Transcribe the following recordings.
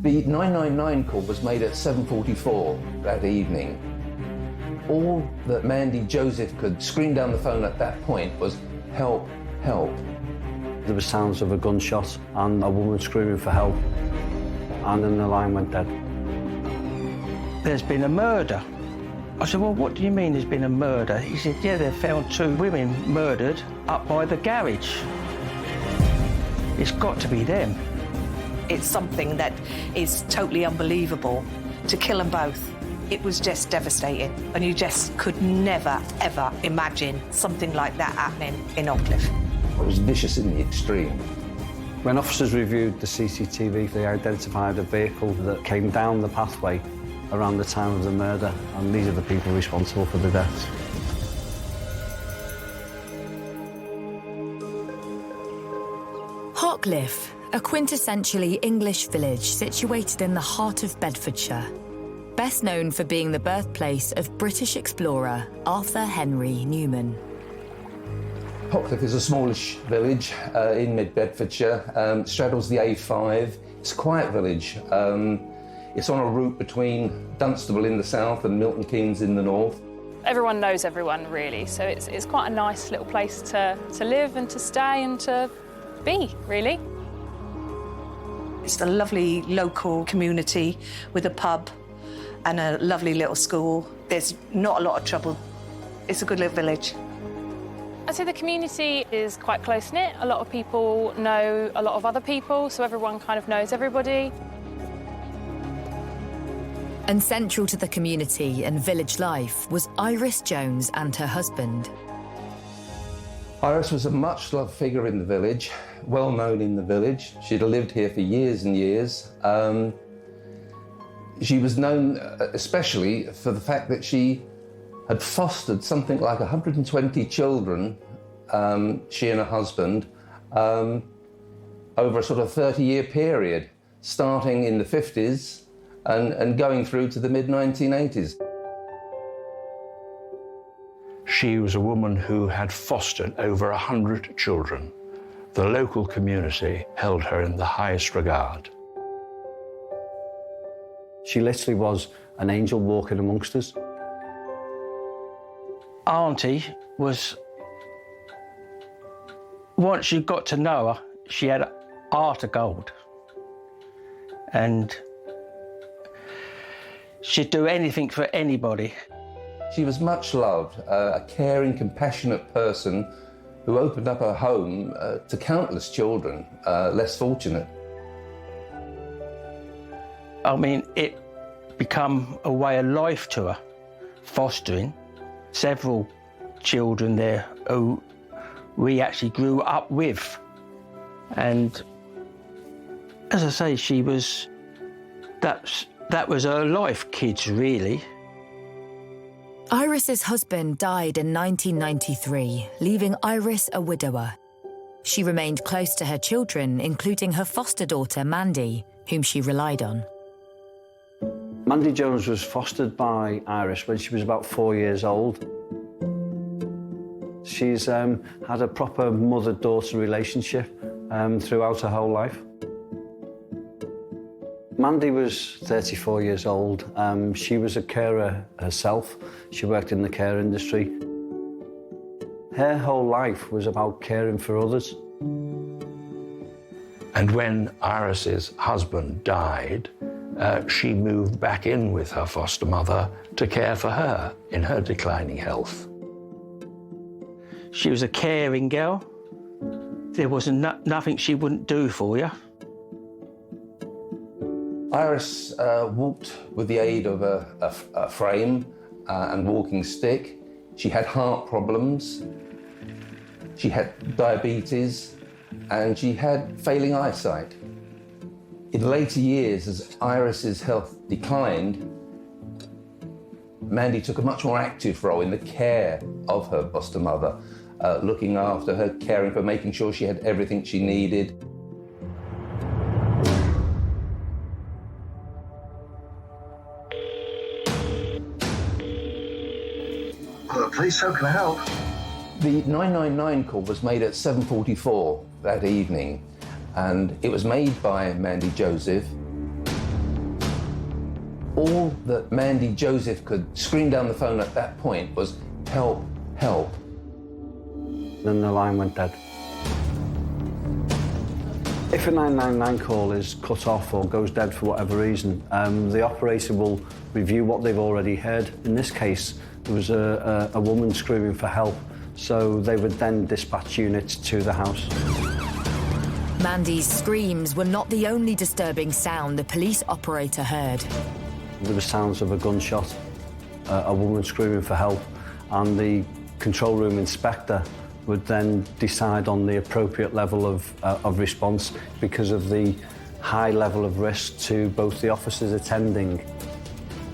The 999 call was made at 7:44 that evening. All that Mandy Joseph could scream down the phone at that point was, "Help, help." There were sounds of a gunshot and a woman screaming for help, and then the line went dead. "There's been a murder." I said, "Well, what do you mean there's been a murder?" He said, "Yeah, they've found 2 women murdered up by the garage. It's got to be them." It's something that is totally unbelievable. To kill them both, it was just devastating. And you just could never, ever imagine something like that happening in Oakcliffe. It was vicious in the extreme. When officers reviewed the CCTV, they identified a vehicle that came down the pathway around the time of the murder, and these are the people responsible for the deaths. Oakcliffe, a quintessentially English village situated in the heart of Bedfordshire. Best known for being the birthplace of British explorer Arthur Henry Newman. Oakcliffe is a smallish village in mid-Bedfordshire, straddles the A5. It's a quiet village. It's on a route between Dunstable in the south and Milton Keynes in the north. Everyone knows everyone, really, so it's quite a nice little place to live and to stay and to be, really. It's a lovely local community with a pub and a lovely little school. There's not a lot of trouble. It's a good little village. I'd say the community is quite close-knit. A lot of people know a lot of other people, so everyone kind of knows everybody. And central to the community and village life was Iris Jones and her husband. Iris was a much-loved figure in the village, well known in the village. She'd lived here for years and years. She was known especially for the fact that she had fostered something like 120 children, she and her husband, over a sort of 30-year period, starting in the 50s and going through to the mid-1980s. She was a woman who had fostered over 100 children. The local community held her in the highest regard. She literally was an angel walking amongst us. Auntie was, once you got to know her, she had a heart of gold. And she'd do anything for anybody. She was much loved, a caring, compassionate person who opened up her home to countless children less fortunate. I mean, it become a way of life to her, fostering several children there who we actually grew up with. And as I say, she was, that was her life, kids, really. Iris's husband died in 1993, leaving Iris a widower. She remained close to her children, including her foster daughter, Mandy, whom she relied on. Mandy Jones was fostered by Iris when she was about 4 years old. She's had a proper mother-daughter relationship throughout her whole life. Mandy was 34 years old. She was a carer herself. She worked in the care industry. Her whole life was about caring for others. And when Iris's husband died, she moved back in with her foster mother to care for her in her declining health. She was a caring girl. There was nothing she wouldn't do for you. Iris walked with the aid of a frame and walking stick. She had heart problems, she had diabetes, and she had failing eyesight. In later years, as Iris's health declined, Mandy took a much more active role in the care of her foster mother, looking after her, caring for, making sure she had everything she needed. Police, how can I help? The 999 call was made at 7:44 that evening, and it was made by Mandy Joseph. All that Mandy Joseph could scream down the phone at that point was, "Help, help." Then the line went dead. If a 999 call is cut off or goes dead for whatever reason, the operator will review what they've already heard. In this case, there was a woman screaming for help, so they would then dispatch units to the house. Mandy's screams were not the only disturbing sound the police operator heard. There were sounds of a gunshot, a woman screaming for help, and the control room inspector would then decide on the appropriate level of response because of the high level of risk to both the officers attending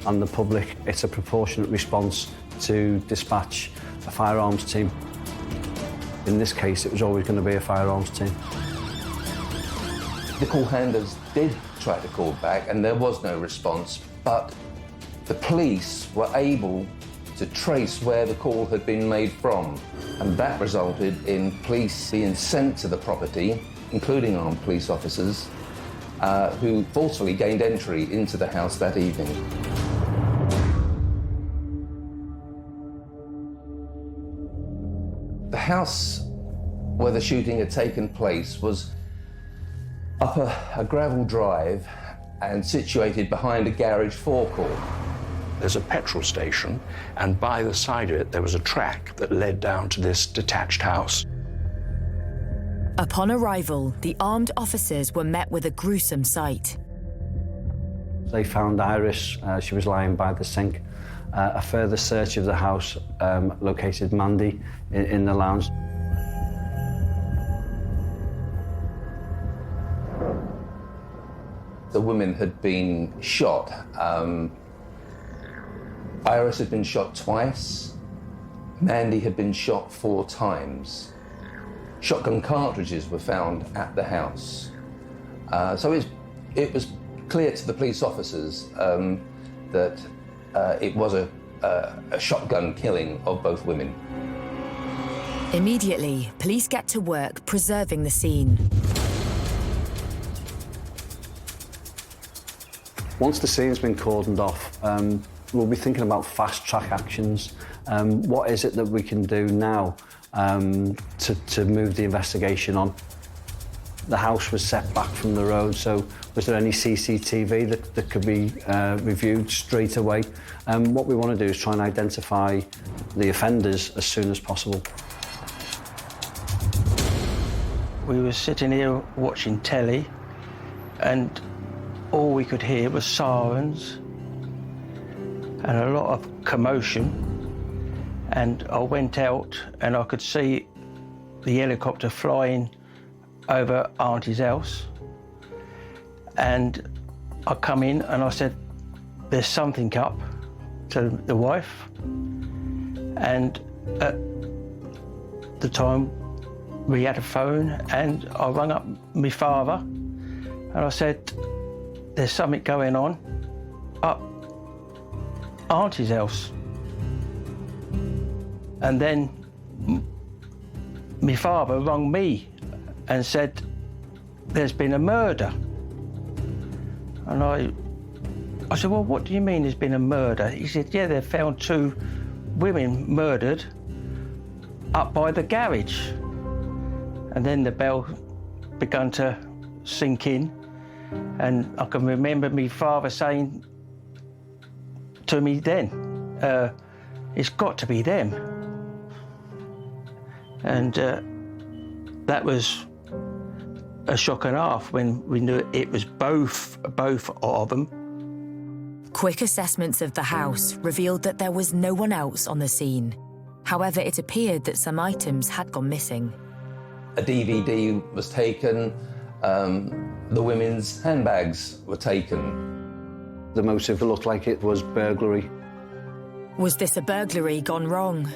and the public. It's a proportionate response to dispatch a firearms team. In this case, it was always going to be a firearms team. The call handlers did try to call back and there was no response, but the police were able to trace where the call had been made from, and that resulted in police being sent to the property, including armed police officers, who forcefully gained entry into the house that evening. The house where the shooting had taken place was up a gravel drive and situated behind a garage forecourt. There's a petrol station, and by the side of it, there was a track that led down to this detached house. Upon arrival, the armed officers were met with a gruesome sight. They found Iris, she was lying by the sink. A further search of the house located Mandy in the lounge. The women had been shot. Iris had been shot twice. Mandy had been shot 4 times. Shotgun cartridges were found at the house. So it was clear to the police officers that it was a shotgun killing of both women. Immediately, police get to work preserving the scene. Once the scene's been cordoned off, we'll be thinking about fast-track actions. What is it that we can do now to move the investigation on? The house was set back from the road, so was there any CCTV that could be reviewed straight away? What we want to do is try and identify the offenders as soon as possible. We were sitting here watching telly, and all we could hear was sirens and a lot of commotion. And I went out and I could see the helicopter flying over Auntie's house. And I come in and I said, "There's something up," to the wife. And at the time, we had a phone, and I rang up my father and I said, "There's something going on up Auntie's house." And then my father rang me and said, "There's been a murder." And I said, "Well, what do you mean there's been a murder?" He said, "Yeah, they found 2 women murdered up by the garage." And then the bell began to sink in, and I can remember my father saying to me then, "It's got to be them." And that was a shock and a half when we knew it was both of them. Quick assessments of the house revealed that there was no one else on the scene. However, it appeared that some items had gone missing. A DVD was taken, the women's handbags were taken. The motive looked like it was burglary. Was this a burglary gone wrong?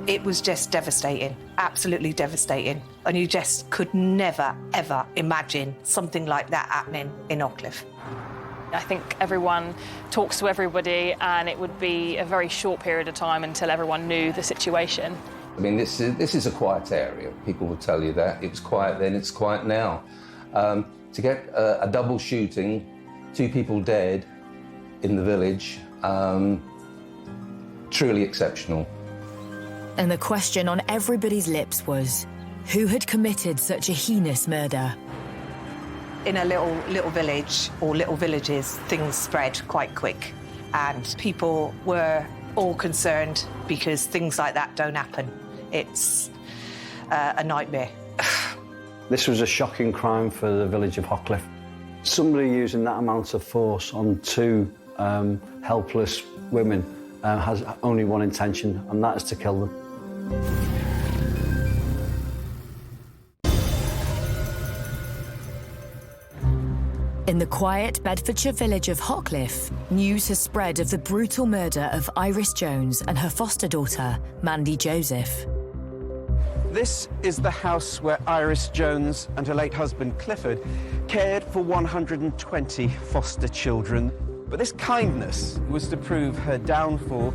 It was just devastating, absolutely devastating. And you just could never, ever imagine something like that happening in Ockcliffe. I think everyone talks to everybody, and it would be a very short period of time until everyone knew the situation. I mean, this is a quiet area. People will tell you that. It was quiet then, it's quiet now. To get a double shooting, 2 people dead, in the village. Truly exceptional. And the question on everybody's lips was, who had committed such a heinous murder? In a little village or little villages, things spread quite quick, and people were all concerned because things like that don't happen. It's a nightmare. This was a shocking crime for the village of Hockliffe. Somebody using that amount of force on two helpless women has only one intention, and that is to kill them. In the quiet Bedfordshire village of Hockliffe, news has spread of the brutal murder of Iris Jones and her foster daughter, Mandy Joseph. This is the house where Iris Jones and her late husband Clifford cared for 120 foster children. But this kindness was to prove her downfall.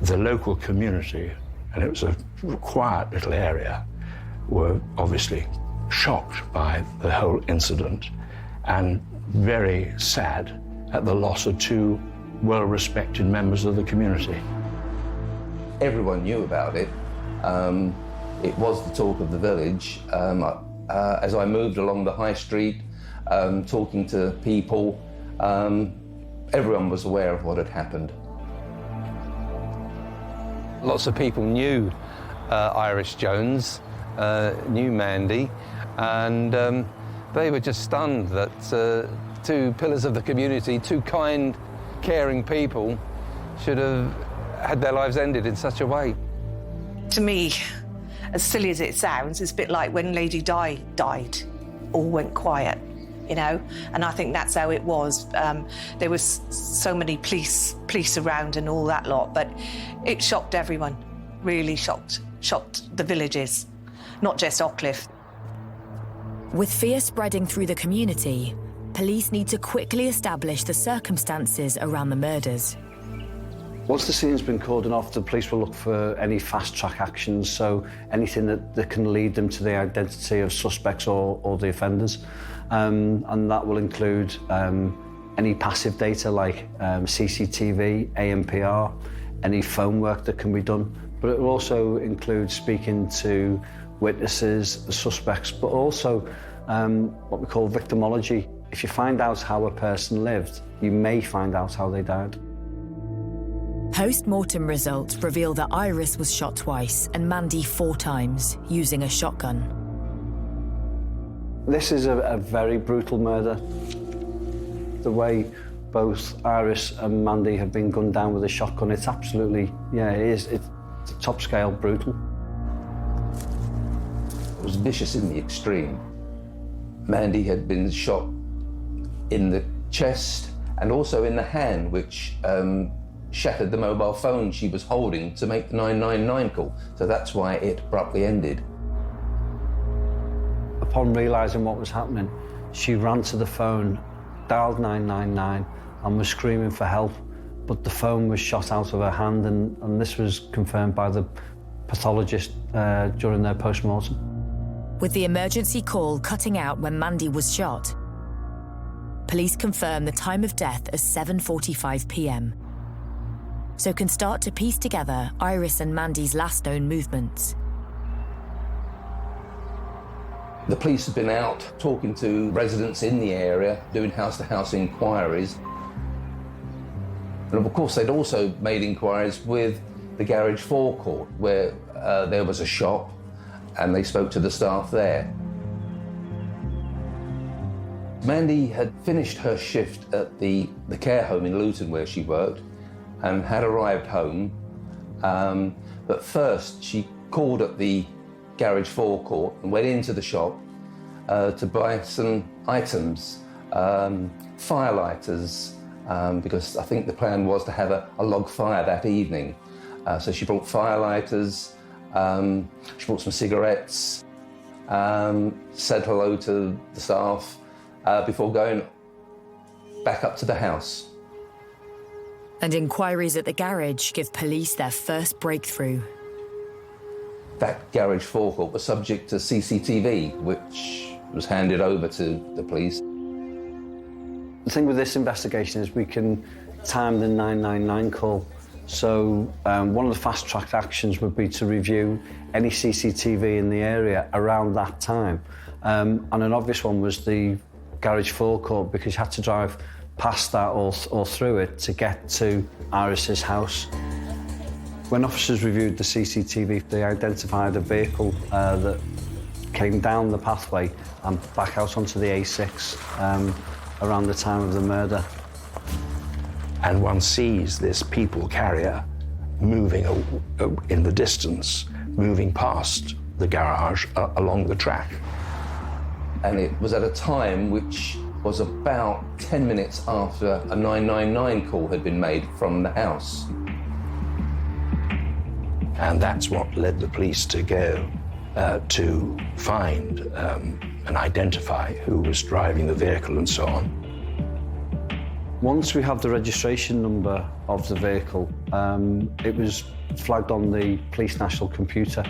The local community, and it was a quiet little area, were obviously shocked by the whole incident and very sad at the loss of two well-respected members of the community. Everyone knew about it. It was the talk of the village. As I moved along the high street, talking to people, everyone was aware of what had happened. Lots of people knew Iris Jones, knew Mandy, and they were just stunned that two pillars of the community, two kind, caring people, should have had their lives ended in such a way. To me, as silly as it sounds, it's a bit like when Lady Di died, all went quiet, you know? And I think that's how it was. There was so many police around and all that lot, but it shocked everyone, really shocked the villages, not just Hockliffe. With fear spreading through the community, police need to quickly establish the circumstances around the murders. Once the scene's been cordoned off, the police will look for any fast-track actions, so anything that can lead them to the identity of suspects or the offenders. And that will include any passive data like CCTV, ANPR, any phone work that can be done. But it will also include speaking to witnesses, the suspects, but also what we call victimology. If you find out how a person lived, you may find out how they died. Post-mortem results reveal that Iris was shot twice and Mandy 4 times, using a shotgun. This is a very brutal murder. The way both Iris and Mandy have been gunned down with a shotgun, it's absolutely, it's top-scale brutal. It was vicious in the extreme. Mandy had been shot in the chest and also in the hand, which shattered the mobile phone she was holding to make the 999 call. So that's why it abruptly ended. Upon realising what was happening, she ran to the phone, dialed 999 and was screaming for help, but the phone was shot out of her hand, and this was confirmed by the pathologist during their post-mortem. With the emergency call cutting out when Mandy was shot, police confirm the time of death as 7:45 p.m. so can start to piece together Iris and Mandy's last known movements. The police have been out talking to residents in the area, doing house-to-house inquiries. And of course, they'd also made inquiries with the garage forecourt, where there was a shop, and they spoke to the staff there. Mandy had finished her shift at the care home in Luton where she worked and had arrived home. But first she called at the garage forecourt and went into the shop to buy some items, firelighters, because I think the plan was to have a log fire that evening. So she brought firelighters, she brought some cigarettes, said hello to the staff before going back up to the house. And inquiries at the garage give police their first breakthrough. That garage forecourt was subject to CCTV, which was handed over to the police. The thing with this investigation is we can time the 999 call. So one of the fast-tracked actions would be to review any CCTV in the area around that time. And an obvious one was the garage forecourt, because you had to drive past that or through it to get to Iris's house. When officers reviewed the CCTV, they identified a vehicle that came down the pathway and back out onto the A6 around the time of the murder. And one sees this people carrier moving in the distance, moving past the garage along the track. And it was at a time which was about 10 minutes after a 999 call had been made from the house. And that's what led the police to go to find and identify who was driving the vehicle and so on. Once we have the registration number of the vehicle, it was flagged on the police national computer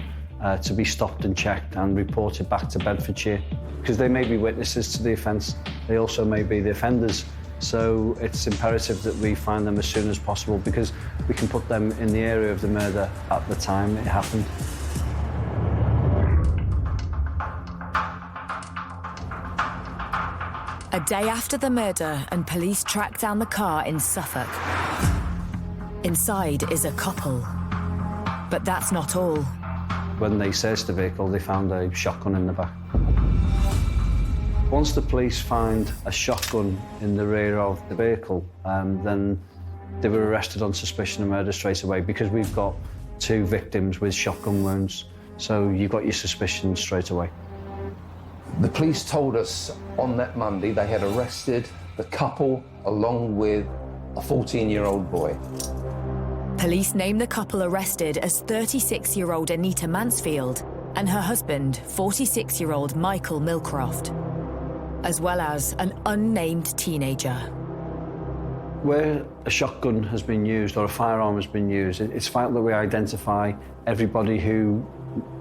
to be stopped and checked and reported back to Bedfordshire, because they may be witnesses to the offence, they also may be the offenders. So it's imperative that we find them as soon as possible, because we can put them in the area of the murder at the time it happened. A day after the murder, and police track down the car in Suffolk. Inside is a couple. But that's not all. When they searched the vehicle, they found a shotgun in the back. Once the police find a shotgun in the rear of the vehicle, then they were arrested on suspicion of murder straight away, because we've got 2 victims with shotgun wounds. So you've got your suspicion straight away. The police told us on that Monday they had arrested the couple along with a 14-year-old boy. Police named the couple arrested as 36-year-old Anita Mansfield and her husband, 46-year-old Michael Milcroft, as well as an unnamed teenager. Where a shotgun has been used or a firearm has been used, it's vital that we identify everybody who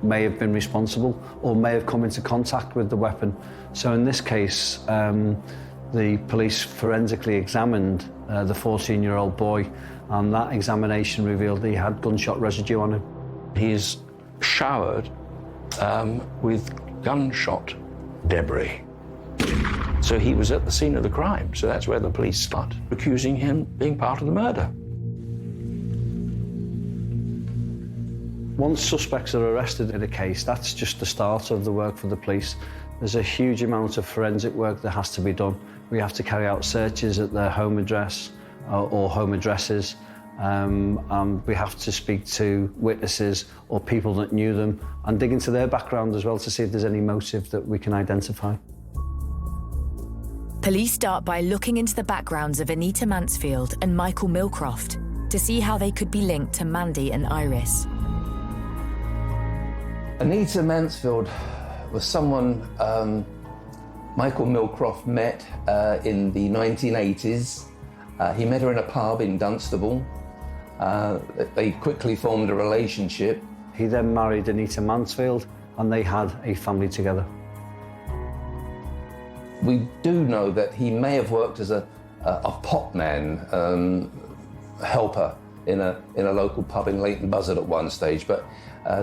may have been responsible or may have come into contact with the weapon. So in this case, the police forensically examined the 14-year-old boy, and that examination revealed that he had gunshot residue on him. He's showered with gunshot debris. So he was at the scene of the crime, so that's where the police start accusing him being part of the murder. Once suspects are arrested in a case, that's just the start of the work for the police. There's a huge amount of forensic work that has to be done. We have to carry out searches at their home address or home addresses, and we have to speak to witnesses or people that knew them and dig into their background as well to see if there's any motive that we can identify. Police start by looking into the backgrounds of Anita Mansfield and Michael Milcroft to see how they could be linked to Mandy and Iris. Anita Mansfield was someone Michael Milcroft met in the 1980s. He met her in a pub in Dunstable. They quickly formed a relationship. He then married Anita Mansfield and they had a family together. We do know that he may have worked as a pot man, helper in a local pub in Leighton Buzzard at one stage, but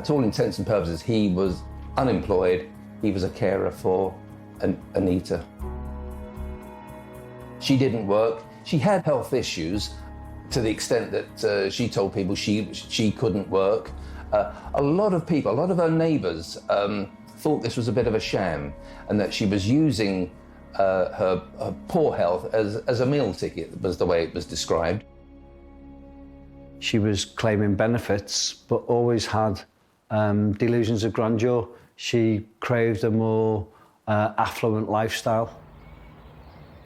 to all intents and purposes, he was unemployed. He was a carer for Anita. She didn't work. She had health issues to the extent that she told people she couldn't work. A lot of people, a lot of her neighbours thought this was a bit of a sham and that she was using her poor health as a meal ticket, was the way it was described. She was claiming benefits, but always had delusions of grandeur. She craved a more affluent lifestyle.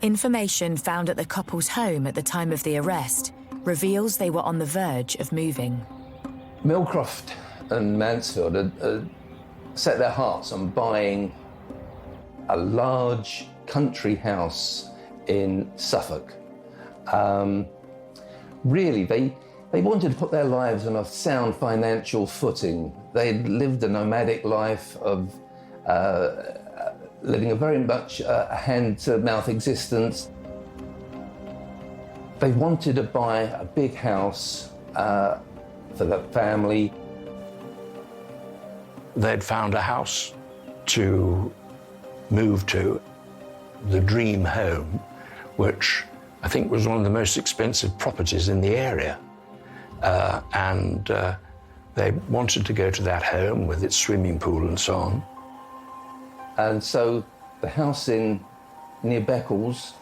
Information found at the couple's home at the time of the arrest reveals they were on the verge of moving. Milcroft and Mansfield had set their hearts on buying a large country house in Suffolk. Really, they wanted to put their lives on a sound financial footing. They'd lived a nomadic life of living a very much hand-to-mouth existence. They wanted to buy a big house for the family. They'd found a house to move to, the dream home, which I think was one of the most expensive properties in the area. They wanted to go to that home with its swimming pool and so on. And so the house near Beccles,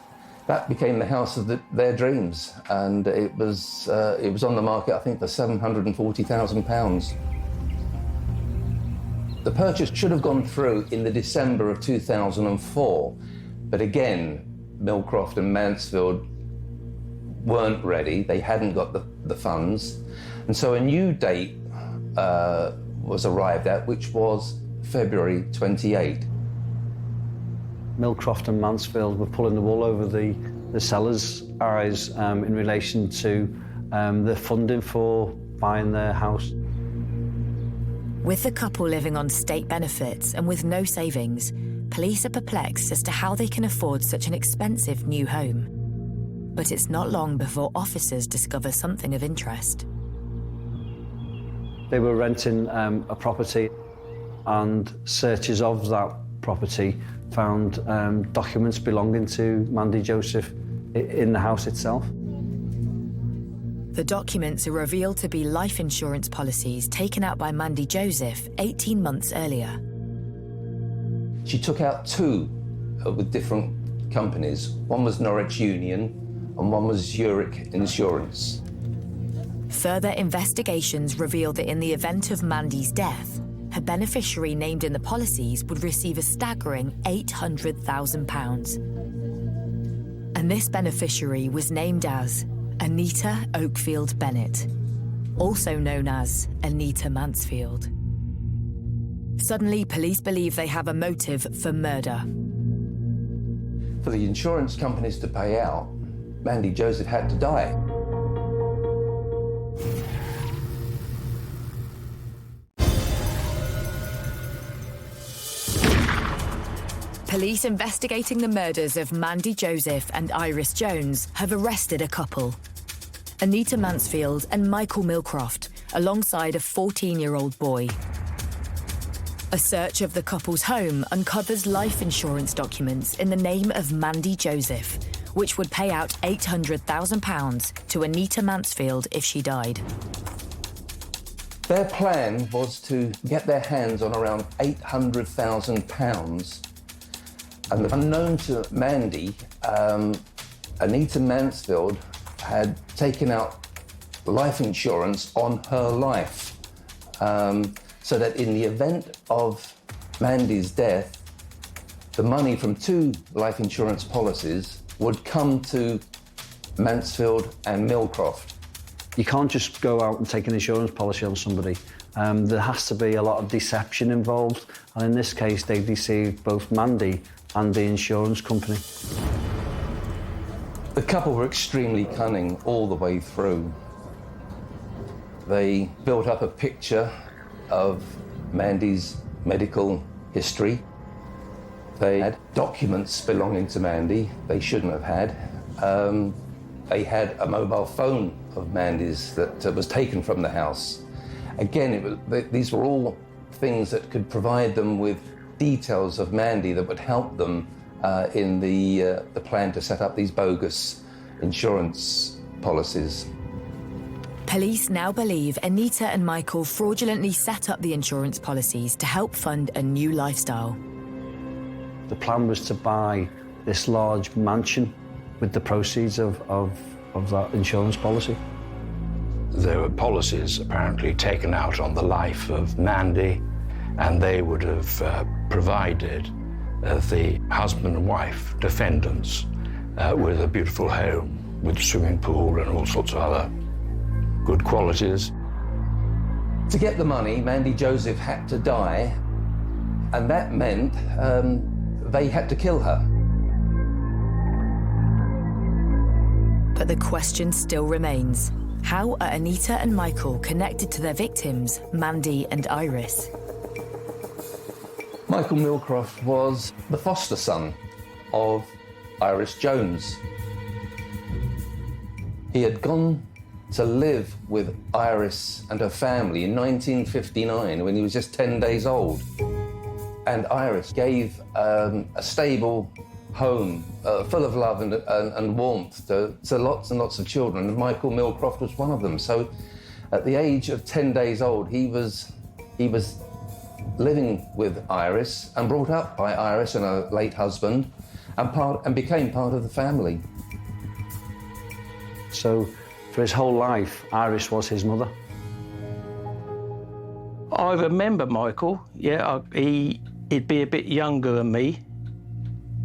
that became the house of their dreams. And it was on the market, I think, for £740,000. The purchase should have gone through in the December of 2004. But again, Millcroft and Mansfield weren't ready. They hadn't got the funds. And so a new date was arrived at, which was February 28. Millcroft and Mansfield were pulling the wool over the sellers' eyes in relation to the funding for buying their house. With the couple living on state benefits and with no savings, police are perplexed as to how they can afford such an expensive new home. But it's not long before officers discover something of interest. They were renting a property, and searches of that property found documents belonging to Mandy Joseph in the house itself. The documents are revealed to be life insurance policies taken out by Mandy Joseph 18 months earlier. She took out two with different companies. One was Norwich Union and one was Zurich Insurance. Further investigations reveal that in the event of Mandy's death, her beneficiary named in the policies would receive a staggering £800,000. And this beneficiary was named as Anita Oakfield Bennett, also known as Anita Mansfield. Suddenly, police believe they have a motive for murder. For the insurance companies to pay out, Mandy Joseph had to die. Police investigating the murders of Mandy Joseph and Iris Jones have arrested a couple, Anita Mansfield and Michael Millcroft, alongside a 14-year-old boy. A search of the couple's home uncovers life insurance documents in the name of Mandy Joseph, which would pay out £800,000 to Anita Mansfield if she died. Their plan was to get their hands on around £800,000. And unknown to Mandy, Anita Mansfield had taken out life insurance on her life, so that in the event of Mandy's death, the money from two life insurance policies would come to Mansfield and Millcroft. You can't just go out and take an insurance policy on somebody. There has to be a lot of deception involved, and in this case, they deceived both Mandy and the insurance company. The couple were extremely cunning all the way through. They built up a picture of Mandy's medical history. They had documents belonging to Mandy they shouldn't have had. They had a mobile phone of Mandy's that was taken from the house. Again, these were all things that could provide them with details of Mandy that would help them in the plan to set up these bogus insurance policies. Police now believe Anita and Michael fraudulently set up the insurance policies to help fund a new lifestyle. The plan was to buy this large mansion with the proceeds of that insurance policy. There were policies apparently taken out on the life of Mandy, and they would have provided the husband and wife defendants with a beautiful home with a swimming pool and all sorts of other good qualities. To get the money, Mandy Joseph had to die, and that meant they had to kill her. But the question still remains. How are Anita and Michael connected to their victims, Mandy and Iris? Michael Millcroft was the foster son of Iris Jones. He had gone to live with Iris and her family in 1959 when he was just 10 days old. And Iris gave a stable home full of love and warmth to lots and lots of children, and Michael Millcroft was one of them. So at the age of 10 days old, he was living with Iris and brought up by Iris and her late husband and became part of the family. So for his whole life, Iris was his mother. I remember Michael, he'd be a bit younger than me.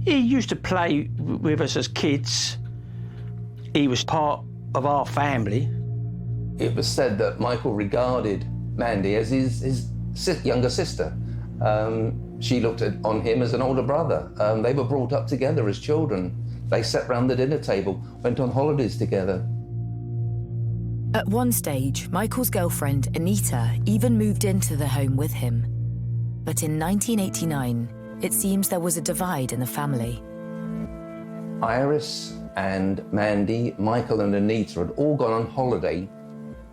He used to play with us as kids. He was part of our family. It was said that Michael regarded Mandy as his younger sister. She looked on him as an older brother. They were brought up together as children. They sat round the dinner table, went on holidays together. At one stage, Michael's girlfriend, Anita, even moved into the home with him. But in 1989, it seems there was a divide in the family. Iris and Mandy, Michael and Anita had all gone on holiday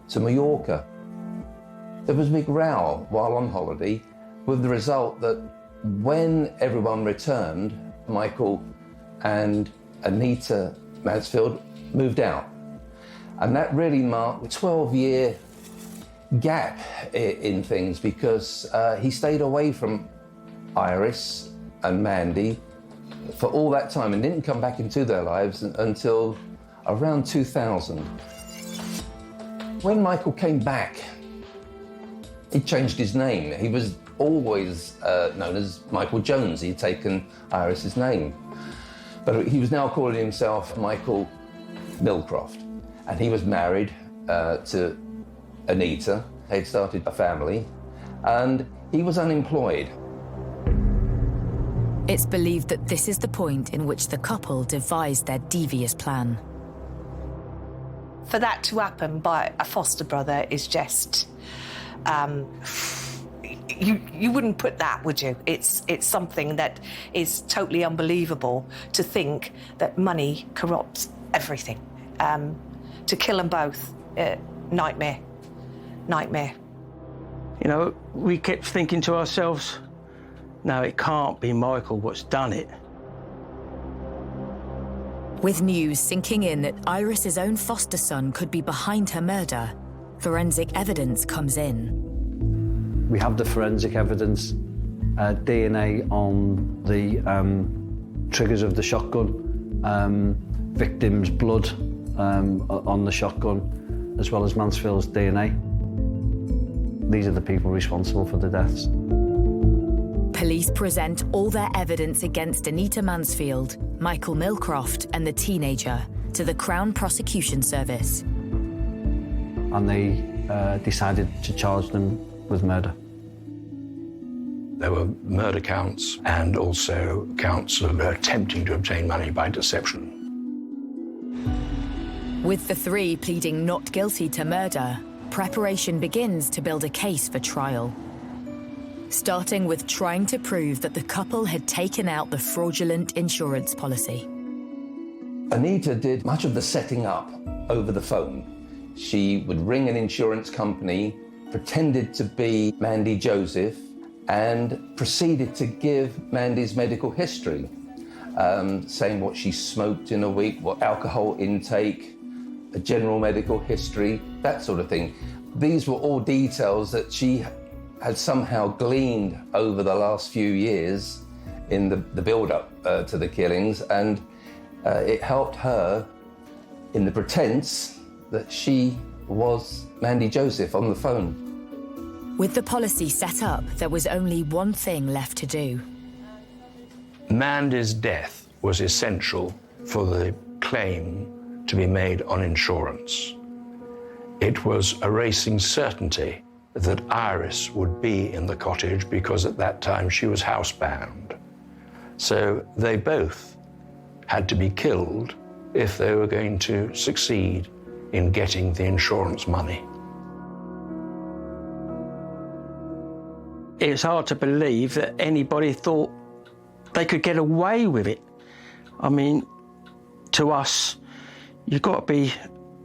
to Mallorca. There was a big row while on holiday, with the result that when everyone returned, Michael and Anita Mansfield moved out. And that really marked a 12-year gap in things, because he stayed away from Iris and Mandy for all that time and didn't come back into their lives until around 2000. When Michael came back, he changed his name. He was always known as Michael Jones. He'd taken Iris's name. But he was now calling himself Michael Millcroft. And he was married to Anita. They'd started a family. And he was unemployed. It's believed that this is the point in which the couple devised their devious plan. For that to happen by a foster brother is just... You wouldn't put that, would you? It's something that is totally unbelievable, to think that money corrupts everything. To kill them both, nightmare. You know, we kept thinking to ourselves, no, it can't be Michael what's done it. With news sinking in that Iris's own foster son could be behind her murder, forensic evidence comes in. We have the forensic evidence, DNA on the triggers of the shotgun, victim's blood on the shotgun, as well as Mansfield's DNA. These are the people responsible for the deaths. Police present all their evidence against Anita Mansfield, Michael Millcroft and the teenager to the Crown Prosecution Service. And they decided to charge them with murder. There were murder counts and also counts of attempting to obtain money by deception. With the three pleading not guilty to murder, preparation begins to build a case for trial. Starting with trying to prove that the couple had taken out the fraudulent insurance policy. Anita did much of the setting up over the phone. She would ring an insurance company, pretended to be Mandy Joseph, and proceeded to give Mandy's medical history, saying what she smoked in a week, what alcohol intake, a general medical history, that sort of thing. These were all details that she had somehow gleaned over the last few years in the build-up to the killings, and it helped her in the pretense that she was Mandy Joseph on the phone. With the policy set up, there was only one thing left to do. Mandy's death was essential for the claim to be made on insurance. It was erasing certainty that Iris would be in the cottage, because at that time she was housebound. So they both had to be killed if they were going to succeed in getting the insurance money. It's hard to believe that anybody thought they could get away with it. I mean, to us, you've got to be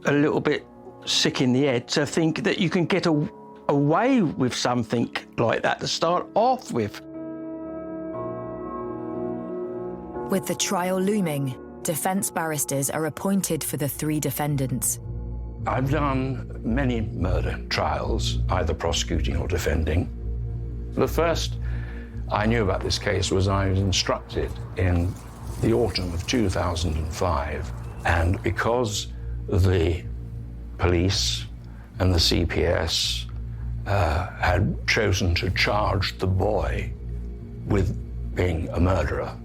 a little bit sick in the head to think that you can get away with something like that to start off with. With the trial looming, defence barristers are appointed for the 3 defendants. I've done many murder trials, either prosecuting or defending. The first I knew about this case was I was instructed in the autumn of 2005, and because the police and the CPS had chosen to charge the boy with being a murderer,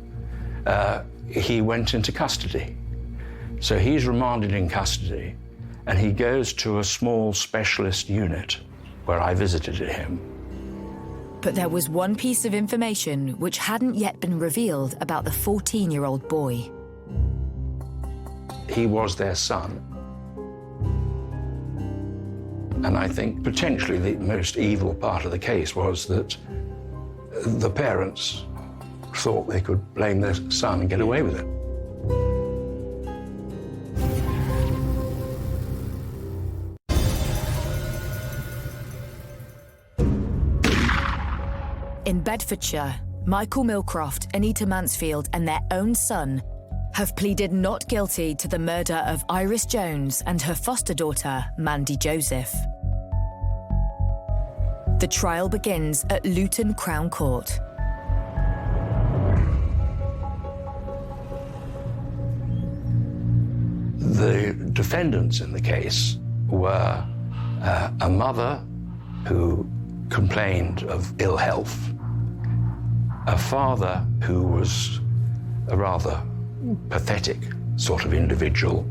he went into custody. So he's remanded in custody, and he goes to a small specialist unit where I visited him. But there was one piece of information which hadn't yet been revealed about the 14-year-old boy. He was their son. And I think potentially the most evil part of the case was that the parents thought they could blame their son and get away with it. In Bedfordshire, Michael Millcroft, Anita Mansfield and their own son have pleaded not guilty to the murder of Iris Jones and her foster daughter, Mandy Joseph. The trial begins at Luton Crown Court. The defendants in the case were a mother who complained of ill health, a father who was a rather pathetic sort of individual,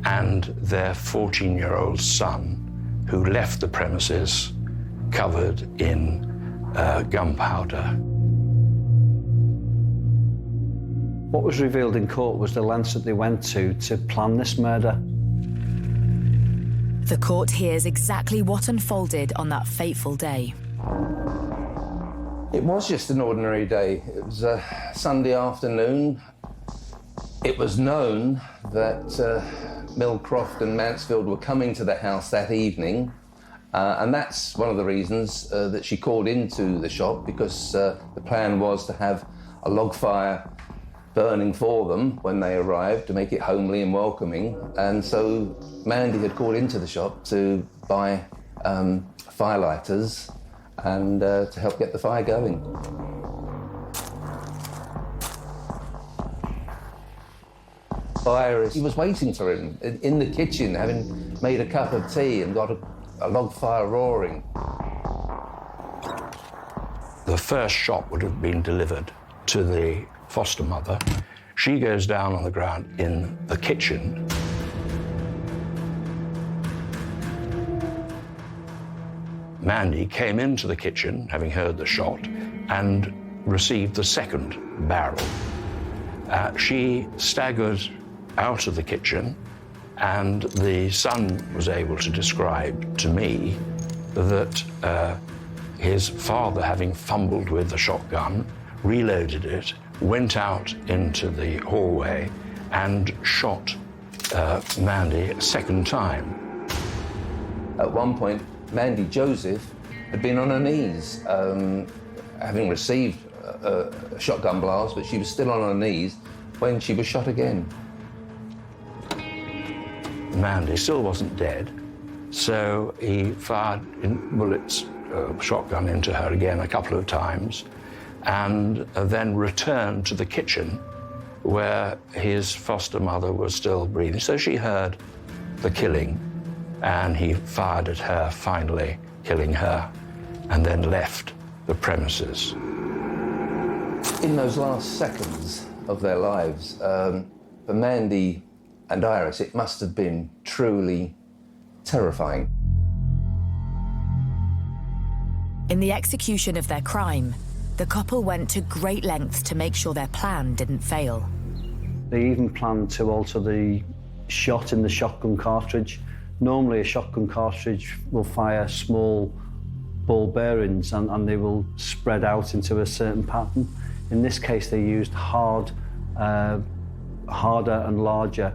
and their 14-year-old son who left the premises covered in gunpowder. What was revealed in court was the lengths that they went to plan this murder. The court hears exactly what unfolded on that fateful day. It was just an ordinary day. It was a Sunday afternoon. It was known that Millcroft and Mansfield were coming to the house that evening, and that's one of the reasons that she called into the shop, because the plan was to have a log fire burning for them when they arrived to make it homely and welcoming. And so Mandy had called into the shop to buy firelighters and to help get the fire going. Iris, he was waiting for him in the kitchen, having made a cup of tea and got a log fire roaring. The first shot would have been delivered to the foster mother. She goes down on the ground in the kitchen. Mandy came into the kitchen, having heard the shot, and received the second barrel. She staggered out of the kitchen, and the son was able to describe to me that his father, having fumbled with the shotgun, reloaded it, went out into the hallway and shot Mandy a second time. At one point, Mandy Joseph had been on her knees, having received a shotgun blast, but she was still on her knees when she was shot again. Mandy still wasn't dead, so he fired bullets, shotgun into her again a couple of times, and then returned to the kitchen where his foster mother was still breathing. So she heard the killing, and he fired at her, finally killing her, and then left the premises. In those last seconds of their lives, for Mandy and Iris, it must have been truly terrifying. In the execution of their crime, the couple went to great lengths to make sure their plan didn't fail. They even planned to alter the shot in the shotgun cartridge. Normally, a shotgun cartridge will fire small ball bearings and they will spread out into a certain pattern. In this case, they used harder and larger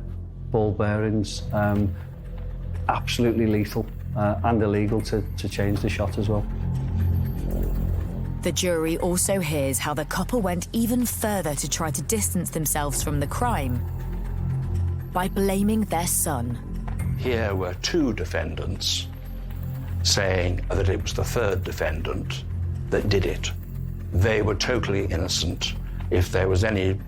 ball bearings. absolutely lethal and illegal to change the shot as well. The jury also hears how the couple went even further to try to distance themselves from the crime by blaming their son. Here were two defendants saying that it was the third defendant that did it. They were totally innocent. If there was any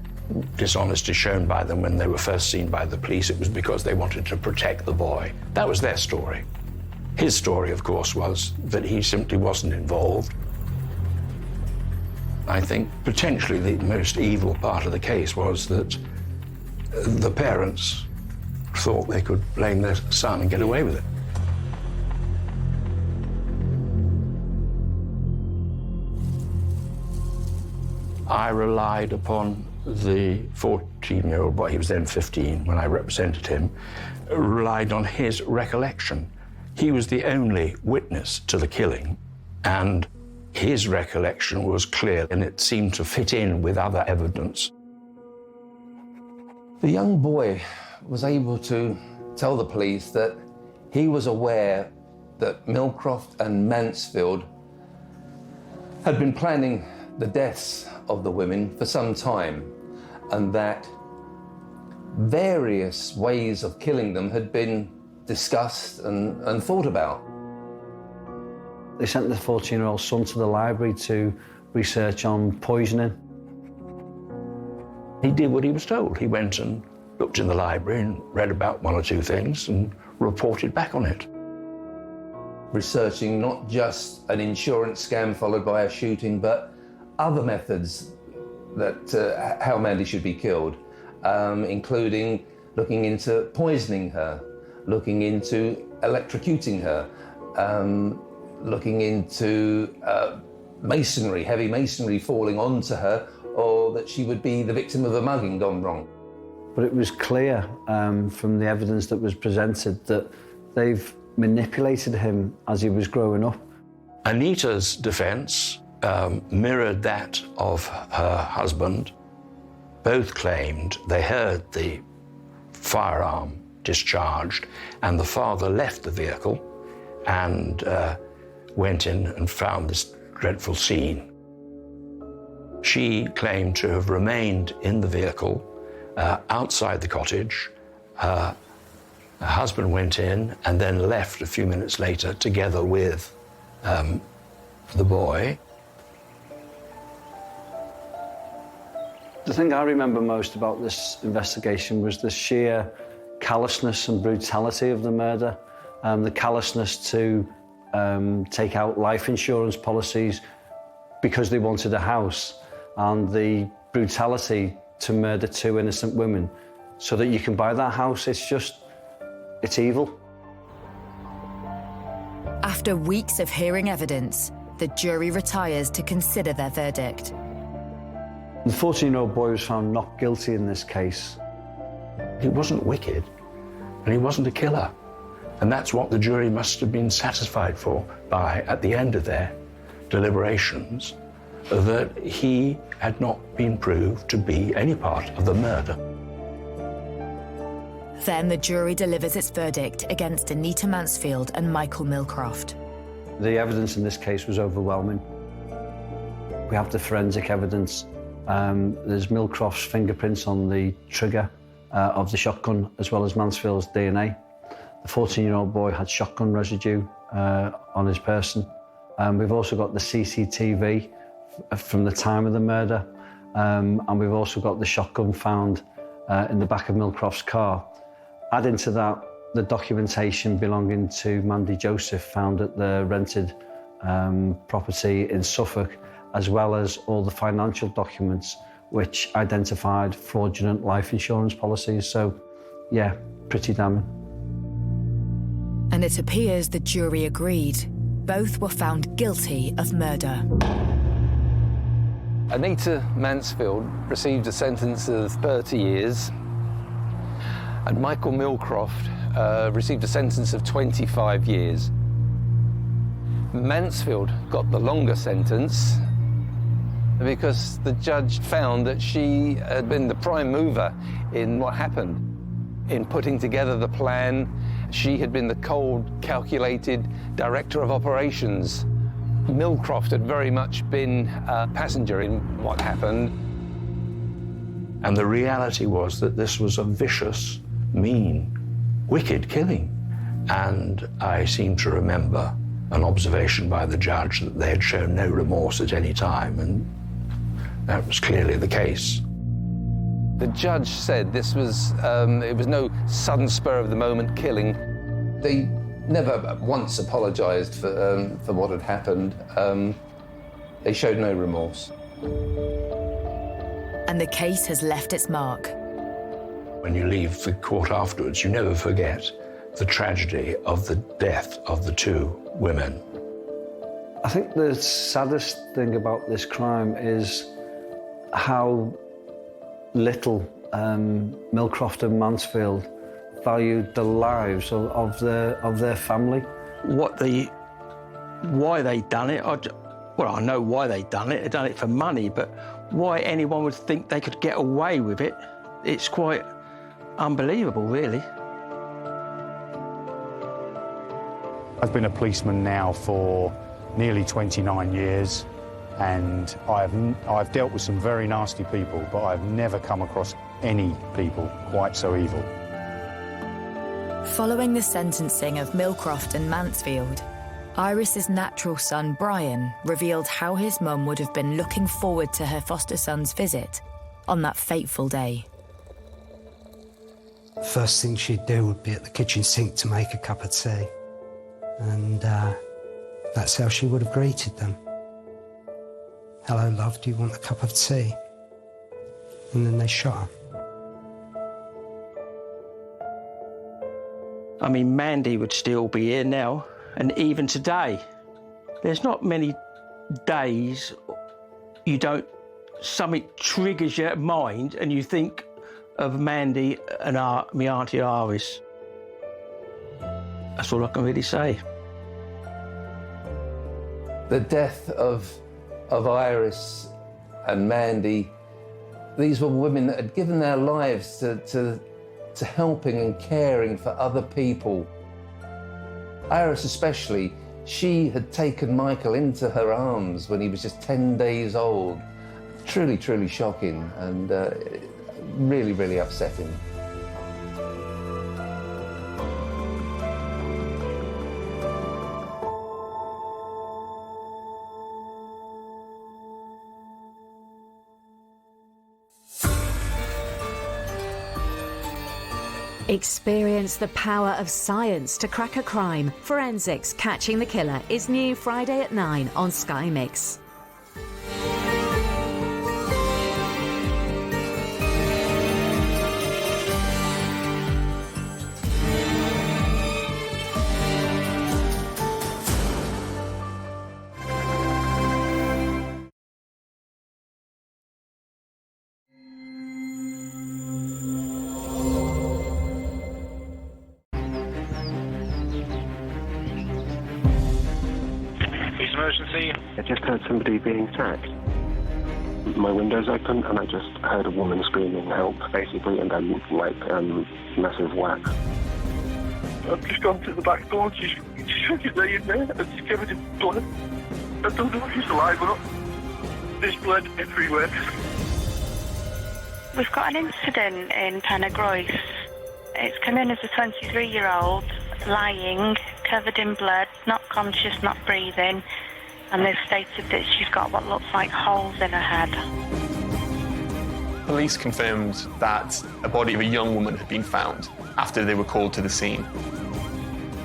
dishonesty shown by them when they were first seen by the police, it was because they wanted to protect the boy. That was their story. His story, of course, was that he simply wasn't involved. I think potentially the most evil part of the case was that the parents thought they could blame their son and get away with it. I relied upon the 14-year-old boy, he was then 15 when I represented him, relied on his recollection. He was the only witness to the killing, and his recollection was clear, and it seemed to fit in with other evidence. The young boy was able to tell the police that he was aware that Millcroft and Mansfield had been planning the deaths of the women for some time, and that various ways of killing them had been discussed and thought about. They sent the 14-year-old son to the library to research on poisoning. He did what he was told. He went and looked in the library and read about one or two things and reported back on it. Researching not just an insurance scam followed by a shooting, but other methods that how Mandy should be killed, including looking into poisoning her, looking into electrocuting her, looking into masonry, heavy masonry falling onto her, or that she would be the victim of a mugging gone wrong. But it was clear from the evidence that was presented that they've manipulated him as he was growing up. Anita's defense mirrored that of her husband. Both claimed they heard the firearm discharged, and the father left the vehicle and went in and found this dreadful scene. She claimed to have remained in the vehicle outside the cottage. Her husband went in and then left a few minutes later together with the boy. The thing I remember most about this investigation was the sheer callousness and brutality of the murder, the callousness to take out life insurance policies because they wanted a house, and the brutality to murder two innocent women so that you can buy that house. It's evil. After weeks of hearing evidence, the jury retires to consider their verdict. The 14-year-old boy was found not guilty in this case. He wasn't wicked, and he wasn't a killer. And that's what the jury must have been satisfied by at the end of their deliberations, that he had not been proved to be any part of the murder. Then the jury delivers its verdict against Anita Mansfield and Michael Millcroft. The evidence in this case was overwhelming. We have the forensic evidence. There's Millcroft's fingerprints on the trigger of the shotgun, as well as Mansfield's DNA. The 14-year-old boy had shotgun residue on his person. We've also got the CCTV from the time of the murder, and we've also got the shotgun found in the back of Millcroft's car. Adding to that, the documentation belonging to Mandy Joseph found at the rented property in Suffolk, as well as all the financial documents which identified fraudulent life insurance policies. So, yeah, pretty damning. And it appears the jury agreed. Both were found guilty of murder. Anita Mansfield received a sentence of 30 years, and Michael Millcroft received a sentence of 25 years. Mansfield got the longer sentence because the judge found that she had been the prime mover in what happened, in putting together the plan She had been the cold, calculated director of operations. Millcroft had very much been a passenger in what happened. And the reality was that this was a vicious, mean, wicked killing. And I seem to remember an observation by the judge that they had shown no remorse at any time, and that was clearly the case. The judge said this was, it was no sudden spur-of-the-moment killing. They never once apologised for what had happened. They showed no remorse. And the case has left its mark. When you leave the court afterwards, you never forget the tragedy of the death of the two women. I think the saddest thing about this crime is how little Millcroft and Mansfield valued the lives of their family. Why they done it, I know why they done it. They done it for money, but why anyone would think they could get away with it, it's quite unbelievable, really. I've been a policeman now for nearly 29 years, and I've dealt with some very nasty people, but I've never come across any people quite so evil. Following the sentencing of Millcroft and Mansfield, Iris's natural son, Brian, revealed how his mum would have been looking forward to her foster son's visit on that fateful day. First thing she'd do would be at the kitchen sink to make a cup of tea. And that's how she would have greeted them. Hello, love, do you want a cup of tea? And then they shot her. I mean, Mandy would still be here now, and even today, there's not many days something triggers your mind and you think of Mandy and my Auntie Iris. That's all I can really say. The death of Iris and Mandy, these were women that had given their lives to helping and caring for other people. Iris especially, she had taken Michael into her arms when he was just 10 days old. Truly, truly shocking and really, really upsetting. Experience the power of science to crack a crime. Forensics: Catching the Killer is new Friday at 9 on Sky Mix. Emergency. I just heard somebody being attacked. My window's open and I just heard a woman screaming help, basically, and then massive whack. I've just gone to the back door, she's fucking laying there and she's covered in blood. I don't know if she's alive or not. There's blood everywhere. We've got an incident in Penygroes. It's come in as a 23-year-old, lying, covered in blood, not conscious, not breathing, and they've stated that she's got what looks like holes in her head. Police confirmed that a body of a young woman had been found after they were called to the scene.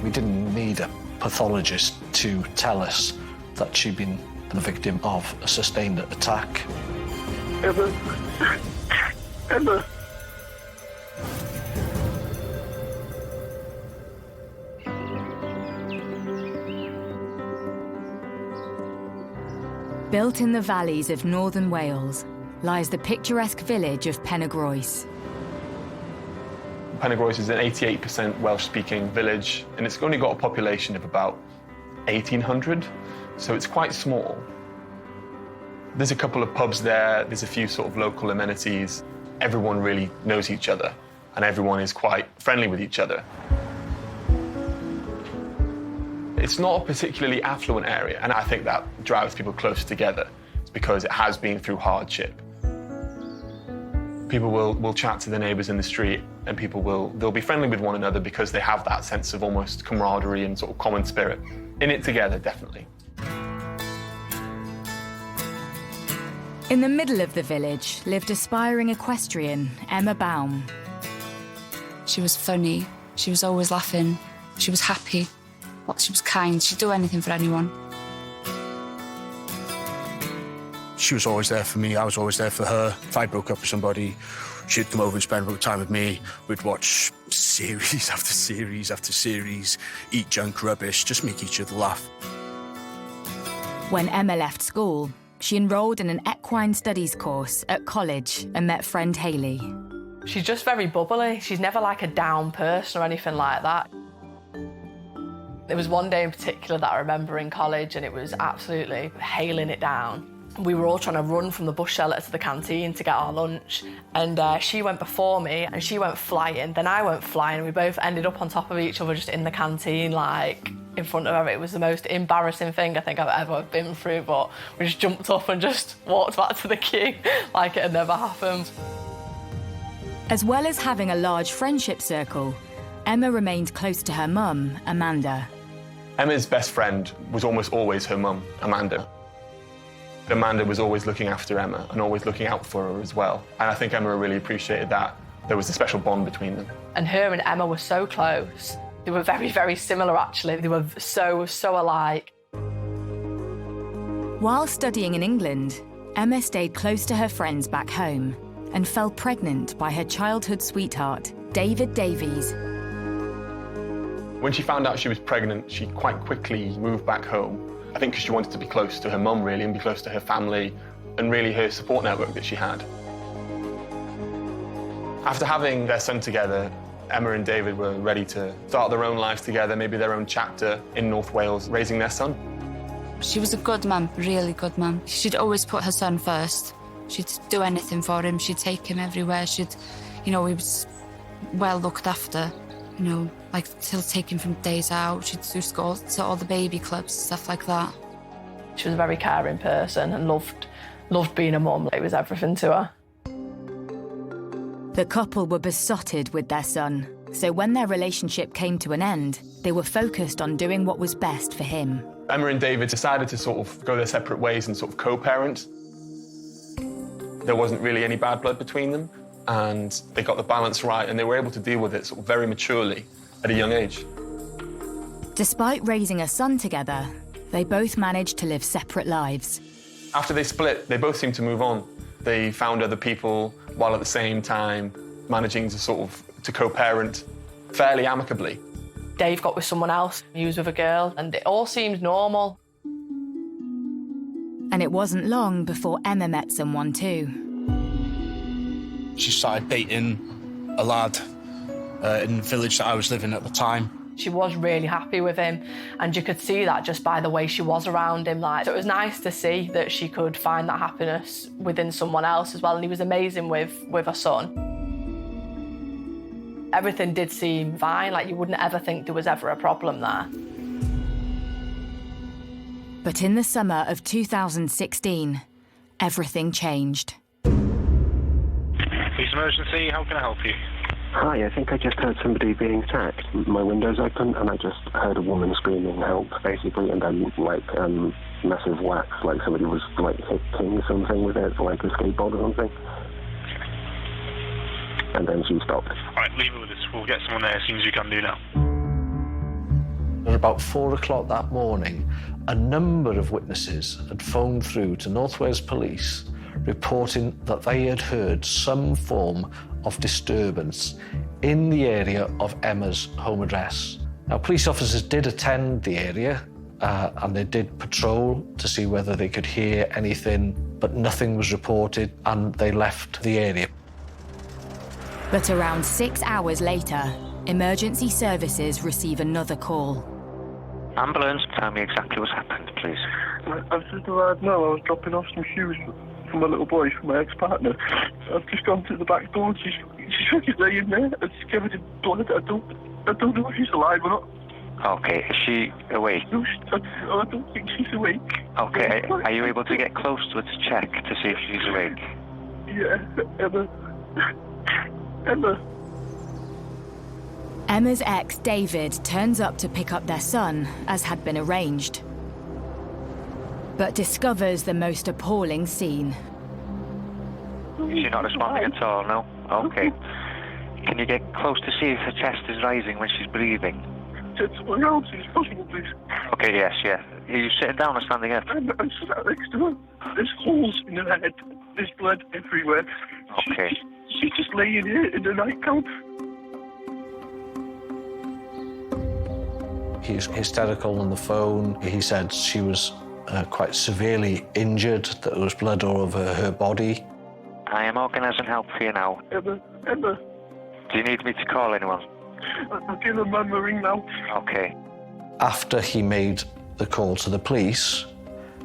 We didn't need a pathologist to tell us that she'd been the victim of a sustained attack. Emma. Emma. Built in the valleys of northern Wales lies the picturesque village of Penygroes. Penygroes is an 88% Welsh-speaking village, and it's only got a population of about 1,800, so it's quite small. There's a couple of pubs there, there's a few sort of local amenities. Everyone really knows each other, and everyone is quite friendly with each other. It's not a particularly affluent area, and I think that drives people closer together. It's because it has been through hardship. People will chat to their neighbours in the street, and they'll be friendly with one another because they have that sense of almost camaraderie and sort of common spirit. In it together, definitely. In the middle of the village lived aspiring equestrian Emma Baum. She was funny, she was always laughing, she was happy, she was kind, she'd do anything for anyone. She was always there for me, I was always there for her. If I broke up with somebody, she'd come over and spend a bit of time with me. We'd watch series after series after series, eat junk rubbish, just make each other laugh. When Emma left school, she enrolled in an equine studies course at college and met friend Hayley. She's just very bubbly. She's never like a down person or anything like that. There was one day in particular that I remember in college, and it was absolutely hailing it down. We were all trying to run from the bus shelter to the canteen to get our lunch, and she went before me and she went flying, then I went flying, and we both ended up on top of each other just in the canteen, like in front of her. It was the most embarrassing thing I think I've ever been through, but we just jumped up and just walked back to the queue like it had never happened. As well as having a large friendship circle, Emma remained close to her mum, Amanda. Emma's best friend was almost always her mum, Amanda. Amanda was always looking after Emma and always looking out for her as well. And I think Emma really appreciated that. There was a special bond between them. And her and Emma were so close. They were very, very similar, actually. They were so alike. While studying in England, Emma stayed close to her friends back home and fell pregnant by her childhood sweetheart, David Davies. When she found out she was pregnant, she quite quickly moved back home. I think because she wanted to be close to her mum, really, and be close to her family, and really her support network that she had. After having their son together, Emma and David were ready to start their own lives together, maybe their own chapter in North Wales, raising their son. She was a good mum, really good mum. She'd always put her son first. She'd do anything for him, she'd take him everywhere, he was well looked after. Like she'll take him from days out, she'd just go to all the baby clubs, stuff like that. She was a very caring person and loved being a mum. It was everything to her. The couple were besotted with their son, so when their relationship came to an end, they were focused on doing what was best for him. Emma and David decided to sort of go their separate ways and sort of co-parent. There wasn't really any bad blood between them, and they got the balance right, and they were able to deal with it sort of very maturely at a young age. Despite raising a son together, they both managed to live separate lives. After they split, they both seemed to move on. They found other people while at the same time managing to co-parent fairly amicably. Dave got with someone else, he was with a girl, and it all seemed normal. And it wasn't long before Emma met someone too. She started dating a lad in the village that I was living at the time. She was really happy with him, and you could see that just by the way she was around him. So it was nice to see that she could find that happiness within someone else as well, and he was amazing with her son. Everything did seem fine, you wouldn't ever think there was ever a problem there. But in the summer of 2016, everything changed. Police emergency, how can I help you? Hi, I think I just heard somebody being attacked. My window's open and I just heard a woman screaming help, basically, and then massive whack, like somebody was hitting something with it, like a skateboard or something. And then she stopped. Alright, leave it with us. We'll get someone there as soon as we can do now. At about 4 o'clock that morning, a number of witnesses had phoned through to North Wales Police reporting that they had heard some form of disturbance in the area of Emma's home address. Now, police officers did attend the area and they did patrol to see whether they could hear anything, but nothing was reported and they left the area. But around 6 hours later, emergency services receive another call. Ambulance, tell me exactly what's happened, please. I've just arrived now. I was dropping off some shoes for my little boy, for my ex-partner. I've just gone to the back door and she's fucking laying there and she's covered in blood. I don't know if she's alive or not. Okay, is she awake? No, I don't think she's awake. Okay, are you able to get close to her to check to see if she's awake? Yeah, Emma. Emma. Emma's ex, David, turns up to pick up their son, as had been arranged, but discovers the most appalling scene. Is she not responding at all, no? Okay. Can you get close to see if her chest is rising when she's breathing? Just around as possible, please. Okay, yes, yeah. Are you sitting down or standing up? I'm sat next to her. There's holes in her head. There's blood everywhere. Okay. She's just laying here in a nightgown. He's hysterical on the phone. He said she was quite severely injured, that there was blood all over her body. I am organising help for you now. Emma. Do you need me to call anyone? I'll give her mum a ring now. Okay. After he made the call to the police,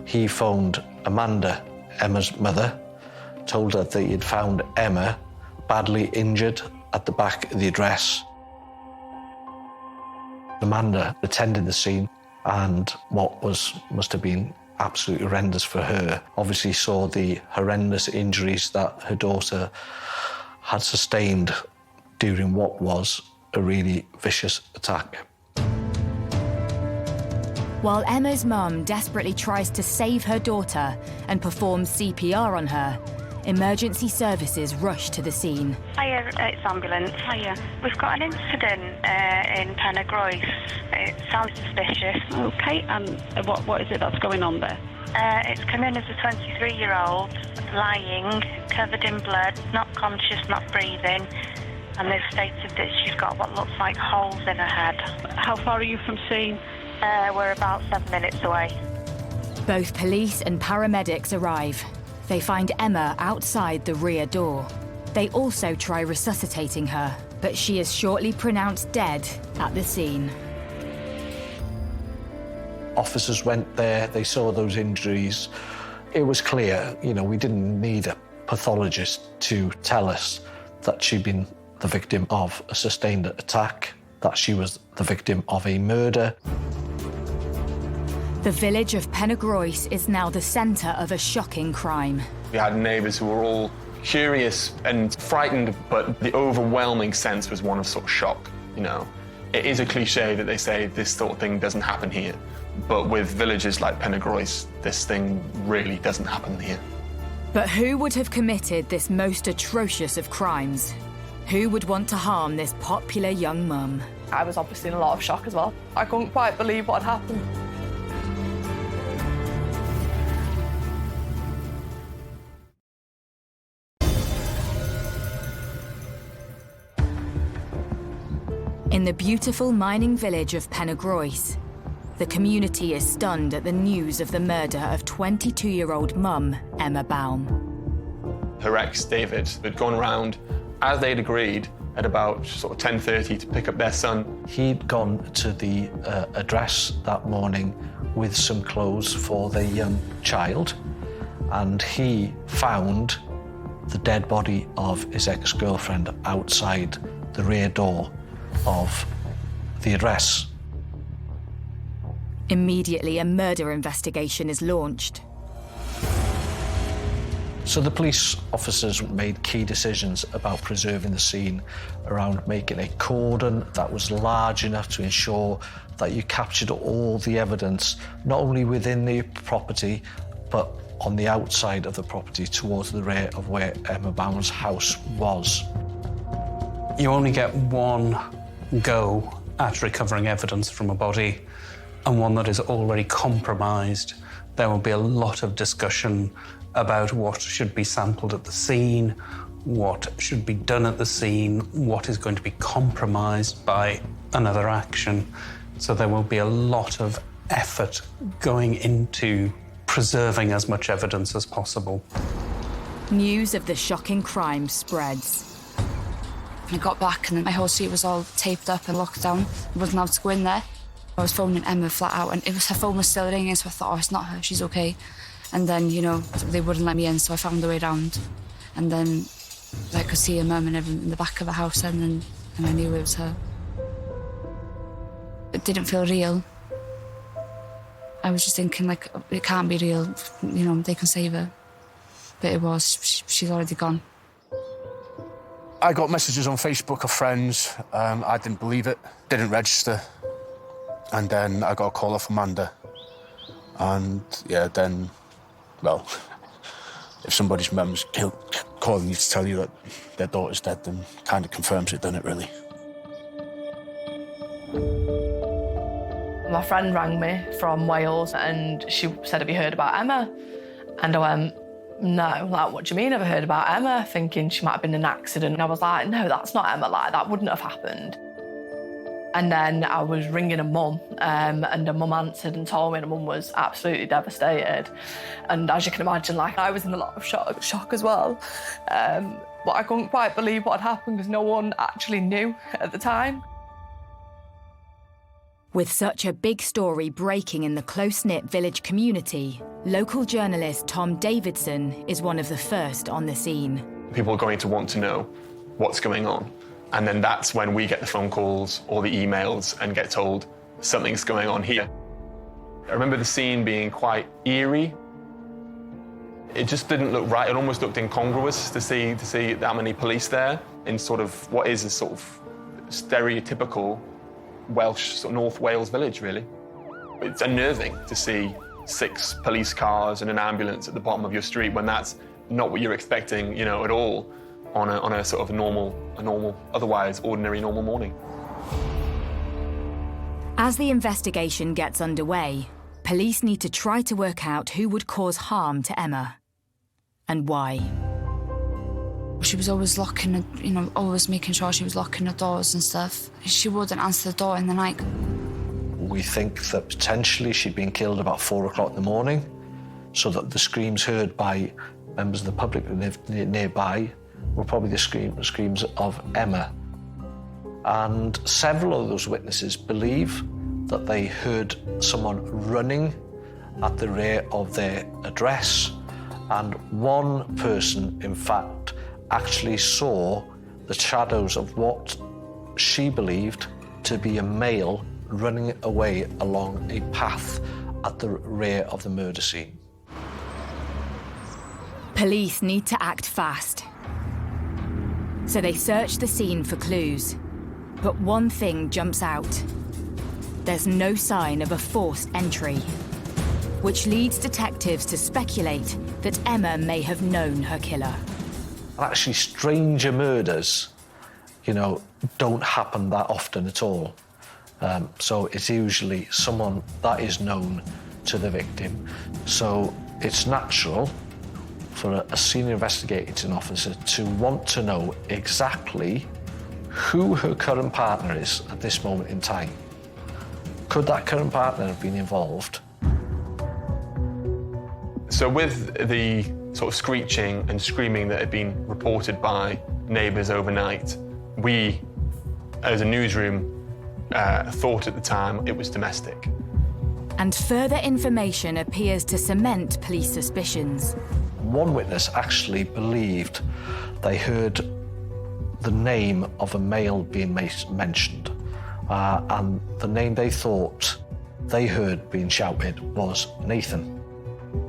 he phoned Amanda, Emma's mother, told her that he had found Emma badly injured at the back of the address. Amanda attended the scene, and what must have been absolutely horrendous for her, obviously saw the horrendous injuries that her daughter had sustained during what was a really vicious attack. While Emma's mum desperately tries to save her daughter and performs CPR on her, emergency services rush to the scene. Hiya, it's ambulance. Hiya. We've got an incident in Penygroes. It sounds suspicious. Okay, and what is it that's going on there? It's come in as a 23-year-old, lying, covered in blood, not conscious, not breathing, and they've stated that she's got what looks like holes in her head. How far are you from scene? We're about 7 minutes away. Both police and paramedics arrive. They find Emma outside the rear door. They also try resuscitating her, but she is shortly pronounced dead at the scene. Officers went there, they saw those injuries. It was clear, we didn't need a pathologist to tell us that she'd been the victim of a sustained attack, that she was the victim of a murder. The village of Penygroes is now the centre of a shocking crime. We had neighbours who were all curious and frightened, but the overwhelming sense was one of sort of shock, It is a cliche that they say this sort of thing doesn't happen here, but with villages like Penygroes, this thing really doesn't happen here. But who would have committed this most atrocious of crimes? Who would want to harm this popular young mum? I was obviously in a lot of shock as well. I couldn't quite believe what had happened. In the beautiful mining village of Penygroes, the community is stunned at the news of the murder of 22-year-old mum, Emma Baum. Her ex, David, had gone round, as they'd agreed, at about sort of 10:30 to pick up their son. He'd gone to the address that morning with some clothes for the young child, and he found the dead body of his ex-girlfriend outside the rear door of the address. Immediately, a murder investigation is launched. So the police officers made key decisions about preserving the scene, around making a cordon that was large enough to ensure that you captured all the evidence, not only within the property, but on the outside of the property towards the rear of where Emma Baum's house was. You only get one go at recovering evidence from a body, and one that is already compromised. There will be a lot of discussion about what should be sampled at the scene, what should be done at the scene, what is going to be compromised by another action. So there will be a lot of effort going into preserving as much evidence as possible. News of the shocking crime spreads. I got back and then my whole street was all taped up and locked down. I wasn't allowed to go in there. I was phoning Emma flat out and her phone was still ringing, so I thought, it's not her, she's okay. And then, they wouldn't let me in, so I found a way round. And then I could see her mum and everything in the back of the house and I knew it was her. it didn't feel real. I was just thinking, like, it can't be real, you know, they can save her. But it was, she's already gone. I got messages on Facebook of friends. I didn't believe it, didn't register. And then I got a call off Amanda. And yeah, then, well, if somebody's mum's calling you to tell you that their daughter's dead, then kind of confirms it, doesn't it, really? My friend rang me from Wales and she said, have you heard about Emma? And I went, no. Like, what do you mean, have I heard about Emma? Thinking she might have been in an accident. And I was like, no, that's not Emma. Like, that wouldn't have happened. And then I was ringing her mum, and her mum answered and told me, and her mum was absolutely devastated. And as you can imagine, like, I was in a lot of shock as well. But I couldn't quite believe what had happened because no one actually knew at the time. With such a big story breaking in the close-knit village community, local journalist Tom Davidson is one of the first on the scene. People are going to want to know what's going on. And then that's when we get the phone calls or the emails and get told something's going on here. I remember the scene being quite eerie. It just didn't look right. It almost looked incongruous to see that many police there in sort of what is a sort of stereotypical Welsh, sort of North Wales village, really. It's unnerving to see 6 police cars and an ambulance at the bottom of your street when that's not what you're expecting, you know, at all on a sort of a normal, otherwise ordinary normal morning. As the investigation gets underway, police need to try to work out who would cause harm to Emma and why. She was always locking, you know, always making sure she was locking the doors and stuff. She wouldn't answer the door in the night. We think that potentially she'd been killed about 4 o'clock in the morning, so that the screams heard by members of the public who lived nearby were probably the screams of Emma. And several of those witnesses believe that they heard someone running at the rear of their address. And one person, in fact, actually saw the shadows of what she believed to be a male running away along a path at the rear of the murder scene. Police need to act fast. So they search the scene for clues. But one thing jumps out. There's no sign of a forced entry, which leads detectives to speculate that Emma may have known her killer. Actually, stranger murders, you know, don't happen that often at all. So it's usually someone that is known to the victim. So it's natural for a senior investigating officer to want to know exactly who her current partner is at this moment in time. Could that current partner have been involved? So with the sort of screeching and screaming that had been reported by neighbours overnight, we, as a newsroom, thought at the time it was domestic. And further information appears to cement police suspicions. One witness actually believed they heard the name of a male being mentioned, and the name they thought they heard being shouted was Nathan.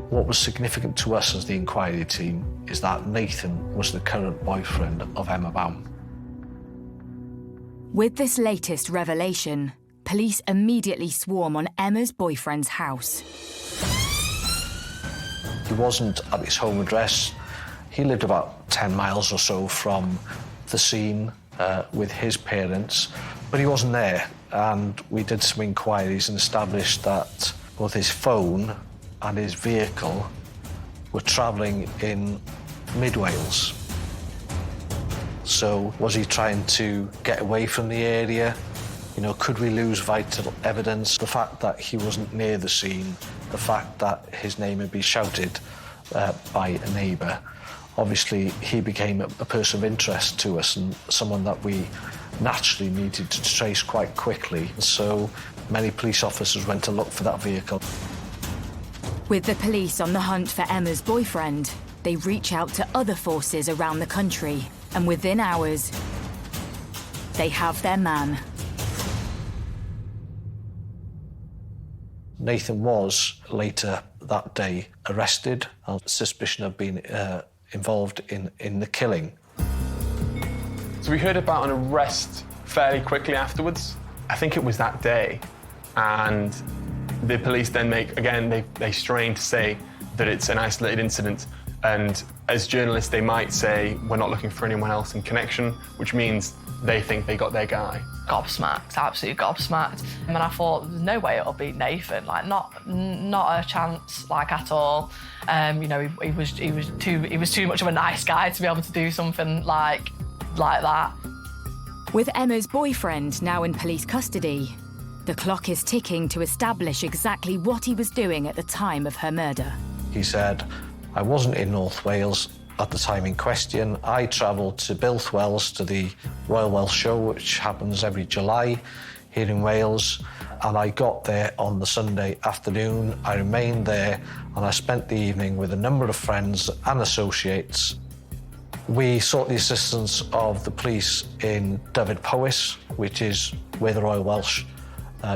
What was significant to us as the inquiry team is that Nathan was the current boyfriend of Emma Baum. With this latest revelation, police immediately swarm on Emma's boyfriend's house. He wasn't at his home address. He lived about 10 miles or so from the scene with his parents, but he wasn't there. And we did some inquiries and established that both his phone and his vehicle were travelling in mid-Wales. So was he trying to get away from the area? You know, could we lose vital evidence? The fact that he wasn't near the scene, the fact that his name had been shouted by a neighbour, obviously he became a person of interest to us and someone that we naturally needed to trace quite quickly. So many police officers went to look for that vehicle. With the police on the hunt for Emma's boyfriend, they reach out to other forces around the country, and within hours, they have their man. Nathan was later that day arrested on suspicion of being involved in the killing. So we heard about an arrest fairly quickly afterwards. I think it was that day. And the police then they strain to say that it's an isolated incident. And as journalists, they might say, we're not looking for anyone else in connection, which means they think they got their guy. Gobsmacked, absolutely gobsmacked. And I thought, there's no way it'll be Nathan, like not a chance, like at all. You know, he was too much of a nice guy to be able to do something like that. With Emma's boyfriend now in police custody, the clock is ticking to establish exactly what he was doing at the time of her murder. He said, I wasn't in North Wales at the time in question. I travelled to Builthwells to the Royal Welsh Show, which happens every July here in Wales, and I got there on the Sunday afternoon. I remained there and I spent the evening with a number of friends and associates. We sought the assistance of the police in Dyfed-Powys, which is where the Royal Welsh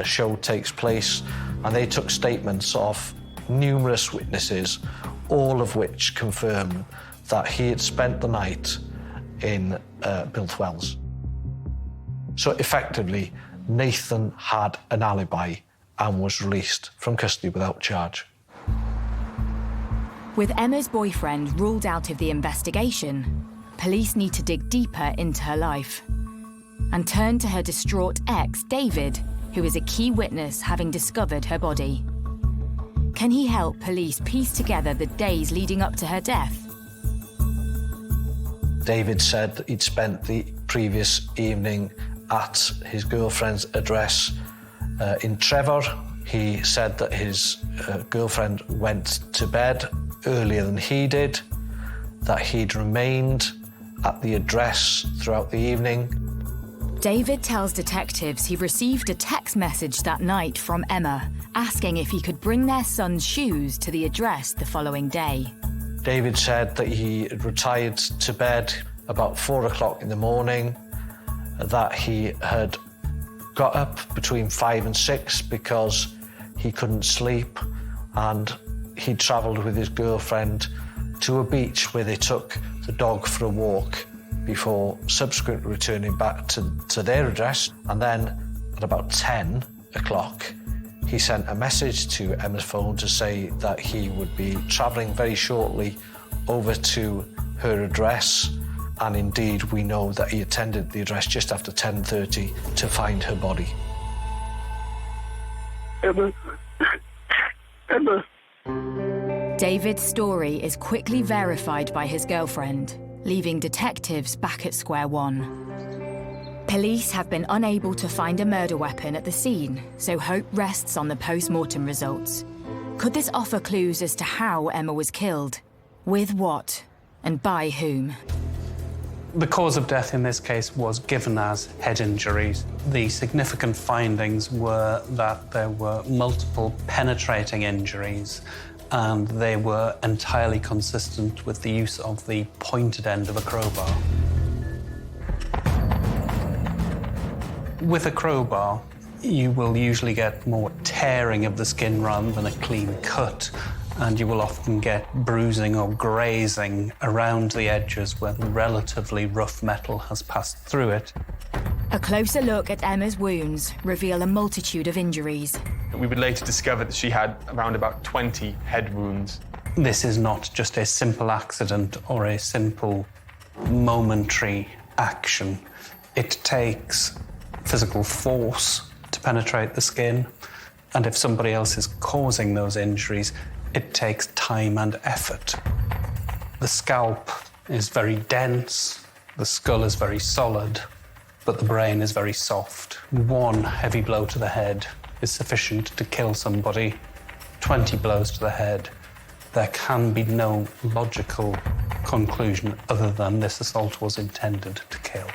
Show takes place, and they took statements of numerous witnesses, all of which confirmed that he had spent the night in Builthwells. So effectively, Nathan had an alibi and was released from custody without charge. With Emma's boyfriend ruled out of the investigation, police need to dig deeper into her life and turn to her distraught ex, David, who is a key witness having discovered her body. Can he help police piece together the days leading up to her death? David said that he'd spent the previous evening at his girlfriend's address in Trevor. He said that his girlfriend went to bed earlier than he did, that he'd remained at the address throughout the evening. David tells detectives he received a text message that night from Emma, asking if he could bring their son's shoes to the address the following day. David said that he had retired to bed about 4 o'clock in the morning, that he had got up between 5 and 6 because he couldn't sleep, and he travelled with his girlfriend to a beach where they took the dog for a walk before subsequently returning back to their address. And then at about 10 o'clock, he sent a message to Emma's phone to say that he would be travelling very shortly over to her address. And indeed, we know that he attended the address just after 10:30 to find her body. Emma. David's story is quickly verified by his girlfriend, leaving detectives back at square one. Police have been unable to find a murder weapon at the scene, so hope rests on the post-mortem results. Could this offer clues as to how Emma was killed? With what? And by whom? The cause of death in this case was given as head injuries. The significant findings were that there were multiple penetrating injuries, and they were entirely consistent with the use of the pointed end of a crowbar. With a crowbar, you will usually get more tearing of the skin rather than a clean cut, and you will often get bruising or grazing around the edges where the relatively rough metal has passed through it. A closer look at Emma's wounds reveal a multitude of injuries. We would later discover that she had around about 20 head wounds. This is not just a simple accident or a simple momentary action. It takes physical force to penetrate the skin, and if somebody else is causing those injuries, it takes time and effort. The scalp is very dense, the skull is very solid, but the brain is very soft. One heavy blow to the head is sufficient to kill somebody. 20 blows to the head, there can be no logical conclusion other than this assault was intended to kill.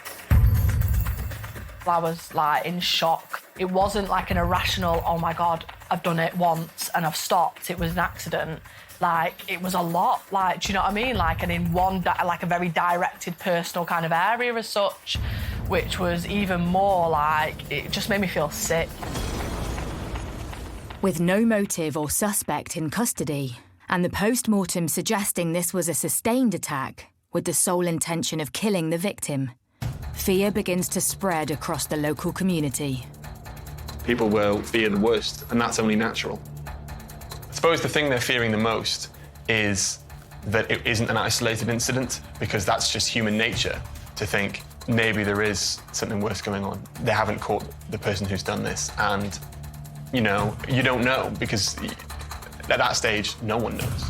I was like in shock. It wasn't like an irrational, oh my God, I've done it once and I've stopped. It was an accident. Like, it was a lot. Like, do you know what I mean? Like, and in one, like a very directed personal kind of area as such, which was even more like, it just made me feel sick. With no motive or suspect in custody, and the post-mortem suggesting this was a sustained attack with the sole intention of killing the victim, fear begins to spread across the local community. People will fear the worst, and that's only natural. I suppose the thing they're fearing the most is that it isn't an isolated incident, because that's just human nature to think maybe there is something worse going on. They haven't caught the person who's done this, and you don't know, because at that stage, no one knows.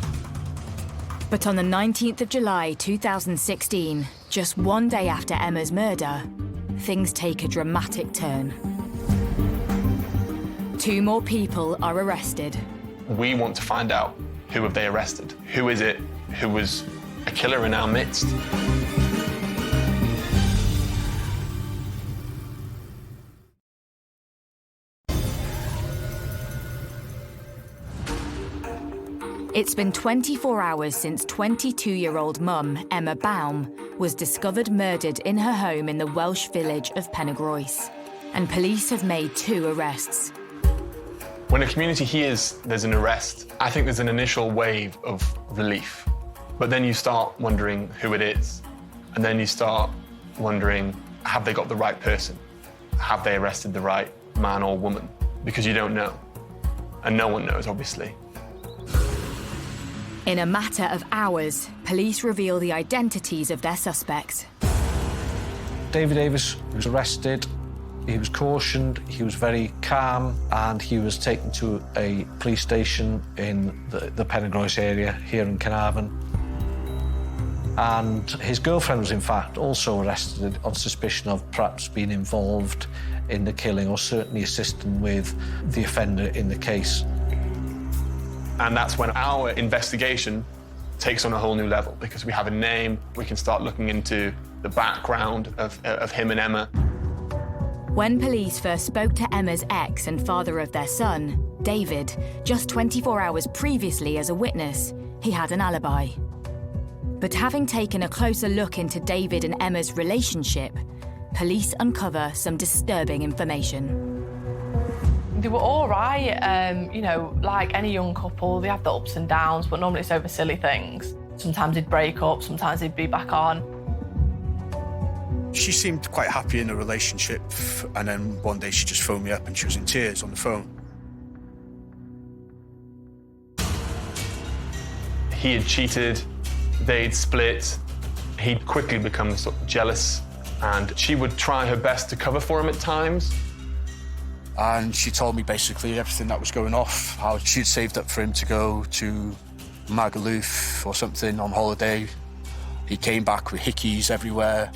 But on the 19th of July 2016, just one day after Emma's murder, things take a dramatic turn. 2 more people are arrested. We want to find out, who have they arrested? Who is it who was a killer in our midst? It's been 24 hours since 22-year-old mum, Emma Baum, was discovered murdered in her home in the Welsh village of Penygroes, and police have made 2 arrests. When a community hears there's an arrest, I think there's an initial wave of relief. But then you start wondering who it is. And then you start wondering, have they got the right person? Have they arrested the right man or woman? Because you don't know. And no one knows, obviously. In a matter of hours, police reveal the identities of their suspects. David Davis was arrested. He was cautioned, he was very calm, and he was taken to a police station in the Penygroes area here in Carnarvon. And his girlfriend was, in fact, also arrested on suspicion of perhaps being involved in the killing, or certainly assisting with the offender in the case. And that's when our investigation takes on a whole new level, because we have a name, we can start looking into the background of him and Emma. When police first spoke to Emma's ex and father of their son, David, just 24 hours previously as a witness, he had an alibi. But having taken a closer look into David and Emma's relationship, police uncover some disturbing information. They were all right, like any young couple, they have the ups and downs, but normally it's over silly things. Sometimes they'd break up, sometimes they'd be back on. She seemed quite happy in a relationship, and then one day she just phoned me up and she was in tears on the phone. He had cheated, they'd split, he'd quickly become sort of jealous, and she would try her best to cover for him at times. And she told me basically everything that was going off, how she'd saved up for him to go to Magaluf or something on holiday. He came back with hickeys everywhere.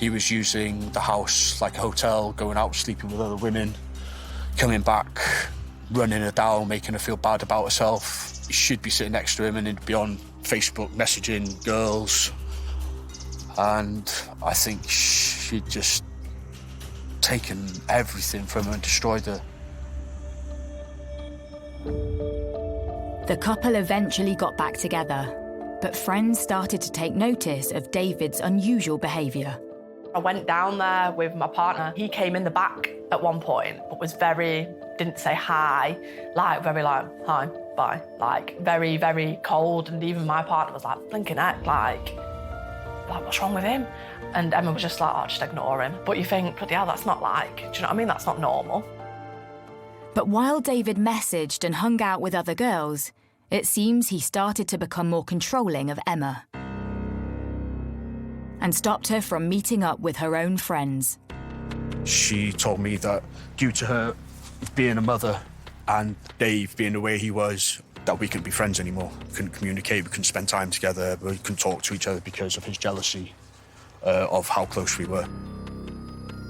He was using the house like a hotel, going out, sleeping with other women, coming back, running her down, making her feel bad about herself. He should be sitting next to him and he'd be on Facebook messaging girls. And I think she'd just taken everything from her and destroyed her. The couple eventually got back together, but friends started to take notice of David's unusual behaviour. I went down there with my partner. He came in the back at one point, but was didn't say hi, hi, bye, very, very cold. And even my partner was like, blinking heck, like, what's wrong with him? And Emma was just like, oh, just ignore him. But you think, bloody hell, that's not do you know what I mean? That's not normal. But while David messaged and hung out with other girls, it seems he started to become more controlling of Emma and stopped her from meeting up with her own friends. She told me that due to her being a mother and Dave being the way he was, that we couldn't be friends anymore. We couldn't communicate, we couldn't spend time together, we couldn't talk to each other because of his jealousy of how close we were.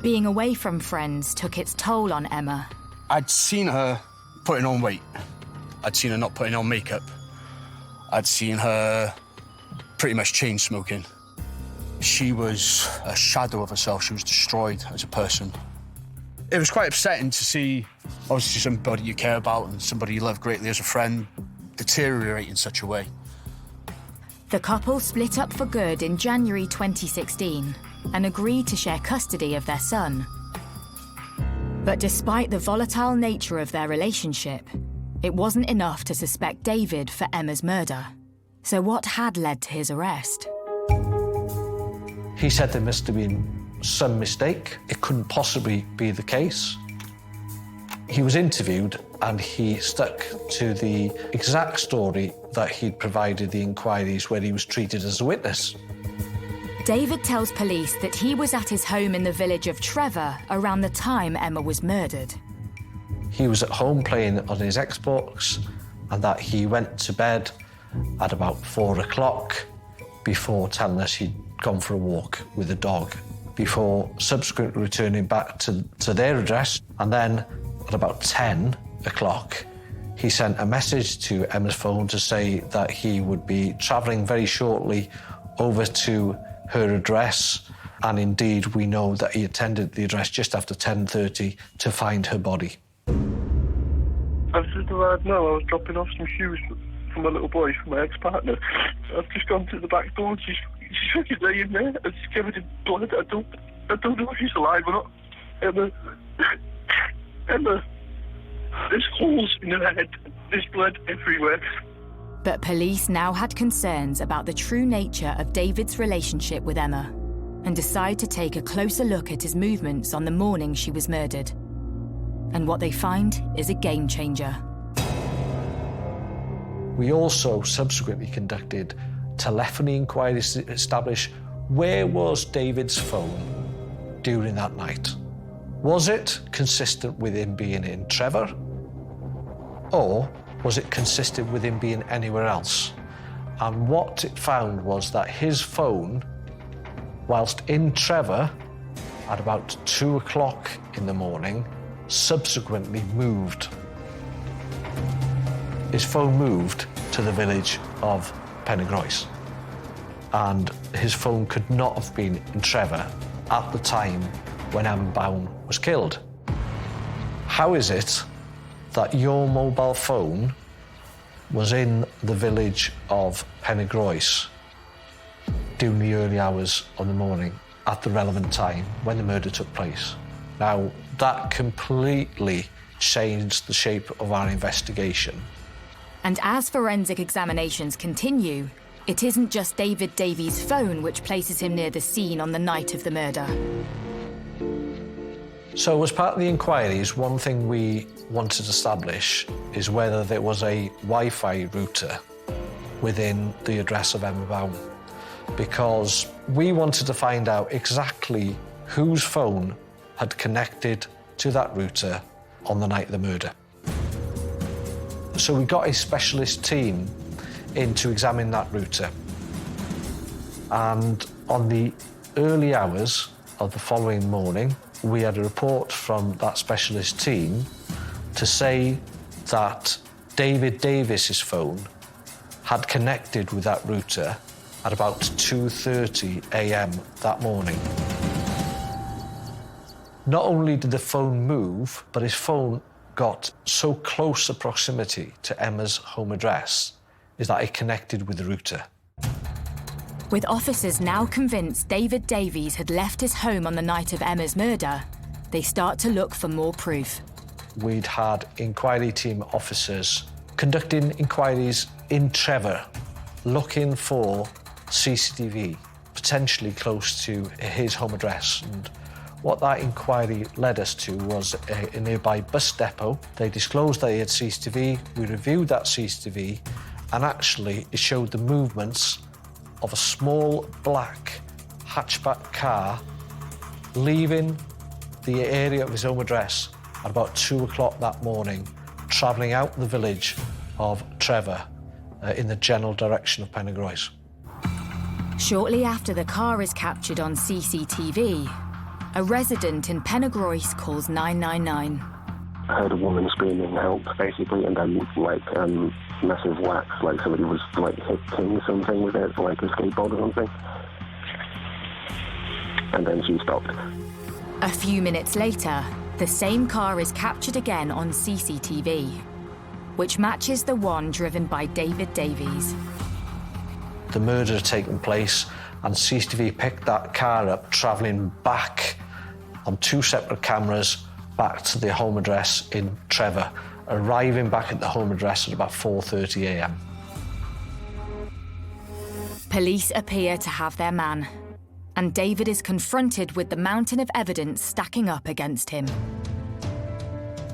Being away from friends took its toll on Emma. I'd seen her putting on weight. I'd seen her not putting on makeup. I'd seen her pretty much chain smoking. She was a shadow of herself. She was destroyed as a person. It was quite upsetting to see, obviously, somebody you care about and somebody you love greatly as a friend deteriorate in such a way. The couple split up for good in January 2016 and agreed to share custody of their son. But despite the volatile nature of their relationship, it wasn't enough to suspect David for Emma's murder. So what had led to his arrest? He said there must have been some mistake. It couldn't possibly be the case. He was interviewed and he stuck to the exact story that he'd provided the inquiries where he was treated as a witness. David tells police that he was at his home in the village of Trevor around the time Emma was murdered. He was at home playing on his Xbox and that he went to bed at about 4 o'clock before telling us he'd gone for a walk with a dog, before subsequently returning back to their address. And then at about 10 o'clock, he sent a message to Emma's phone to say that he would be travelling very shortly over to her address. And indeed, we know that he attended the address just after 10:30 to find her body. I've just arrived now. I was dropping off some shoes for my little boy, for my ex-partner. I've just gone to the back door and she's fucking laying there and she's covered in blood. I don't know if she's alive or not. Emma, there's holes in her head. There's blood everywhere. But police now had concerns about the true nature of David's relationship with Emma and decide to take a closer look at his movements on the morning she was murdered. And what they find is a game changer. We also subsequently conducted telephony inquiries to establish where was David's phone during that night. Was it consistent with him being in Trevor? Or was it consistent with him being anywhere else? And what it found was that his phone, whilst in Trevor at about 2 o'clock in the morning, subsequently moved. His phone moved to the village of Penygroes. And his phone could not have been in Trevor at the time when Emma Bown was killed. How is it that your mobile phone was in the village of Penygroes during the early hours of the morning at the relevant time when the murder took place? Now, that completely changed the shape of our investigation. And as forensic examinations continue, it isn't just David Davies' phone which places him near the scene on the night of the murder. So as part of the inquiries, one thing we wanted to establish is whether there was a Wi-Fi router within the address of Emma Bown, because we wanted to find out exactly whose phone had connected to that router on the night of the murder. So we got a specialist team in to examine that router. And on the early hours of the following morning, we had a report from that specialist team to say that David Davis's phone had connected with that router at about 2:30 a.m. that morning. Not only did the phone move, but his phone got so close a proximity to Emma's home address is that it connected with the router. With officers now convinced David Davies had left his home on the night of Emma's murder, they start to look for more proof. We'd had inquiry team officers conducting inquiries in Trevor, looking for CCTV, potentially close to his home address. And what that inquiry led us to was a nearby bus depot. They disclosed they had CCTV. We reviewed that CCTV, and actually it showed the movements of a small black hatchback car leaving the area of his home address at about 2 o'clock that morning, travelling out the village of Trevor in the general direction of Penygroes. Shortly after the car is captured on CCTV, a resident in Penygroes calls 999. I heard a woman screaming help, basically, and then massive whacks, like somebody was hitting something with it, like a skateboard or something. And then she stopped. A few minutes later, the same car is captured again on CCTV, which matches the one driven by David Davies. The murder had taken place, and CCTV picked that car up, travelling back on 2 separate cameras back to their home address in Trevor, arriving back at the home address at about 4:30 a.m. Police appear to have their man, and David is confronted with the mountain of evidence stacking up against him.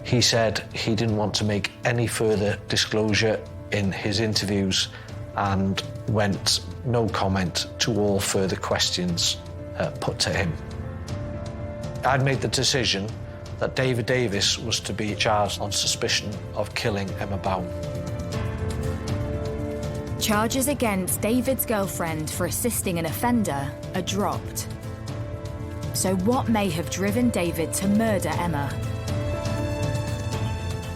He said he didn't want to make any further disclosure in his interviews and went no comment to all further questions put to him. I'd made the decision that David Davis was to be charged on suspicion of killing Emma Baum. Charges against David's girlfriend for assisting an offender are dropped. So what may have driven David to murder Emma?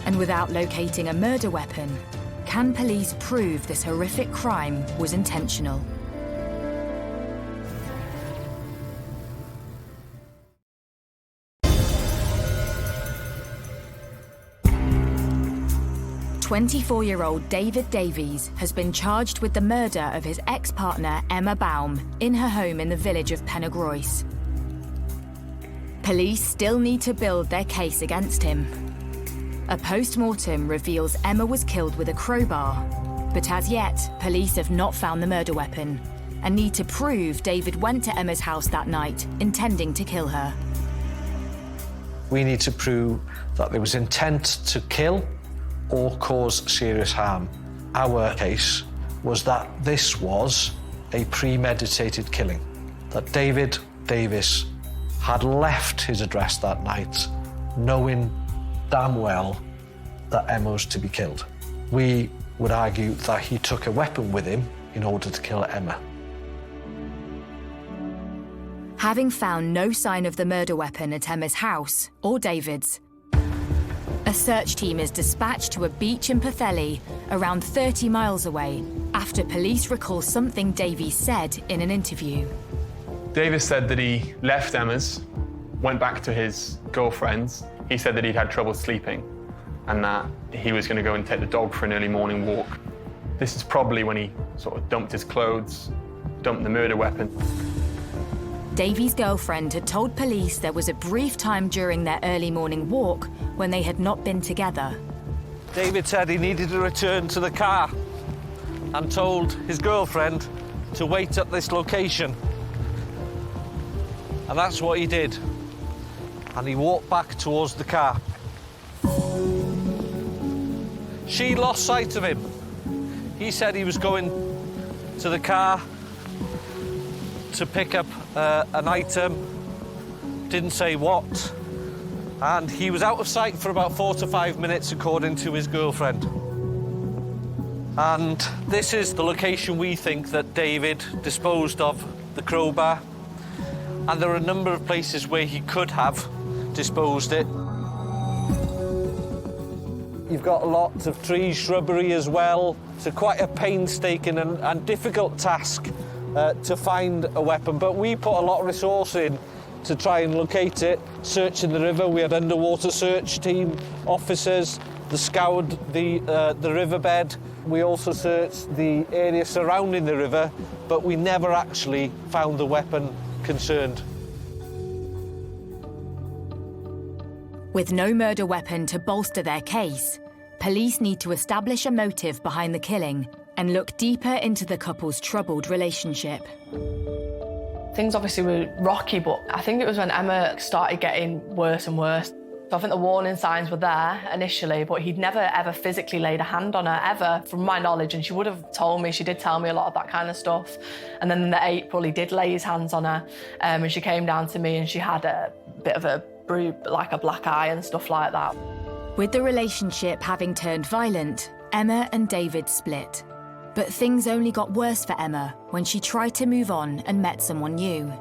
And without locating a murder weapon, can police prove this horrific crime was intentional? "24-year-old David Davies has been charged with the murder of his ex-partner Emma Baum in her home in the village of Penygroes. Police still need to build their case against him. A post-mortem reveals Emma was killed with a crowbar, but as yet, police have not found the murder weapon and need to prove David went to Emma's house that night intending to kill her. We need to prove that there was intent to kill or cause serious harm. Our case was that this was a premeditated killing, that David Davis had left his address that night knowing damn well that Emma was to be killed. We would argue that he took a weapon with him in order to kill Emma. Having found no sign of the murder weapon at Emma's house or David's, a search team is dispatched to a beach in Pwllheli, around 30 miles away, after police recall something Davies said in an interview. Davis said that he left Emma's, went back to his girlfriend's. He said that he'd had trouble sleeping and that he was going to go and take the dog for an early morning walk. This is probably when he sort of dumped his clothes, dumped the murder weapon. Davies' girlfriend had told police there was a brief time during their early morning walk when they had not been together. David said he needed to return to the car and told his girlfriend to wait at this location. And that's what he did. And he walked back towards the car. She lost sight of him. He said he was going to the car to pick up an item, didn't say what, and he was out of sight for about 4 to 5 minutes, according to his girlfriend. And this is the location we think that David disposed of the crowbar, and there are a number of places where he could have disposed it. You've got lots of trees, shrubbery as well. It's quite a painstaking and difficult task to find a weapon, but we put a lot of resource in to try and locate it, searching the river. We had underwater search team officers that scoured the riverbed. We also searched the area surrounding the river, but we never actually found the weapon concerned. With no murder weapon to bolster their case, police need to establish a motive behind the killing and look deeper into the couple's troubled relationship. Things obviously were rocky, but I think it was when Emma started getting worse and worse. So I think the warning signs were there initially, but he'd never ever physically laid a hand on her, ever, from my knowledge, and she would have told me, she did tell me a lot of that kind of stuff. And then in the April, he did lay his hands on her, and she came down to me and she had a bit of a bruise, like a black eye and stuff like that. With the relationship having turned violent, Emma and David split. But things only got worse for Emma when she tried to move on and met someone new.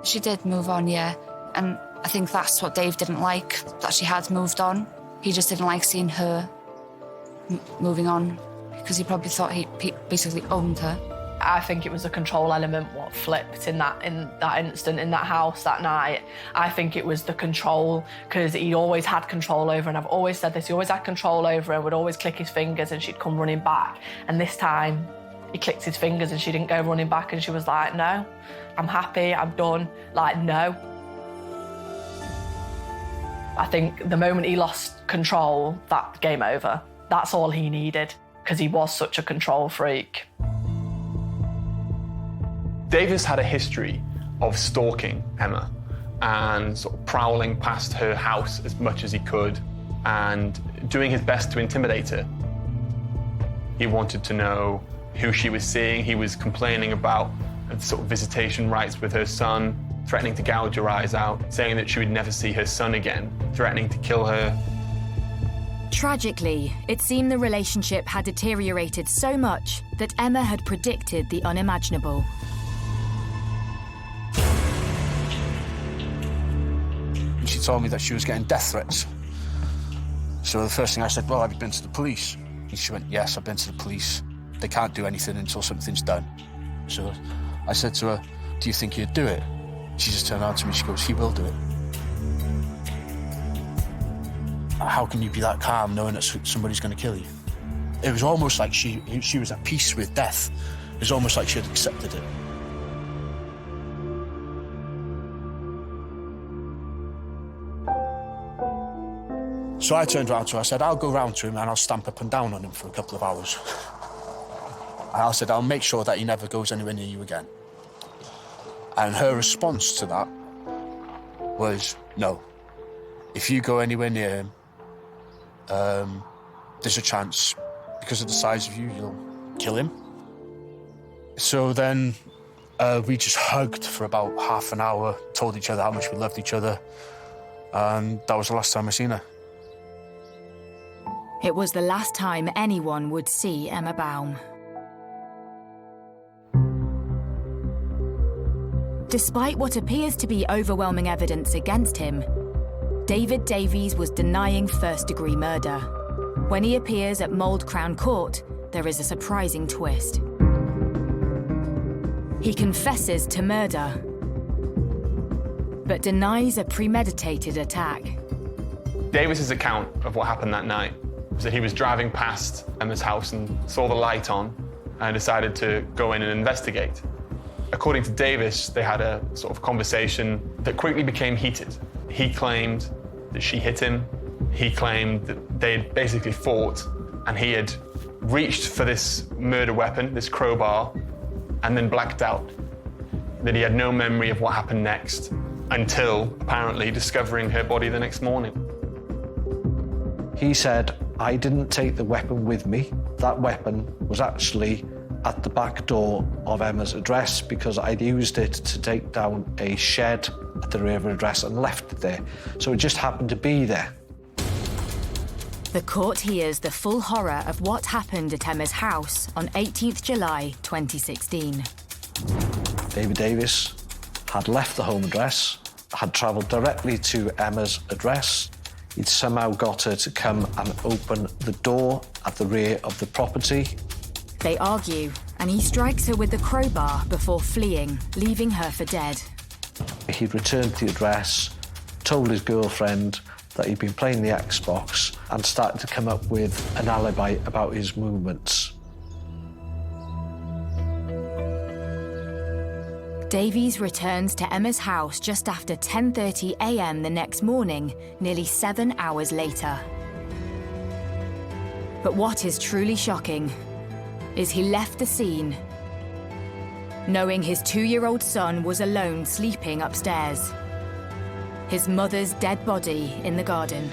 She did move on, yeah. And I think that's what Dave didn't like, that she had moved on. He just didn't like seeing her moving on because he probably thought he basically owned her. I think it was a control element what flipped in that instant, in that house that night. I think it was the control, because he always had control over her, and I've always said this, he always had control over her, would always click his fingers and she'd come running back. And this time, he clicked his fingers and she didn't go running back, and she was like, no, I'm happy, I'm done, like, no. I think the moment he lost control, that game over. That's all he needed, because he was such a control freak. Davis had a history of stalking Emma and sort of prowling past her house as much as he could and doing his best to intimidate her. He wanted to know who she was seeing. He was complaining about sort of visitation rights with her son, threatening to gouge her eyes out, saying that she would never see her son again, threatening to kill her. Tragically, it seemed the relationship had deteriorated so much that Emma had predicted the unimaginable. She told me that she was getting death threats. So the first thing I said, well, have you been to the police? And she went, yes, I've been to the police. They can't do anything until something's done. So I said to her, do you think you'd do it? She just turned around to me, she goes, he will do it. How can you be that calm knowing that somebody's going to kill you? It was almost like she was at peace with death. It was almost like she had accepted it. So I turned around to her, I said, I'll go round to him and I'll stamp up and down on him for a couple of hours. And I said, I'll make sure that he never goes anywhere near you again. And her response to that was, no. If you go anywhere near him, there's a chance, because of the size of you, you'll kill him. So then we just hugged for about half an hour, told each other how much we loved each other, and that was the last time I seen her. It was the last time anyone would see Emma Baum. Despite what appears to be overwhelming evidence against him, David Davies was denying first-degree murder. When he appears at Mould Crown Court, there is a surprising twist. He confesses to murder, but denies a premeditated attack. Davis's account of what happened that night was that he was driving past Emma's house and saw the light on and decided to go in and investigate. According to Davis, they had a sort of conversation that quickly became heated. He claimed that she hit him. He claimed that they had basically fought and he had reached for this murder weapon, this crowbar, and then blacked out. That he had no memory of what happened next until, apparently, discovering her body the next morning. He said, I didn't take the weapon with me. That weapon was actually at the back door of Emma's address because I'd used it to take down a shed at the rear of her address and left it there. So it just happened to be there. The court hears the full horror of what happened at Emma's house on 18th July 2016. David Davis had left the home address, had travelled directly to Emma's address. He'd somehow got her to come and open the door at the rear of the property. They argue, and he strikes her with the crowbar before fleeing, leaving her for dead. He'd returned to the address, told his girlfriend that he'd been playing the Xbox and started to come up with an alibi about his movements. Davies returns to Emma's house just after 10:30 a.m. the next morning, nearly 7 hours later. But what is truly shocking is he left the scene knowing his 2-year-old son was alone sleeping upstairs. His mother's dead body in the garden.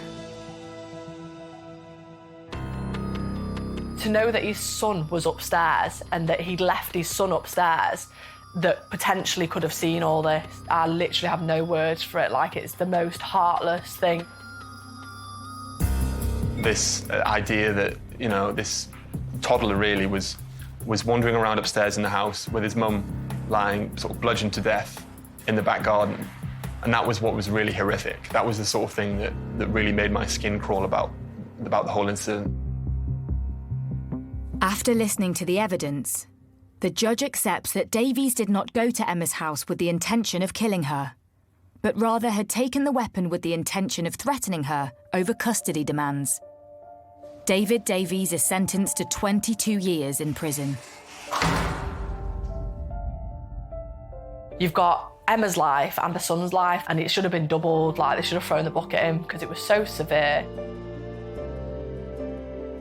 To know that his son was upstairs and that he'd left his son upstairs that potentially could have seen all this, I literally have no words for it. Like, it's the most heartless thing. This idea that, you know, this toddler really was wandering around upstairs in the house with his mum lying sort of bludgeoned to death in the back garden. And that was what was really horrific. That was the sort of thing that really made my skin crawl about the whole incident. After listening to the evidence, the judge accepts that Davies did not go to Emma's house with the intention of killing her, but rather had taken the weapon with the intention of threatening her over custody demands. David Davies is sentenced to 22 years in prison. You've got Emma's life and her son's life, and it should have been doubled. Like, they should have thrown the book at him because it was so severe.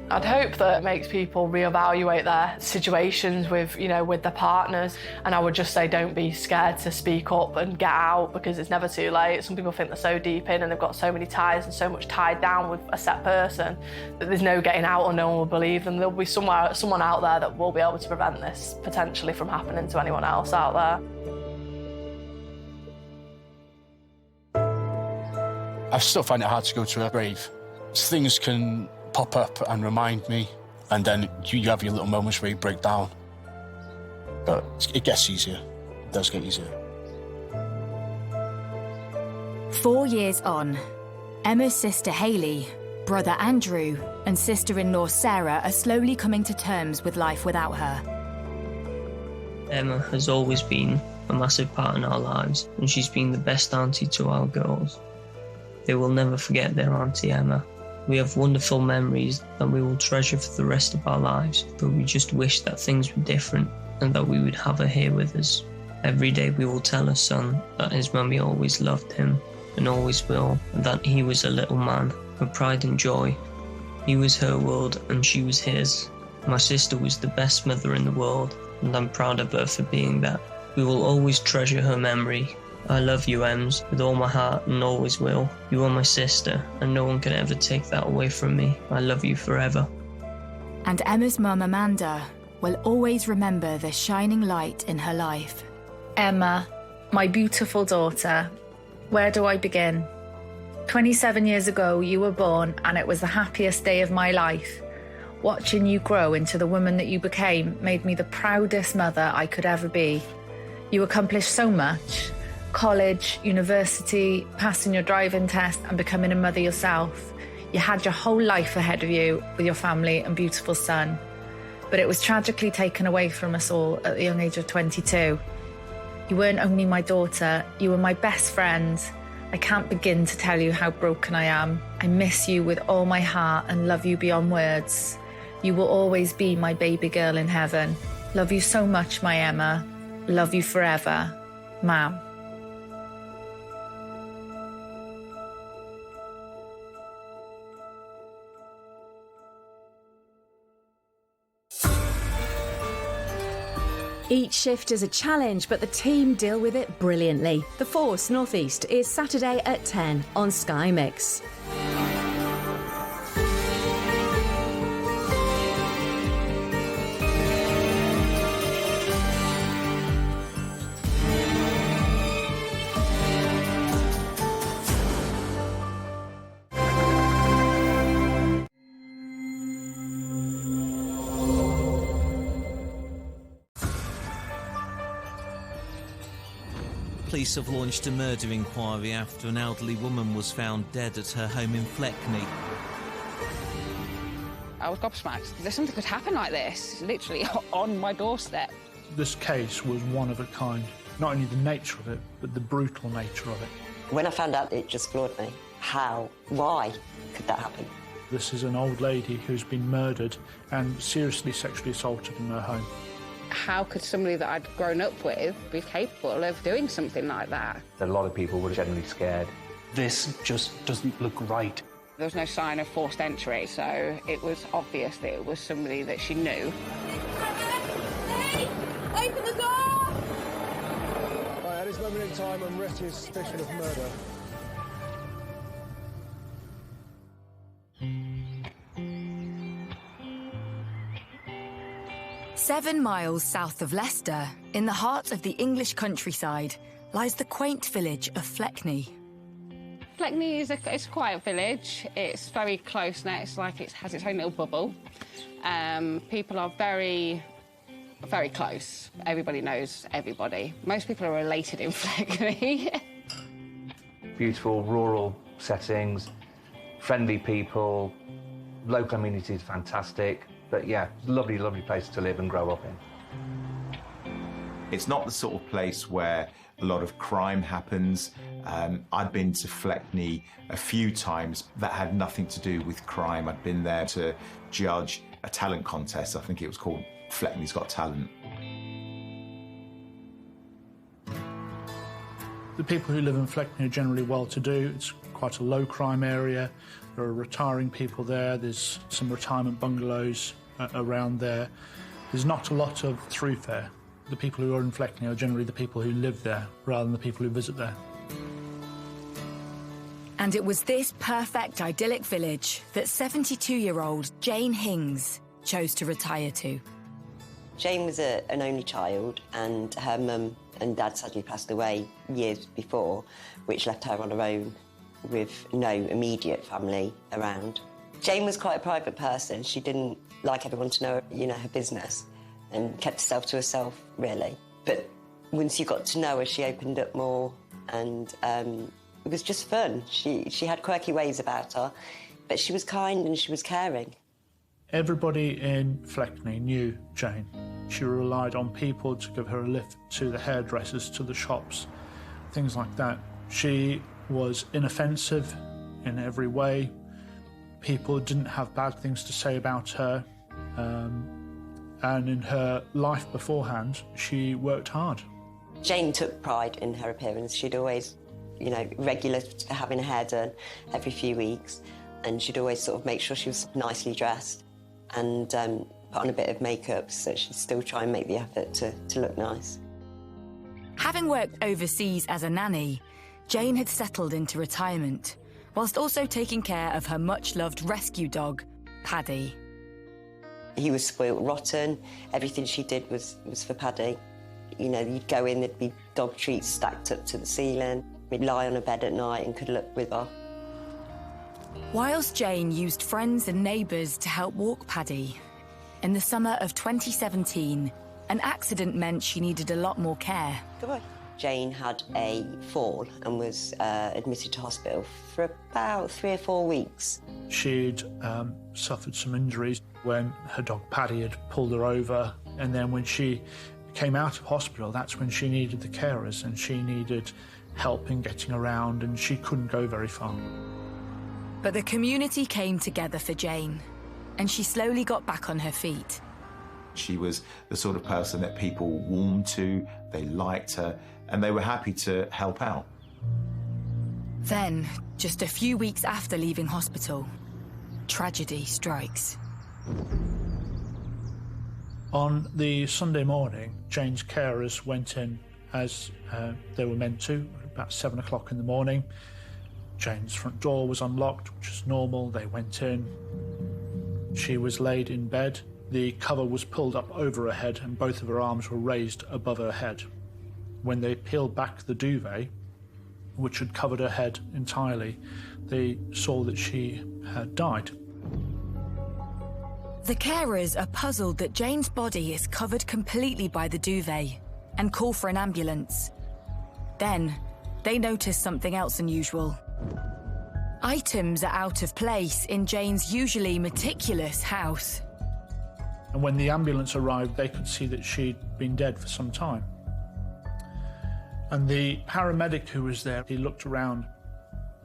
I'd hope that it makes people reevaluate their situations with, you know, with their partners. And I would just say, don't be scared to speak up and get out, because it's never too late. Some people think they're so deep in and they've got so many ties and so much tied down with a set person that there's no getting out or no one will believe them. There'll be someone out there that will be able to prevent this potentially from happening to anyone else out there. I still find it hard to go to her grave. Things can pop up and remind me, and then you have your little moments where you break down. But it gets easier. It does get easier. 4 years on, Emma's sister Hayley, brother Andrew, and sister-in-law Sarah are slowly coming to terms with life without her. Emma has always been a massive part in our lives, and she's been the best auntie to our girls. They will never forget their Auntie Emma. We have wonderful memories that we will treasure for the rest of our lives, but we just wish that things were different and that we would have her here with us. Every day we will tell her son that his mummy always loved him and always will, and that he was a little man, her pride and joy. He was her world and she was his. My sister was the best mother in the world, and I'm proud of her for being that. We will always treasure her memory. I love you, Ems, with all my heart and always will. You are my sister, and no one can ever take that away from me. I love you forever. And Emma's mum, Amanda, will always remember the shining light in her life. Emma, my beautiful daughter, where do I begin? 27 years ago, you were born, and it was the happiest day of my life. Watching you grow into the woman that you became made me the proudest mother I could ever be. You accomplished so much. College, university, passing your driving test and becoming a mother yourself. You had your whole life ahead of you with your family and beautiful son. But it was tragically taken away from us all at the young age of 22. You weren't only my daughter, you were my best friend. I can't begin to tell you how broken I am. I miss you with all my heart and love you beyond words. You will always be my baby girl in heaven. Love you so much, my Emma. Love you forever. Mam. Each shift is a challenge, but the team deal with it brilliantly. The Force North East is Saturday at 10 on Sky Mix. Police have launched a murder inquiry after an elderly woman was found dead at her home in Fleckney. I was gobsmacked. There's something could happen like this, literally on my doorstep. This case was one of a kind. Not only the nature of it, but the brutal nature of it. When I found out, it just floored me. How? Why could that happen? This is an old lady who's been murdered and seriously sexually assaulted in her home. How could somebody that I'd grown up with be capable of doing something like that? A lot of people were generally scared. This just doesn't look right. There was no sign of forced entry, so it was obvious that it was somebody that she knew. Open the door! Right, at this moment in time, I'm arresting suspicion of murder. 7 miles south of Leicester, in the heart of the English countryside, lies the quaint village of Fleckney. Fleckney is a quiet village. It's very close now. It's like it has its own little bubble. People are very, very close. Everybody knows everybody. Most people are related in Fleckney. Beautiful rural settings, friendly people, local community is fantastic. But yeah, lovely, lovely place to live and grow up in. It's not the sort of place where a lot of crime happens. I'd been to Fleckney a few times. That had nothing to do with crime. I'd been there to judge a talent contest. I think it was called Fleckney's Got Talent. The people who live in Fleckney are generally well-to-do. It's quite a low-crime area. There are retiring people there. There's some retirement bungalows around there. There's not a lot of throughfare. The people who are in Fleckney are generally the people who live there rather than the people who visit there. And it was this perfect, idyllic village that 72-year-old Jane Hings chose to retire to. Jane was an only child, and her mum and dad sadly passed away years before, which left her on her own with no immediate family around. Jane was quite a private person. She didn't like everyone to know, her business, and kept herself to herself, really. But once you got to know her, she opened up more, and it was just fun. She had quirky ways about her, but she was kind and she was caring. Everybody in Fleckney knew Jane. She relied on people to give her a lift to the hairdressers, to the shops, things like that. She was inoffensive in every way. People didn't have bad things to say about her. And in her life beforehand, she worked hard. Jane took pride in her appearance. She'd always, regular having her hair done every few weeks, and she'd always sort of make sure she was nicely dressed and put on a bit of makeup, so she'd still try and make the effort to look nice. Having worked overseas as a nanny, Jane had settled into retirement, whilst also taking care of her much-loved rescue dog, Paddy. He was spoilt rotten. Everything she did was for Paddy. You'd go in, there'd be dog treats stacked up to the ceiling. We'd lie on a bed at night and cuddle up with her. Whilst Jane used friends and neighbours to help walk Paddy, in the summer of 2017, an accident meant she needed a lot more care. Goodbye. Jane had a fall and was admitted to hospital for about 3 or 4 weeks. She'd suffered some injuries when her dog Paddy had pulled her over, and then when she came out of hospital, that's when she needed the carers and she needed help in getting around, and she couldn't go very far. But the community came together for Jane, and she slowly got back on her feet. She was the sort of person that people warmed to, they liked her, and they were happy to help out. Then, just a few weeks after leaving hospital, tragedy strikes. On the Sunday morning, Jane's carers went in as they were meant to, about 7 o'clock in the morning. Jane's front door was unlocked, which is normal. They went in. She was laid in bed. The cover was pulled up over her head and both of her arms were raised above her head. When they peeled back the duvet, which had covered her head entirely, they saw that she had died. The carers are puzzled that Jane's body is covered completely by the duvet and call for an ambulance. Then, they notice something else unusual. Items are out of place in Jane's usually meticulous house. And when the ambulance arrived, they could see that she'd been dead for some time. And the paramedic who was there, he looked around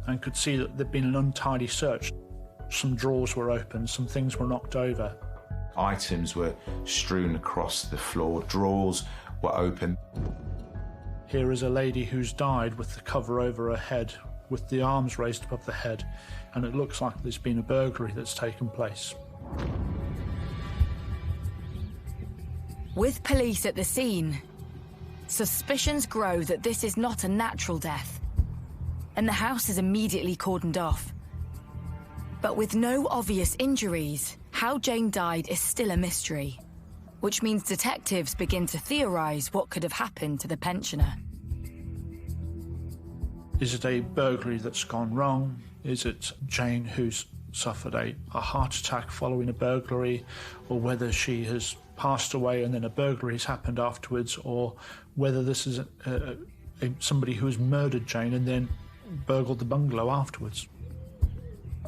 and could see that there'd been an untidy search. Some drawers were open, some things were knocked over. Items were strewn across the floor, drawers were open. Here is a lady who's died with the cover over her head, with the arms raised above the head, and it looks like there's been a burglary that's taken place. With police at the scene, suspicions grow that this is not a natural death, and the house is immediately cordoned off. But with no obvious injuries, how Jane died is still a mystery, which means detectives begin to theorise what could have happened to the pensioner. Is it a burglary that's gone wrong? Is it Jane who's suffered a heart attack following a burglary, or whether she has passed away and then a burglary has happened afterwards, or whether this is somebody who has murdered Jane and then burgled the bungalow afterwards?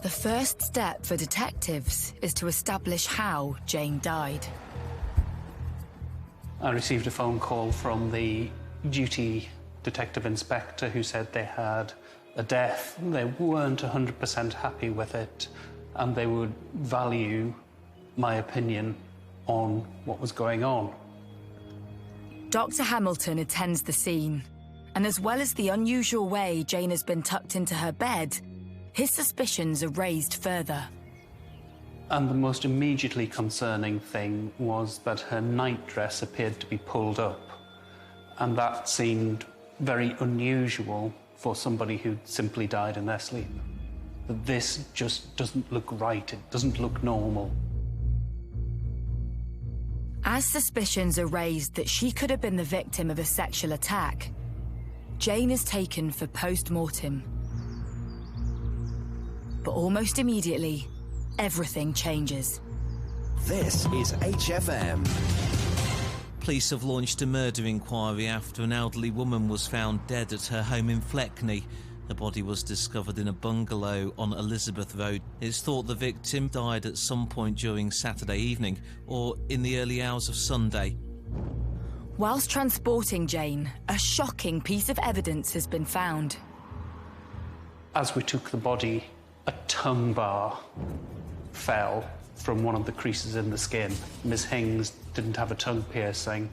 The first step for detectives is to establish how Jane died. I received a phone call from the duty detective inspector who said they had a death. They weren't 100% happy with it, and they would value my opinion on what was going on. Dr. Hamilton attends the scene And as well as the unusual way Jane has been tucked into her bed, his suspicions are raised further. And the most immediately concerning thing was that her nightdress appeared to be pulled up. And that seemed very unusual for somebody who'd simply died in their sleep. This just doesn't look right, it doesn't look normal. As suspicions are raised that she could have been the victim of a sexual attack, Jane is taken for post-mortem. But almost immediately, everything changes. This is HFM. Police have launched a murder inquiry after an elderly woman was found dead at her home in Fleckney. Her body was discovered in a bungalow on Elizabeth Road. It's thought the victim died at some point during Saturday evening or in the early hours of Sunday. Whilst transporting Jane, a shocking piece of evidence has been found. As we took the body, a tongue bar fell from one of the creases in the skin. Ms. Hings didn't have a tongue piercing,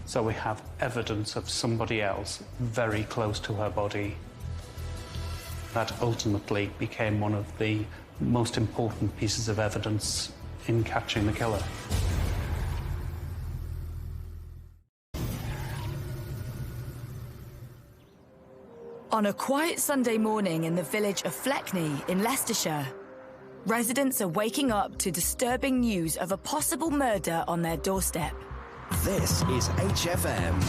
so we have evidence of somebody else very close to her body. That ultimately became one of the most important pieces of evidence in catching the killer. On a quiet Sunday morning in the village of Fleckney in Leicestershire, residents are waking up to disturbing news of a possible murder on their doorstep. This is HFM.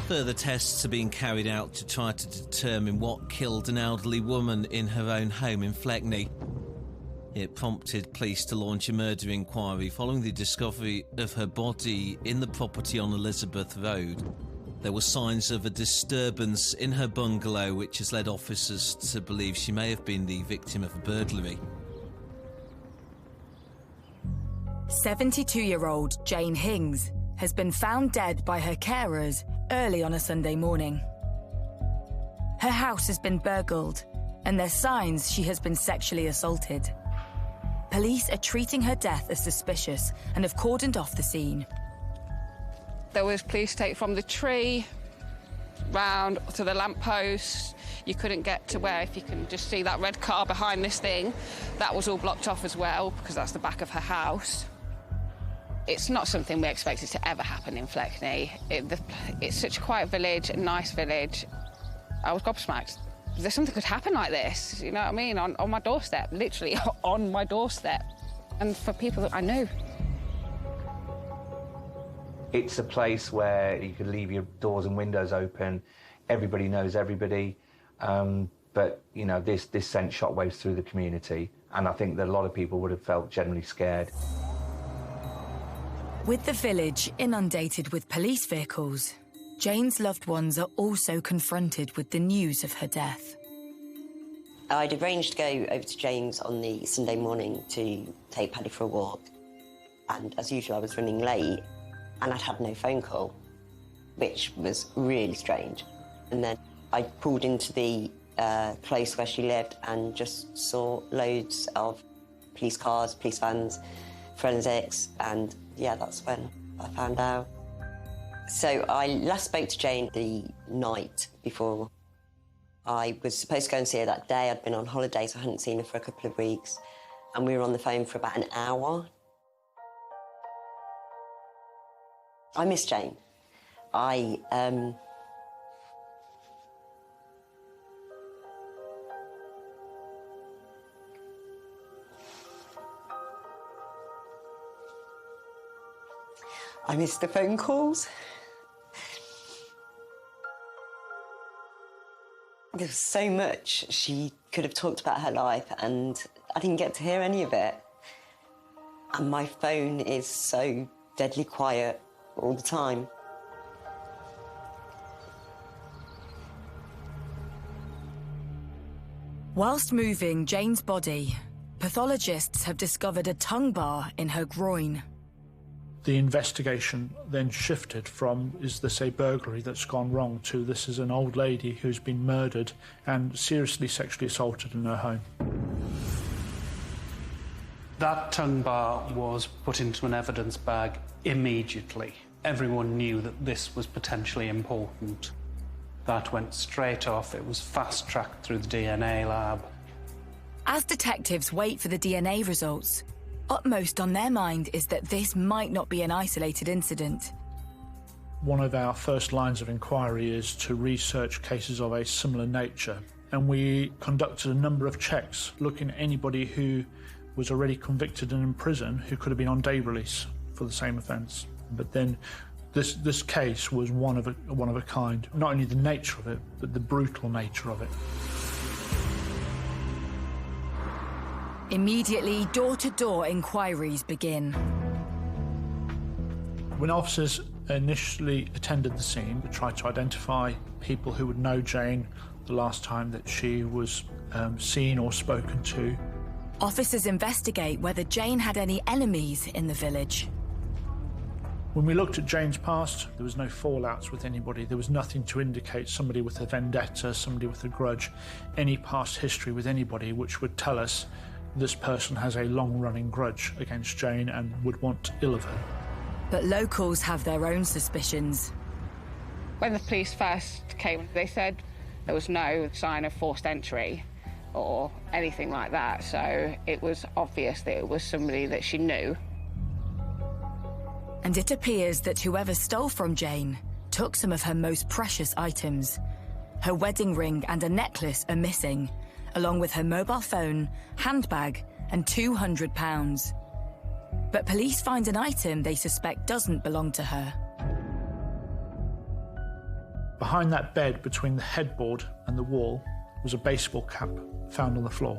Further tests are being carried out to try to determine what killed an elderly woman in her own home in Fleckney. It prompted police to launch a murder inquiry following the discovery of her body in the property on Elizabeth Road. There were signs of a disturbance in her bungalow, which has led officers to believe she may have been the victim of a burglary. 72-year-old Jane Hings has been found dead by her carers early on a Sunday morning. Her house has been burgled, and there's signs she has been sexually assaulted. Police are treating her death as suspicious and have cordoned off the scene. There was police tape from the tree round to the lamppost. You couldn't get to where, if you can just see that red car behind this thing, that was all blocked off as well, because that's the back of her house. It's not something we expected to ever happen in Fleckney. It's such a quiet village, a nice village. I was gobsmacked. There's something could happen like this, you know what I mean, on my doorstep, literally on my doorstep. And for people that I knew. It's a place where you can leave your doors and windows open. Everybody knows everybody. But, you know, this sent shockwaves through the community. And I think that a lot of people would have felt generally scared. With the village inundated with police vehicles, Jane's loved ones are also confronted with the news of her death. I'd arranged to go over to Jane's on the Sunday morning to take Paddy for a walk. And as usual, I was running late and I'd had no phone call, which was really strange. And then I pulled into the place where she lived and just saw loads of police cars, police vans, forensics, and yeah, that's when I found out. So I last spoke to Jane the night before. I was supposed to go and see her that day. I'd been on holiday, so I hadn't seen her for a couple of weeks. And we were on the phone for about an hour. I miss Jane. I miss the phone calls. There was so much she could have talked about her life, and I didn't get to hear any of it. And my phone is so deadly quiet all the time. Whilst moving Jane's body, pathologists have discovered a tongue bar in her groin. The investigation then shifted from, is this a burglary that's gone wrong, to this is an old lady who's been murdered and seriously sexually assaulted in her home. That tongue bar was put into an evidence bag immediately. Everyone knew that this was potentially important. That went straight off. It was fast-tracked through the DNA lab. As detectives wait for the DNA results, upmost on their mind is that this might not be an isolated incident. One of our first lines of inquiry is to research cases of a similar nature, and we conducted a number of checks looking at anybody who was already convicted and in prison who could have been on day release for the same offence. But then this case was one of a kind. Not only the nature of it, but the brutal nature of it. Immediately, door-to-door inquiries begin. When officers initially attended the scene, they tried to identify people who would know Jane the last time that she was seen or spoken to. Officers investigate whether Jane had any enemies in the village. When we looked at Jane's past, there was no fallouts with anybody. There was nothing to indicate somebody with a vendetta, somebody with a grudge, any past history with anybody which would tell us this person has a long-running grudge against Jane and would want ill of her. But locals have their own suspicions. When the police first came, they said there was no sign of forced entry or anything like that, so it was obvious that it was somebody that she knew. And it appears that whoever stole from Jane took some of her most precious items. Her wedding ring and a necklace are missing, along with her mobile phone, handbag, and £200. But police find an item they suspect doesn't belong to her. Behind that bed, between the headboard and the wall, was a baseball cap found on the floor.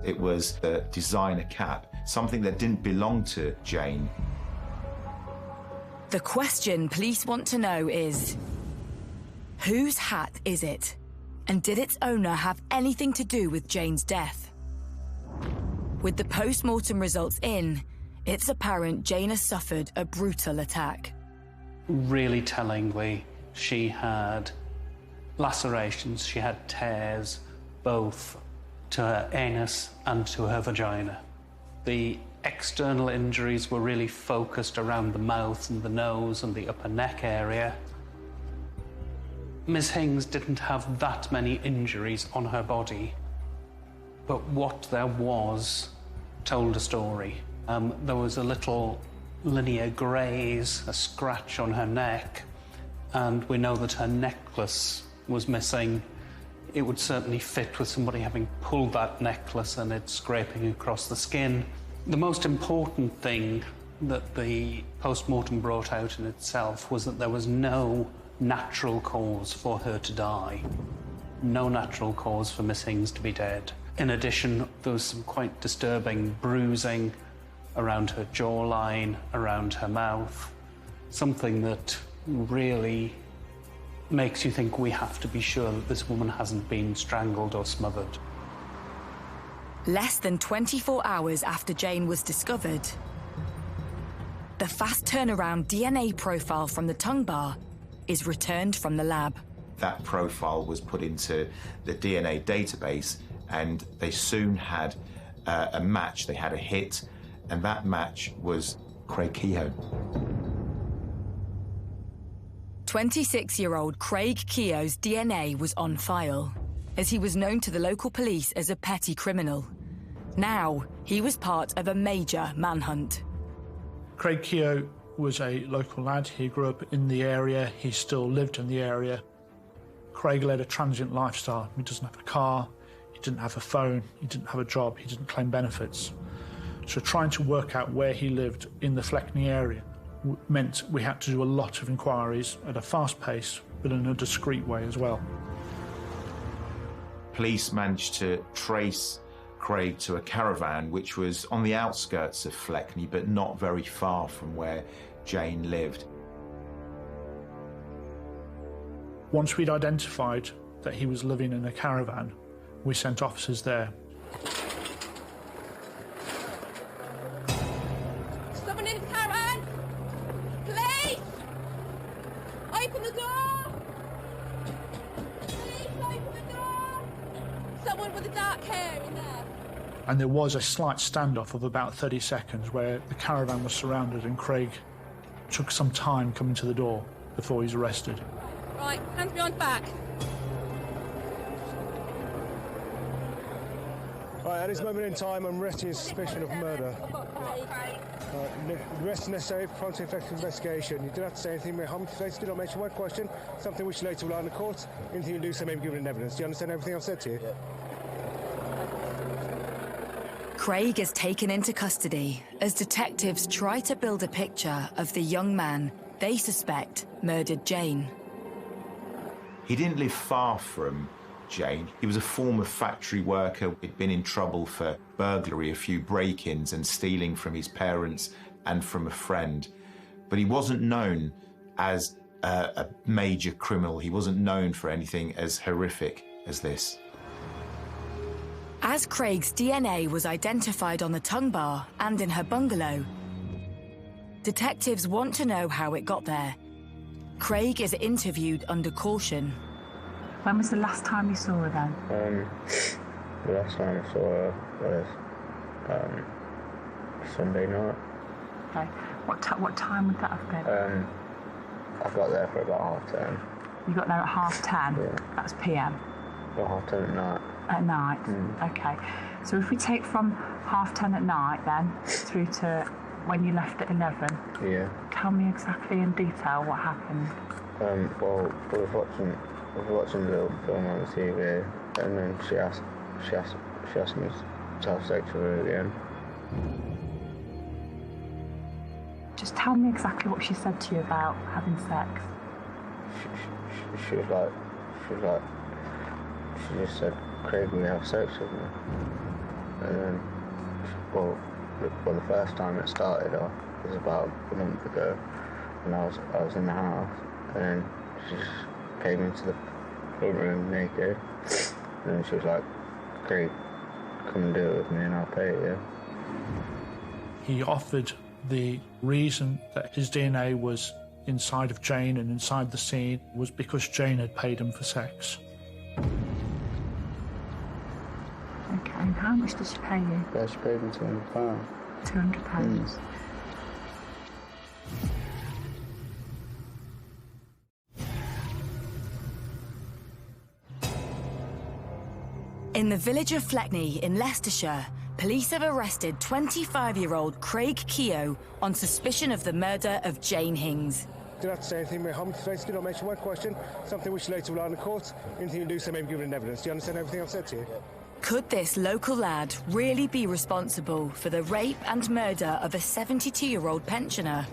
It was a designer cap, something that didn't belong to Jane. The question police want to know is, whose hat is it? And did its owner have anything to do with Jane's death? With the post-mortem results in, it's apparent Jane has suffered a brutal attack. Really tellingly, she had lacerations, she had tears, both to her anus and to her vagina. The external injuries were really focused around the mouth and the nose and the upper neck area. Ms. Hings didn't have that many injuries on her body, but what there was told a story. There was a little linear graze, a scratch on her neck, and we know that her necklace was missing. It would certainly fit with somebody having pulled that necklace and it scraping across the skin. The most important thing that the post-mortem brought out in itself was that there was no natural cause for her to die. No natural cause for Miss Hings to be dead. In addition, there was some quite disturbing bruising around her jawline, around her mouth, something that really makes you think we have to be sure that this woman hasn't been strangled or smothered. Less than 24 hours after Jane was discovered, the fast turnaround DNA profile from the tongue bar is returned from the lab. That profile was put into the DNA database and they soon had a match. They had a hit, and that match was Craig Kehoe. 26-year-old Craig Kehoe's DNA was on file, as he was known to the local police as a petty criminal. Now, he was part of a major manhunt. Craig Kehoe was a local lad. He grew up in the area. He still lived in the area. Craig led a transient lifestyle. He doesn't have a car, he didn't have a phone, he didn't have a job, he didn't claim benefits. So trying to work out where he lived in the Fleckney area meant we had to do a lot of inquiries at a fast pace, but in a discreet way as well. Police managed to trace Craig to a caravan which was on the outskirts of Fleckney, but not very far from where Jane lived. Once we'd identified that he was living in a caravan, we sent officers there. Someone in the caravan! Police! Open the door! Police, open the door! Someone with the dark hair in there. And there was a slight standoff of about 30 seconds where the caravan was surrounded and Craig took some time coming to the door before he's arrested. Right, hands behind back. Right, at this moment in time, I'm arresting suspicion of murder. Arrest necessary for prompt and effective investigation. You don't have to say anything. May harm to face. Do not mention one question. Something which later will lie in the court. Anything you do say may be given in evidence. Do you understand everything I've said to you? Craig is taken into custody as detectives try to build a picture of the young man they suspect murdered Jane. He didn't live far from Jane. He was a former factory worker. He'd been in trouble for burglary, a few break-ins and stealing from his parents and from a friend. But he wasn't known as a major criminal. He wasn't known for anything as horrific as this. As Craig's DNA was identified on the tongue bar and in her bungalow, detectives want to know how it got there. Craig is interviewed under caution. When was the last time you saw her then? The last time I saw her was Sunday night. Okay. What time would that have been? I got there for about 10:30. You got there at 10:30? Yeah. That's PM? About 10:30 at night. At night? Okay. So if we take from 10:30 at night then, through to when you left at 11, Yeah. tell me exactly in detail what happened. Well, I was watching the little film on the TV, and then she asked me to have sex with her again. Just tell me exactly what she said to you about having sex. She just said, "Craig, will you have sex with me?" And then, well, the first time it started off was about a month ago, and I was in the house, and then she just came into the front room naked, and then she was like, "Craig, come and do it with me and I'll pay you." He offered the reason that his DNA was inside of Jane and inside the scene was because Jane had paid him for sex. Okay, and how much did she pay you? Yeah, she paid me £200. £200. In the village of Fleckney in Leicestershire, police have arrested 25-year-old Craig Keogh on suspicion of the murder of Jane Hings. Do not have to say anything. May harm to face. Do not mention one question. Something which later will lie in the court. Anything you do say may be given in evidence. Do you understand everything I've said to you? Could this local lad really be responsible for the rape and murder of a 72-year-old pensioner?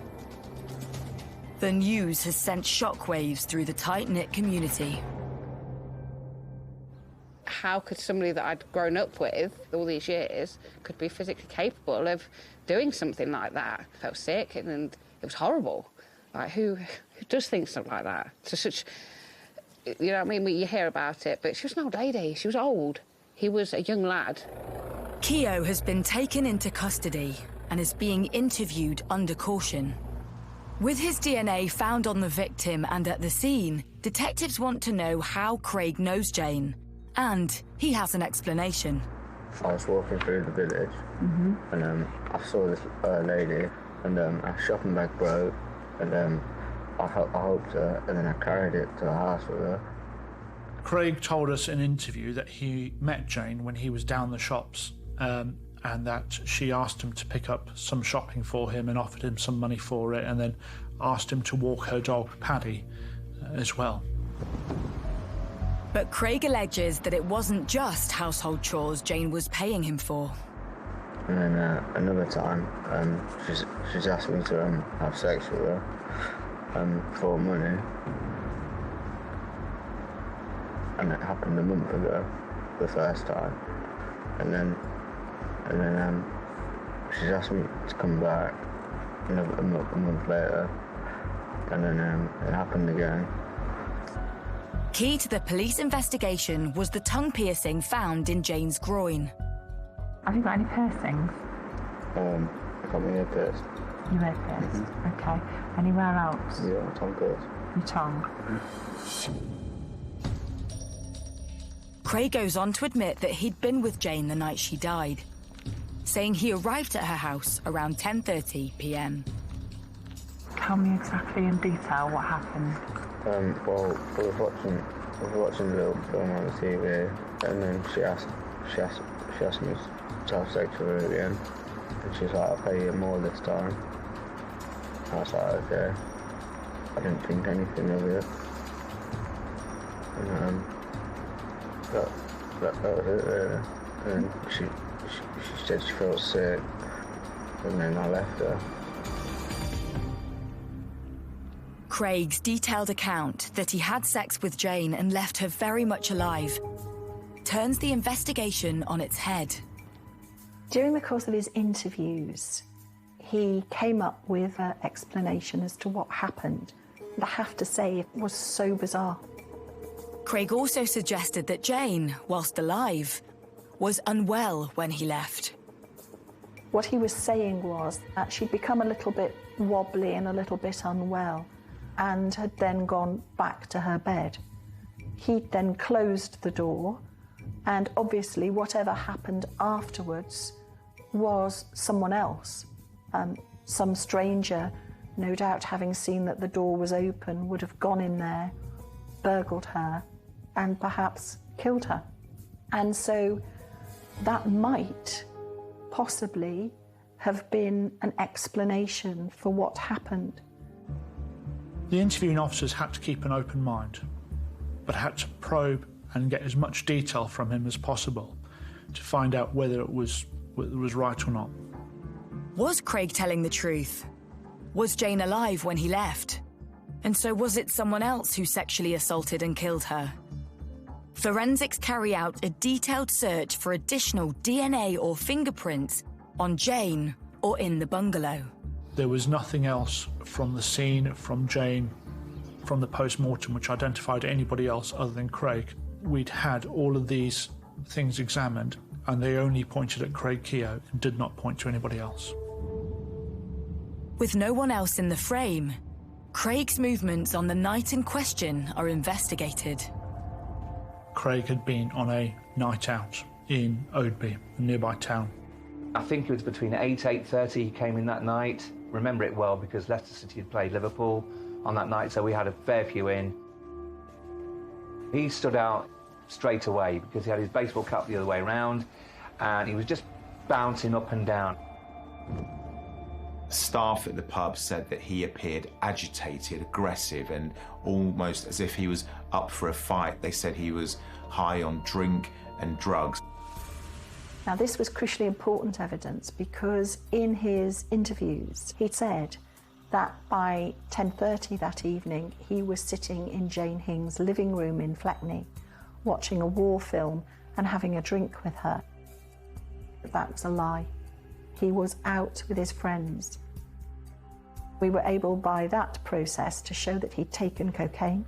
The news has sent shockwaves through the tight-knit community. How could somebody that I'd grown up with all these years could be physically capable of doing something like that? I felt sick and it was horrible. Like, who does think something like that? To such, you know what I mean? You hear about it, but she was an old lady. She was old. He was a young lad. Keogh has been taken into custody and is being interviewed under caution. With his DNA found on the victim and at the scene, detectives want to know how Craig knows Jane. And he has an explanation. I was walking through the village, and I saw this lady, and her shopping bag broke, and I helped her, and then I carried it to the house with her. Craig told us in an interview that he met Jane when he was down the shops, and that she asked him to pick up some shopping for him and offered him some money for it, and then asked him to walk her dog, Paddy, as well. But Craig alleges that it wasn't just household chores Jane was paying him for. And then another time, she's asked me to have sex with her for money. And it happened a month ago, the first time. And then she's asked me to come back a month later. And then it happened again. Key to the police investigation was the tongue piercing found in Jane's groin. Have you got any piercings? I got my ear pierced. Your ear pierced? Okay. Anywhere else? Yeah, my tongue pierced. Your tongue? Craig goes on to admit that he'd been with Jane the night she died, saying he arrived at her house around 10:30 p.m. Tell me exactly in detail what happened. Well, I was watching a little film on the TV, and then she asked me to have sex with her at the end, and she was like, "I'll pay you more this time." I was like, "Okay." I didn't think anything of it, and that was it really. And she said she felt sick, and then I left her. Craig's detailed account that he had sex with Jane and left her very much alive turns the investigation on its head. During the course of his interviews, he came up with an explanation as to what happened. I have to say, it was so bizarre. Craig also suggested that Jane, whilst alive, was unwell when he left. What he was saying was that she'd become a little bit wobbly and a little bit unwell, and had then gone back to her bed. He'd then closed the door, and obviously whatever happened afterwards was someone else. Some stranger, no doubt having seen that the door was open, would have gone in there, burgled her, and perhaps killed her. And so that might possibly have been an explanation for what happened. The interviewing officers had to keep an open mind, but had to probe and get as much detail from him as possible to find out whether it was right or not. Was Craig telling the truth? Was Jane alive when he left? And so was it someone else who sexually assaulted and killed her? Forensics carry out a detailed search for additional DNA or fingerprints on Jane or in the bungalow. There was nothing else from the scene, from Jane, from the post-mortem which identified anybody else other than Craig. We'd had all of these things examined, and they only pointed at Craig Keogh and did not point to anybody else. With no one else in the frame, Craig's movements on the night in question are investigated. Craig had been on a night out in Oadby, a nearby town. I think it was between 8:30 he came in that night. Remember it well because Leicester City had played Liverpool on that night, so we had a fair few in. He stood out straight away because he had his baseball cap the other way around, and he was just bouncing up and down. Staff at the pub said that he appeared agitated, aggressive, and almost as if he was up for a fight. They said he was high on drink and drugs. Now, this was crucially important evidence because in his interviews, he'd said that by 10:30 that evening, he was sitting in Jane Hing's living room in Fleckney, watching a war film and having a drink with her. That was a lie. He was out with his friends. We were able, by that process, to show that he'd taken cocaine,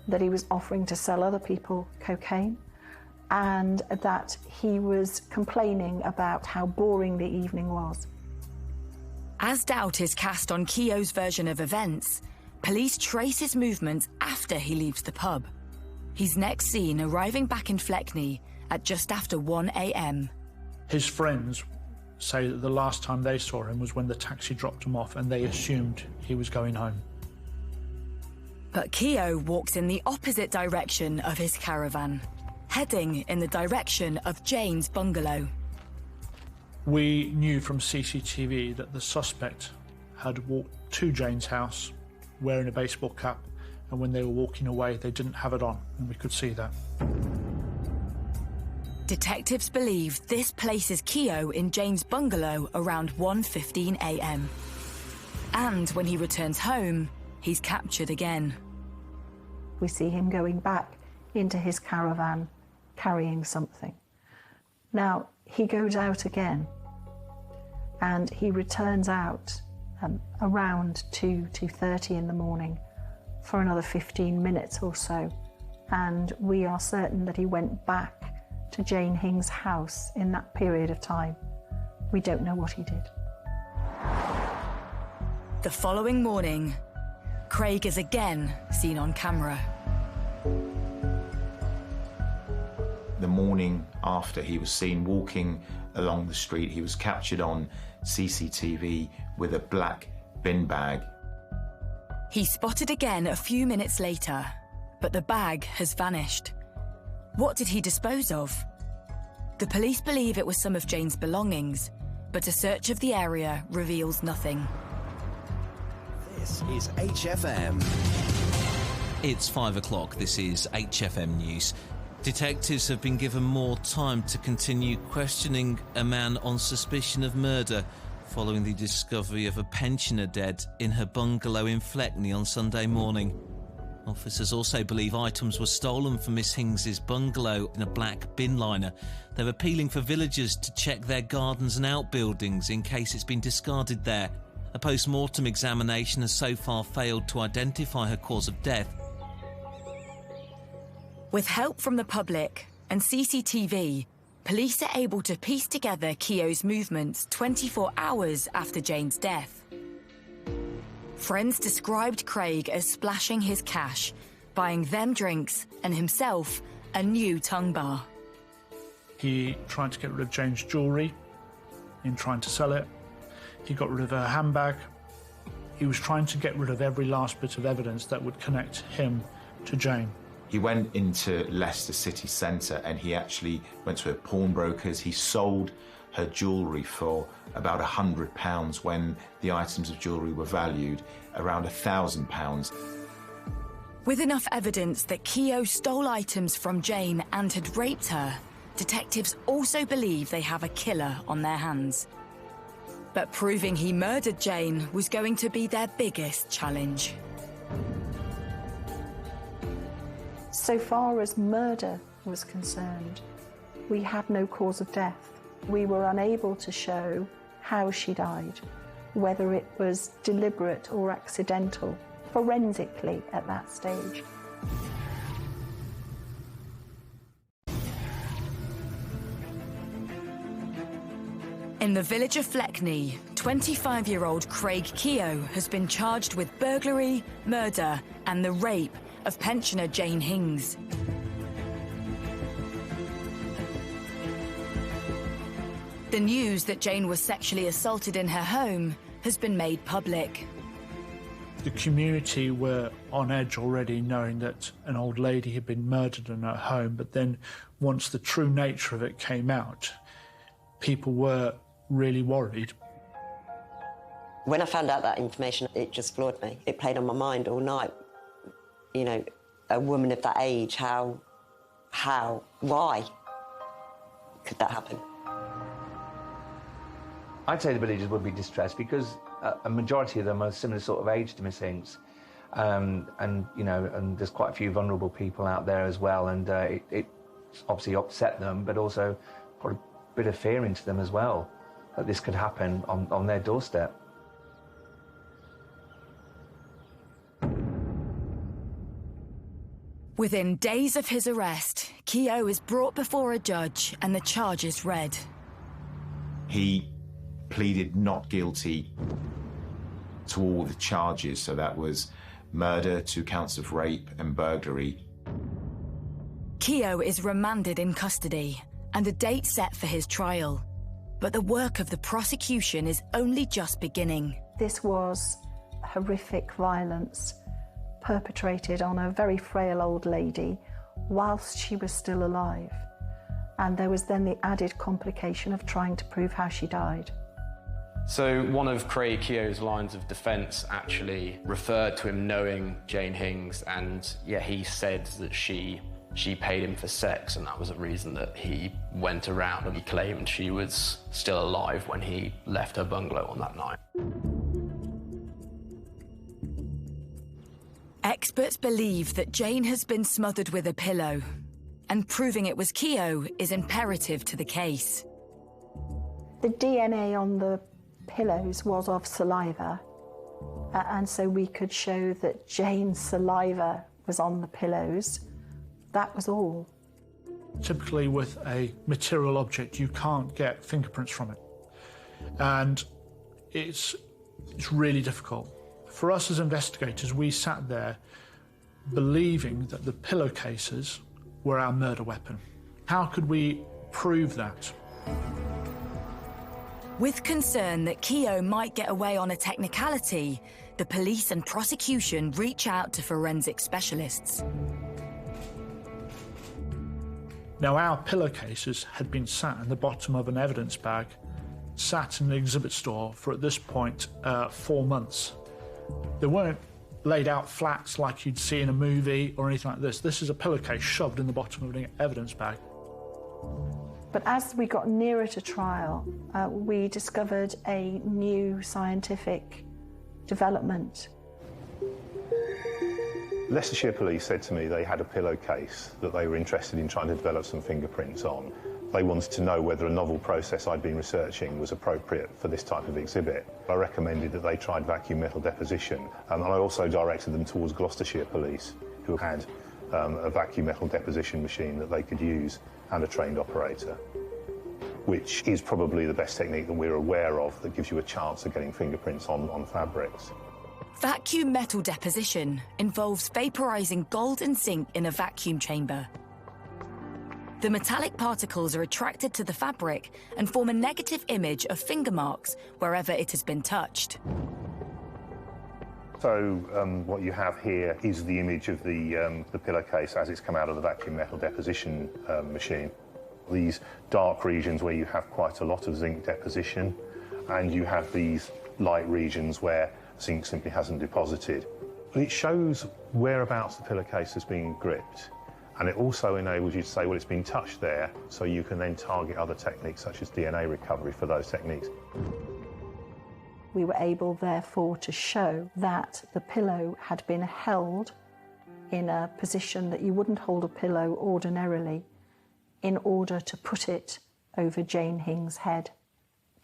that he was offering to sell other people cocaine, and that he was complaining about how boring the evening was. As doubt is cast on Keogh's version of events, police trace his movements after he leaves the pub. He's next seen arriving back in Fleckney at just after 1 a.m. His friends say that the last time they saw him was when the taxi dropped him off, and they assumed he was going home. But Keogh walks in the opposite direction of his caravan, heading in the direction of Jane's bungalow. We knew from CCTV that the suspect had walked to Jane's house wearing a baseball cap, and when they were walking away, they didn't have it on, and we could see that. Detectives believe this places Keogh in Jane's bungalow around 1:15 a.m. And when he returns home, he's captured again. We see him going back into his caravan, carrying something. Now, he goes out again, and he returns out around 2:30 in the morning for another 15 minutes or so, and we are certain that he went back to Jane Hing's house in that period of time. We don't know what he did. The following morning, Craig is again seen on camera. The morning after he was seen walking along the street, he was captured on CCTV with a black bin bag. He's spotted again a few minutes later, but the bag has vanished. What did he dispose of? The police believe it was some of Jane's belongings, but a search of the area reveals nothing. This is HFM. It's 5 o'clock. This is HFM News. Detectives have been given more time to continue questioning a man on suspicion of murder following the discovery of a pensioner dead in her bungalow in Fleckney on Sunday morning. Officers also believe items were stolen from Miss Hings's bungalow in a black bin liner. They're appealing for villagers to check their gardens and outbuildings in case it's been discarded there. A post-mortem examination has so far failed to identify her cause of death. With help from the public and CCTV, police are able to piece together Keogh's movements 24 hours after Jane's death. Friends described Craig as splashing his cash, buying them drinks and himself a new tongue bar. He tried to get rid of Jane's jewellery in trying to sell it. He got rid of her handbag. He was trying to get rid of every last bit of evidence that would connect him to Jane. He went into Leicester city centre and he actually went to a pawnbroker's. He sold her jewellery for about £100 when the items of jewellery were valued around £1,000. With enough evidence that Keogh stole items from Jane and had raped her, detectives also believe they have a killer on their hands. But proving he murdered Jane was going to be their biggest challenge. So far as murder was concerned, we had no cause of death. We were unable to show how she died, whether it was deliberate or accidental, forensically at that stage. In the village of Fleckney, 25-year-old Craig Keogh has been charged with burglary, murder, and the rape of pensioner Jane Hings. The news that Jane was sexually assaulted in her home has been made public. The community were on edge already, knowing that an old lady had been murdered in her home, but then once the true nature of it came out, people were really worried. When I found out that information, it just floored me. It played on my mind all night. You know, a woman of that age, how, why could that happen? I'd say the villagers would be distressed because a majority of them are similar sort of age to Miss Hinks. And you know, and there's quite a few vulnerable people out there as well, and it obviously upset them, but also put a bit of fear into them as well, that this could happen on their doorstep. Within days of his arrest, Keogh is brought before a judge and the charges read. He pleaded not guilty to all the charges, so that was murder, 2 counts of rape and burglary. Keogh is remanded in custody and a date set for his trial. But the work of the prosecution is only just beginning. This was horrific violence perpetrated on a very frail old lady whilst she was still alive. And there was then the added complication of trying to prove how she died. So one of Craig Keogh's lines of defence actually referred to him knowing Jane Hings, and yeah, he said that she paid him for sex, and that was a reason that he went around and he claimed she was still alive when he left her bungalow on that night. Experts believe that Jane has been smothered with a pillow, and proving it was Keogh is imperative to the case. The DNA on the pillows was of saliva, and so we could show that Jane's saliva was on the pillows. That was all. Typically with a material object, you can't get fingerprints from it. And it's really difficult. For us as investigators, we sat there believing that the pillowcases were our murder weapon. How could we prove that? With concern that Keogh might get away on a technicality, the police and prosecution reach out to forensic specialists. Now, our pillowcases had been sat in the bottom of an evidence bag, sat in an exhibit store for, at this point, 4 months. They weren't laid out flats like you'd see in a movie or anything like this. This is a pillowcase shoved in the bottom of an evidence bag. But as we got nearer to trial, we discovered a new scientific development. Leicestershire Police said to me they had a pillowcase that they were interested in trying to develop some fingerprints on. They wanted to know whether a novel process I'd been researching was appropriate for this type of exhibit. I recommended that they tried vacuum metal deposition, and I also directed them towards Gloucestershire Police, who had a vacuum metal deposition machine that they could use and a trained operator, which is probably the best technique that we're aware of that gives you a chance of getting fingerprints on fabrics. Vacuum metal deposition involves vaporizing gold and zinc in a vacuum chamber. The metallic particles are attracted to the fabric and form a negative image of finger marks wherever it has been touched. So what you have here is the image of the pillowcase as it's come out of the vacuum metal deposition machine. These dark regions where you have quite a lot of zinc deposition, and you have these light regions where zinc simply hasn't deposited. It shows whereabouts the pillowcase has been gripped, and it also enables you to say, well, it's been touched there, so you can then target other techniques such as DNA recovery for those techniques. We were able, therefore, to show that the pillow had been held in a position that you wouldn't hold a pillow ordinarily in order to put it over Jane Hing's head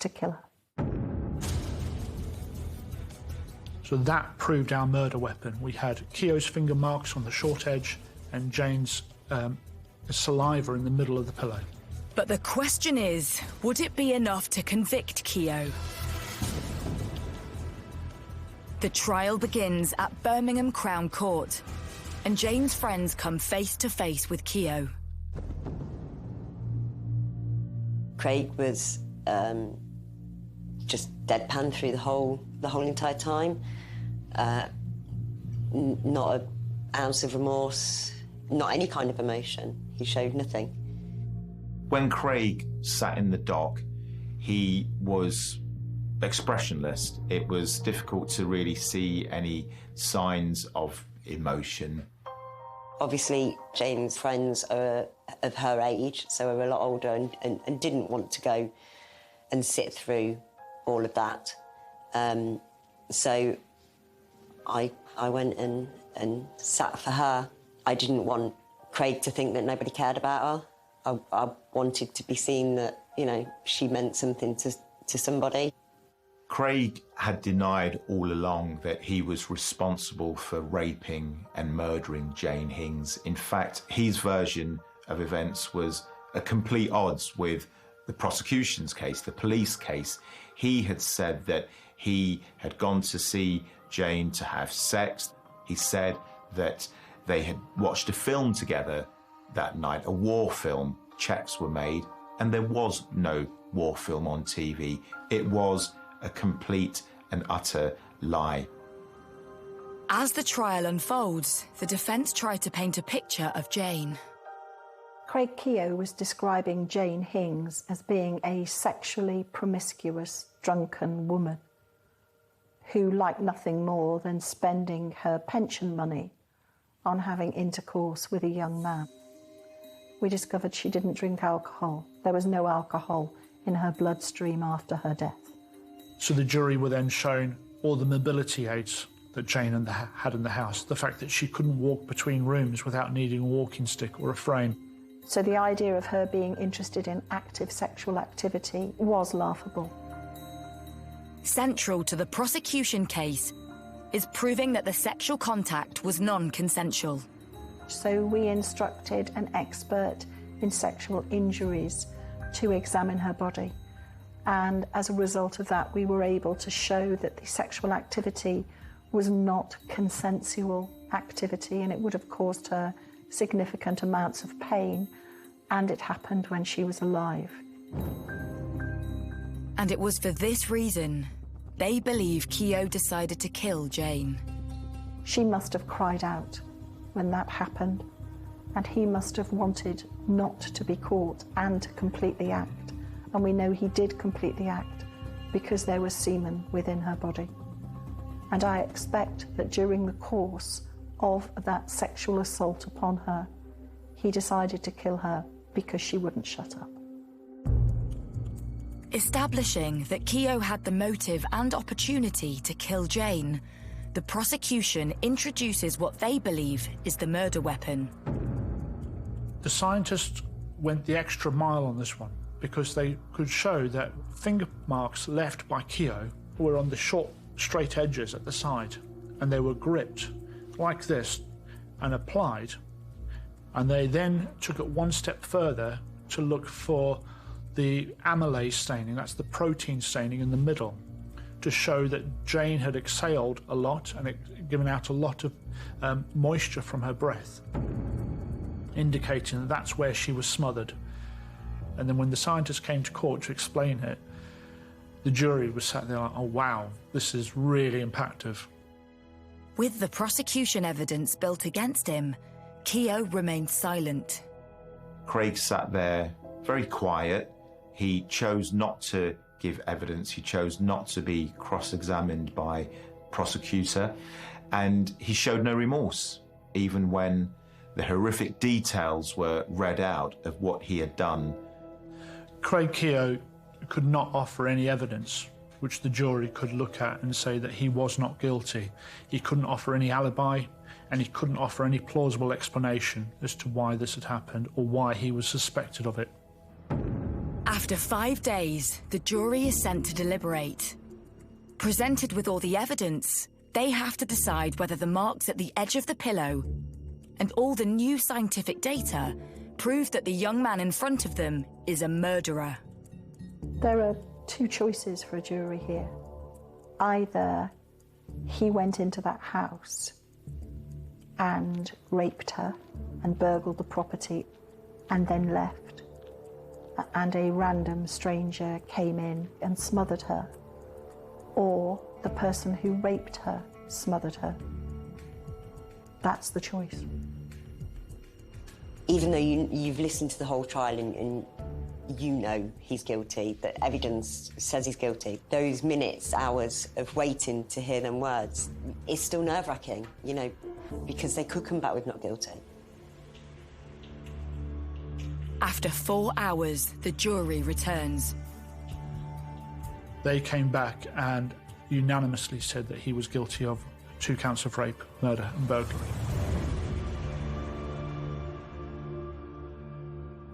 to kill her. So that proved our murder weapon. We had Keogh's finger marks on the short edge and Jane's saliva in the middle of the pillow. But the question is, would it be enough to convict Keogh? The trial begins at Birmingham Crown Court, and Jane's friends come face to face with Keogh. Craig was just deadpan through the whole entire time. Not an ounce of remorse, not any kind of emotion. He showed nothing. When Craig sat in the dock, he was expressionless. It was difficult to really see any signs of emotion. Obviously, Jane's friends are of her age, so are a lot older and didn't want to go and sit through all of that. So I went and sat for her. I didn't want Craig to think that nobody cared about her. I wanted to be seen that, you know, she meant something to somebody. Craig had denied all along that he was responsible for raping and murdering Jane Hings. In fact, his version of events was at complete odds with the prosecution's case, the police case. He had said that he had gone to see Jane to have sex. He said that they had watched a film together that night, a war film. Checks were made, and there was no war film on TV. It was a complete and utter lie. As the trial unfolds, the defence tried to paint a picture of Jane. Craig Keogh was describing Jane Hings as being a sexually promiscuous, drunken woman who liked nothing more than spending her pension money on having intercourse with a young man. We discovered she didn't drink alcohol. There was no alcohol in her bloodstream after her death. So the jury were then shown all the mobility aids that Jane had in the house, the fact that she couldn't walk between rooms without needing a walking stick or a frame. So the idea of her being interested in active sexual activity was laughable. Central to the prosecution case is proving that the sexual contact was non-consensual. So we instructed an expert in sexual injuries to examine her body. And as a result of that, we were able to show that the sexual activity was not consensual activity, and it would have caused her significant amounts of pain, and it happened when she was alive. And it was for this reason They believe Keogh decided to kill Jane. She must have cried out when that happened, and he must have wanted not to be caught and to complete the act. And we know he did complete the act because there was semen within her body. And I expect that during the course of that sexual assault upon her, he decided to kill her because she wouldn't shut up. Establishing that Keogh had the motive and opportunity to kill Jane, the prosecution introduces what they believe is the murder weapon. The scientists went the extra mile on this one because they could show that finger marks left by Keogh were on the short, straight edges at the side, and they were gripped like this and applied. And they then took it one step further to look for the amylase staining, that's the protein staining in the middle, to show that Jane had exhaled a lot and given out a lot of moisture from her breath, indicating that that's where she was smothered. And then when the scientists came to court to explain it, the jury was sat there like, oh wow, this is really impactful. With the prosecution evidence built against him, Keogh remained silent. Craig sat there very quiet. He chose not to give evidence. He chose not to be cross-examined by prosecutor, and he showed no remorse, even when the horrific details were read out of what he had done. Craig Keogh could not offer any evidence which the jury could look at and say that he was not guilty. He couldn't offer any alibi, and he couldn't offer any plausible explanation as to why this had happened or why he was suspected of it. After 5 days, the jury is sent to deliberate. Presented with all the evidence, they have to decide whether the marks at the edge of the pillow and all the new scientific data prove that the young man in front of them is a murderer. There are two choices for a jury here. Either he went into that house and raped her and burgled the property and then left, and a random stranger came in and smothered her, or the person who raped her smothered her. That's the choice. Even though you've listened to the whole trial and you know he's guilty, the evidence says he's guilty, those minutes, hours of waiting to hear them words, it's still nerve-wracking, you know, because they could come back with not guilty. After 4 hours, the jury returns. They came back and unanimously said that he was guilty of 2 counts of rape, murder and burglary.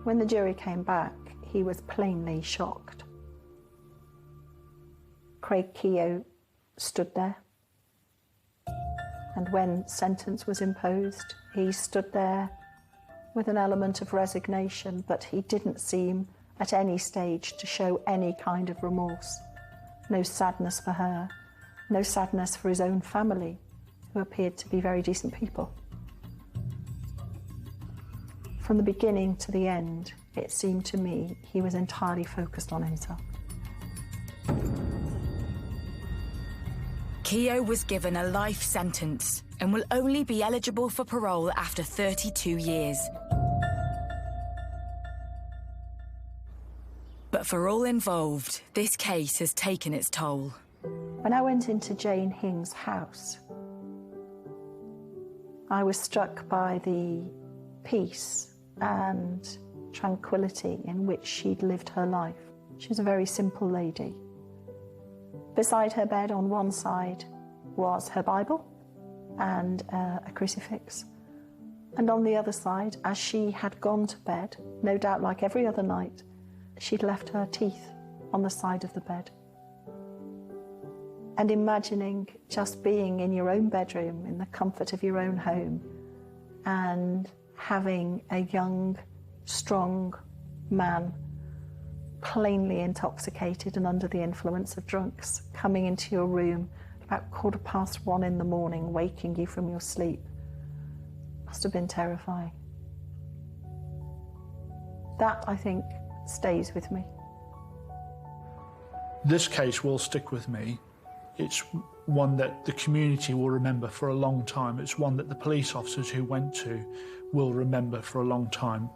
When the jury came back, he was plainly shocked. Craig Keogh stood there, and when sentence was imposed, he stood there with an element of resignation, but he didn't seem at any stage to show any kind of remorse. No sadness for her, no sadness for his own family, who appeared to be very decent people. From the beginning to the end, it seemed to me he was entirely focused on himself. Keogh was given a life sentence and will only be eligible for parole after 32 years. But for all involved, this case has taken its toll. When I went into Jane Hing's house, I was struck by the peace and tranquility in which she'd lived her life. She was a very simple lady. Beside her bed on one side was her Bible and a crucifix. And on the other side, as she had gone to bed, no doubt like every other night, she'd left her teeth on the side of the bed. And imagining just being in your own bedroom, in the comfort of your own home, and having a young, strong man, plainly intoxicated and under the influence of drunks, coming into your room about 1:15 in the morning, waking you from your sleep, must have been terrifying. That, I think, stays with me. This case will stick with me It's one that the community will remember for a long time. It's one that the police officers who went to will remember for a long time.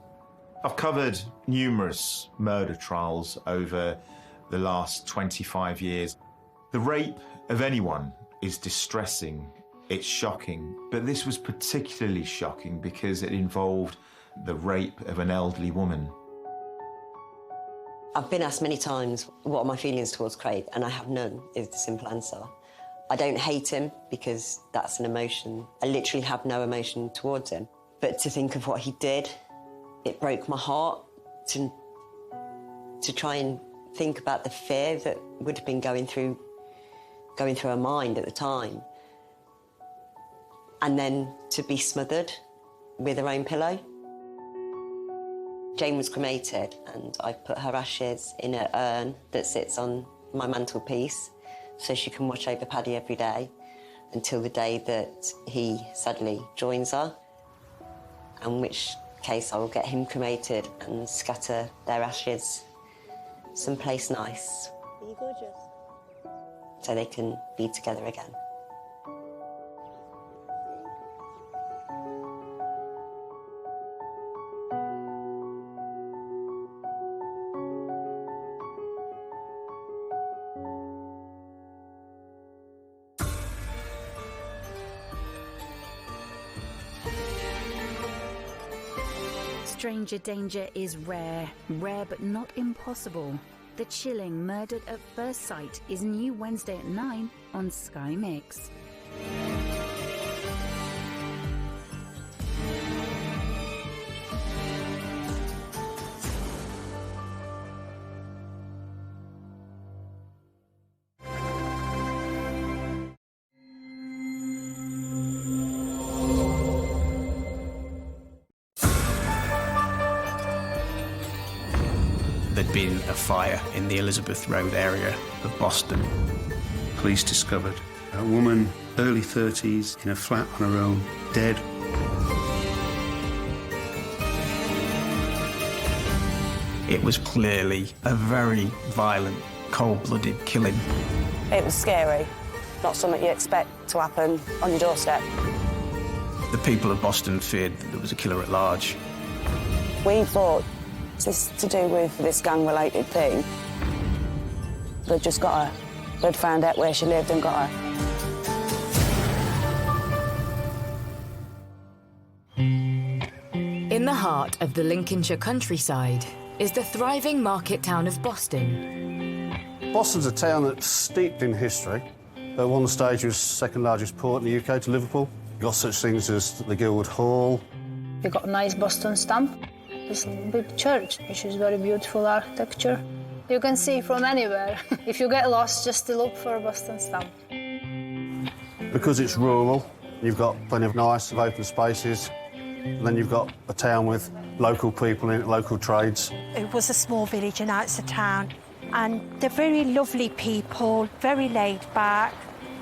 I've covered numerous murder trials over the last 25 years. The rape of anyone is distressing, it's shocking, but this was particularly shocking because it involved the rape of an elderly woman. I've been asked many times, what are my feelings towards Craig? And I have none, is the simple answer. I don't hate him because that's an emotion. I literally have no emotion towards him. But to think of what he did, it broke my heart to try and think about the fear that would have been going through her mind at the time. And then to be smothered with her own pillow. Jane was cremated and I put her ashes in an urn that sits on my mantelpiece so she can watch over Paddy every day until the day that he sadly joins her, in which case I will get him cremated and scatter their ashes someplace nice. Are you gorgeous? So they can be together again. Stranger danger is rare but not impossible. The chilling Murdered at First Sight is new Wednesday at 9 on Sky Mix. There'd been a fire in the Elizabeth Road area of Boston. Police discovered a woman, early 30s, in a flat on her own, dead. It was clearly a very violent, cold-blooded killing. It was scary, not something you expect to happen on your doorstep. The people of Boston feared that there was a killer at large. We thought, is this to do with this gang-related thing? They'd just got her. They'd found out where she lived and got her. In the heart of the Lincolnshire countryside is the thriving market town of Boston. Boston's a town that's steeped in history. At one stage, it was the second largest port in the UK to Liverpool. You've got such things as the Guildwood Hall. You've got a nice Boston stamp. This big church, which is very beautiful architecture. You can see from anywhere. If you get lost, just look for a Boston stamp. Because it's rural, you've got plenty of nice open spaces. And then you've got a town with local people in it, local trades. It was a small village and now it's a town. And they're very lovely people, very laid back.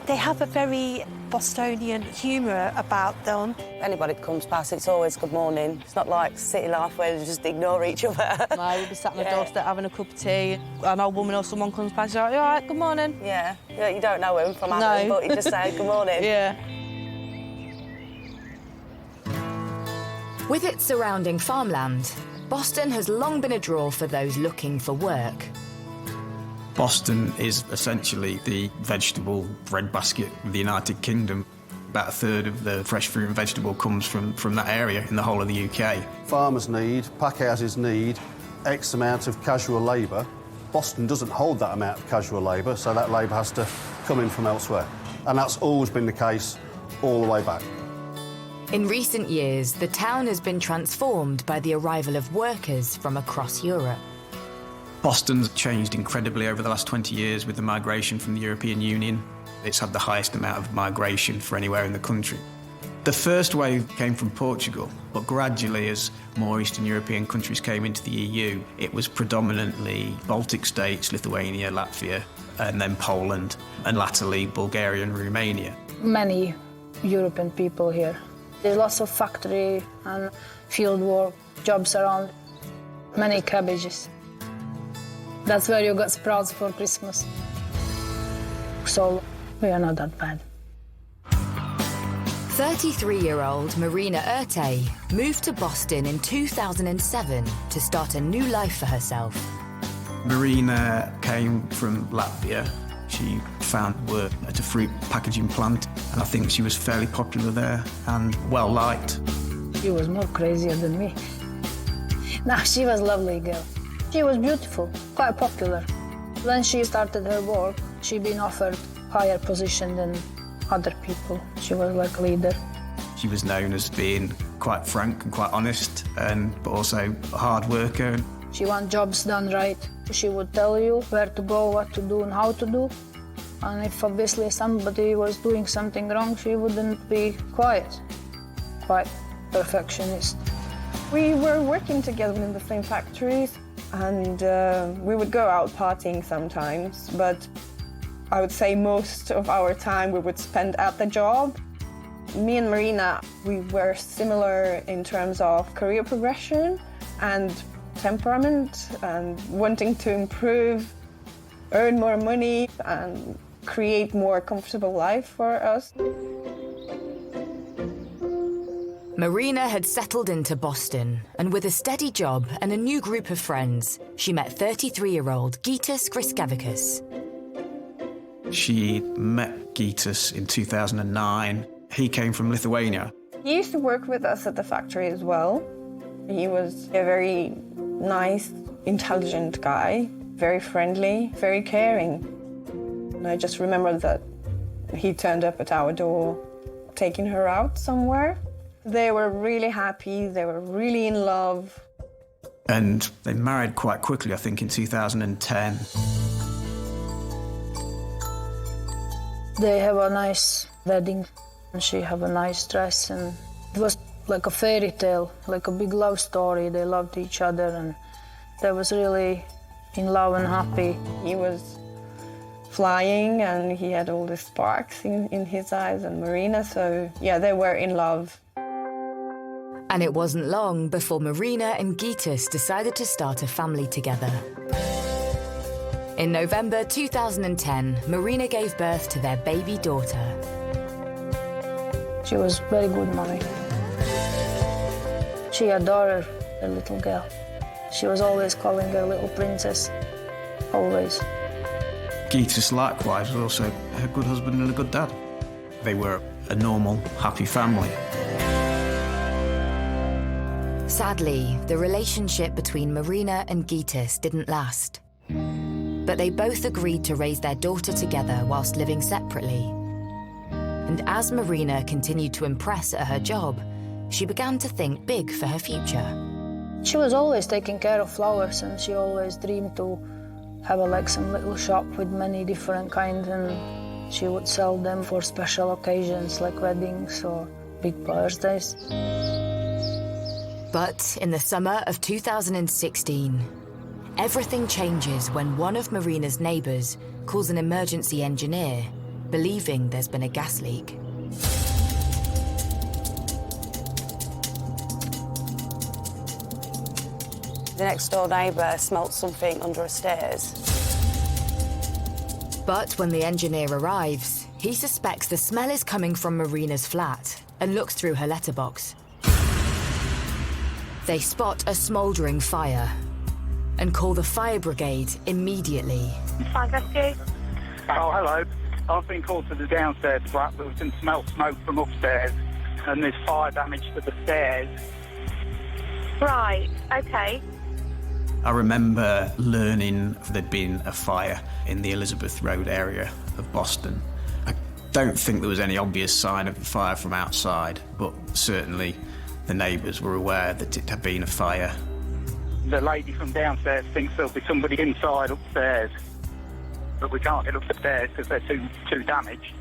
They have a very Bostonian humour about them. Anybody that comes past, it's always good morning. It's not like city life where they just ignore each other. No, we'll be sat on the doorstep having a cup of tea. An old woman or someone comes past, you're like, you all right, good morning? Yeah, you don't know him from Adam, but you just say good morning. Yeah. With its surrounding farmland, Boston has long been a draw for those looking for work. Boston is essentially the vegetable breadbasket of the United Kingdom. About a third of the fresh fruit and vegetable comes from that area in the whole of the UK. Farmers need, packhouses need X amount of casual labour. Boston doesn't hold that amount of casual labour, so that labour has to come in from elsewhere. And that's always been the case all the way back. In recent years, the town has been transformed by the arrival of workers from across Europe. Boston's changed incredibly over the last 20 years with the migration from the European Union. It's had the highest amount of migration for anywhere in the country. The first wave came from Portugal, but gradually as more Eastern European countries came into the EU, it was predominantly Baltic states, Lithuania, Latvia, and then Poland, and latterly Bulgaria and Romania. Many European people here. There's lots of factory and field work, jobs around, many cabbages. That's where you got sprouts for Christmas. So We are not that bad. 33-year-old Marina Urte moved to Boston in 2007 to start a new life for herself. Marina came from Latvia. She found work at a fruit packaging plant, and I think she was fairly popular there and well-liked. She was more crazier than me. No, she was a lovely girl. She was beautiful, quite popular. When she started her work, she'd been offered higher position than other people. She was like a leader. She was known as being quite frank and quite honest, but also a hard worker. She wants jobs done right. She would tell you where to go, what to do and how to do. And if obviously somebody was doing something wrong, she wouldn't be quiet. Quite perfectionist. We were working together in the same factories, and we would go out partying sometimes, but I would say most of our time we would spend at the job. Me and Marina, we were similar in terms of career progression and temperament and wanting to improve, earn more money and create more comfortable life for us. Marina had settled into Boston, and with a steady job and a new group of friends, she met 33-year-old Gytis Griskavikas. She met Gytis in 2009. He came from Lithuania. He used to work with us at the factory as well. He was a very nice, intelligent guy, very friendly, very caring. And I just remember that he turned up at our door, taking her out somewhere. They were really happy, they were really in love. And they married quite quickly, I think, in 2010. They have a nice wedding, and she have a nice dress, and it was like a fairy tale, like a big love story. They loved each other, and they was really in love and happy. He was flying, and he had all the sparks in his eyes, and Marina, so yeah, they were in love. And it wasn't long before Marina and Gytis decided to start a family together. In November 2010, Marina gave birth to their baby daughter. She was very good mommy. She adored her little girl. She was always calling her little princess, always. Gytis, likewise, was also a good husband and a good dad. They were a normal, happy family. Sadly, the relationship between Marina and Gytis didn't last. But they both agreed to raise their daughter together whilst living separately. And as Marina continued to impress at her job, she began to think big for her future. She was always taking care of flowers, and she always dreamed to have some little shop with many different kinds, and she would sell them for special occasions like weddings or big birthdays. But in the summer of 2016, everything changes when one of Marina's neighbours calls an emergency engineer, believing there's been a gas leak. The next door neighbour smelt something under the stairs. But when the engineer arrives, he suspects the smell is coming from Marina's flat and looks through her letterbox. They spot a smouldering fire and call the fire brigade immediately. Fire rescue. Oh, hello. I've been called to the downstairs flat, but we can smell smoke from upstairs, and there's fire damage to the stairs. Right, okay. I remember learning there'd been a fire in the Elizabeth Road area of Boston. I don't think there was any obvious sign of a fire from outside, but certainly the neighbours were aware that it had been a fire. The lady from downstairs thinks there'll be somebody inside upstairs, but we can't get up the stairs because they're too damaged.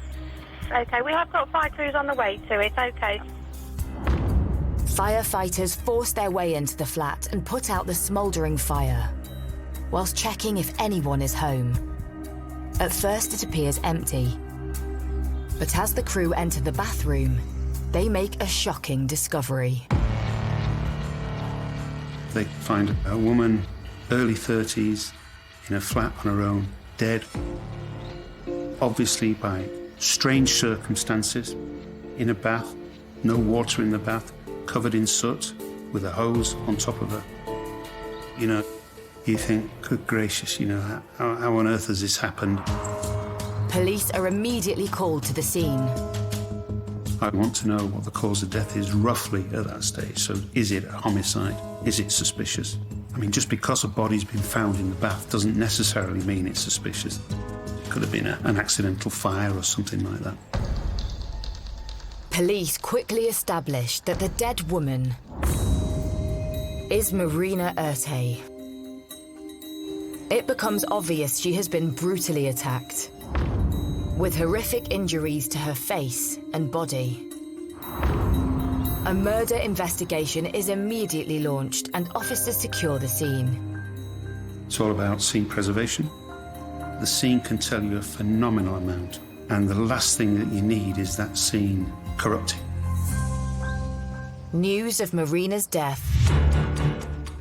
Okay, we have got fire crews on the way to it, okay. Firefighters force their way into the flat and put out the smouldering fire, whilst checking if anyone is home. At first it appears empty, but as the crew enter the bathroom, they make a shocking discovery. They find a woman, early 30s, in a flat on her own, dead. Obviously by Strange circumstances. In a bath, no water in the bath, covered in soot, with a hose on top of her. You know, you think, good gracious, you know, how on earth has this happened? Police are immediately called to the scene. I want to know what the cause of death is roughly at that stage. So is it a homicide? Is it suspicious? I mean, just because a body's been found in the bath doesn't necessarily mean it's suspicious. It could have been an accidental fire or something like that. Police quickly established that the dead woman is Marina Urte. It becomes obvious she has been brutally attacked, with horrific injuries to her face and body. A murder investigation is immediately launched and officers secure the scene. It's all about scene preservation. The scene can tell you a phenomenal amount, and the last thing that you need is that scene corrupting. News of Marina's death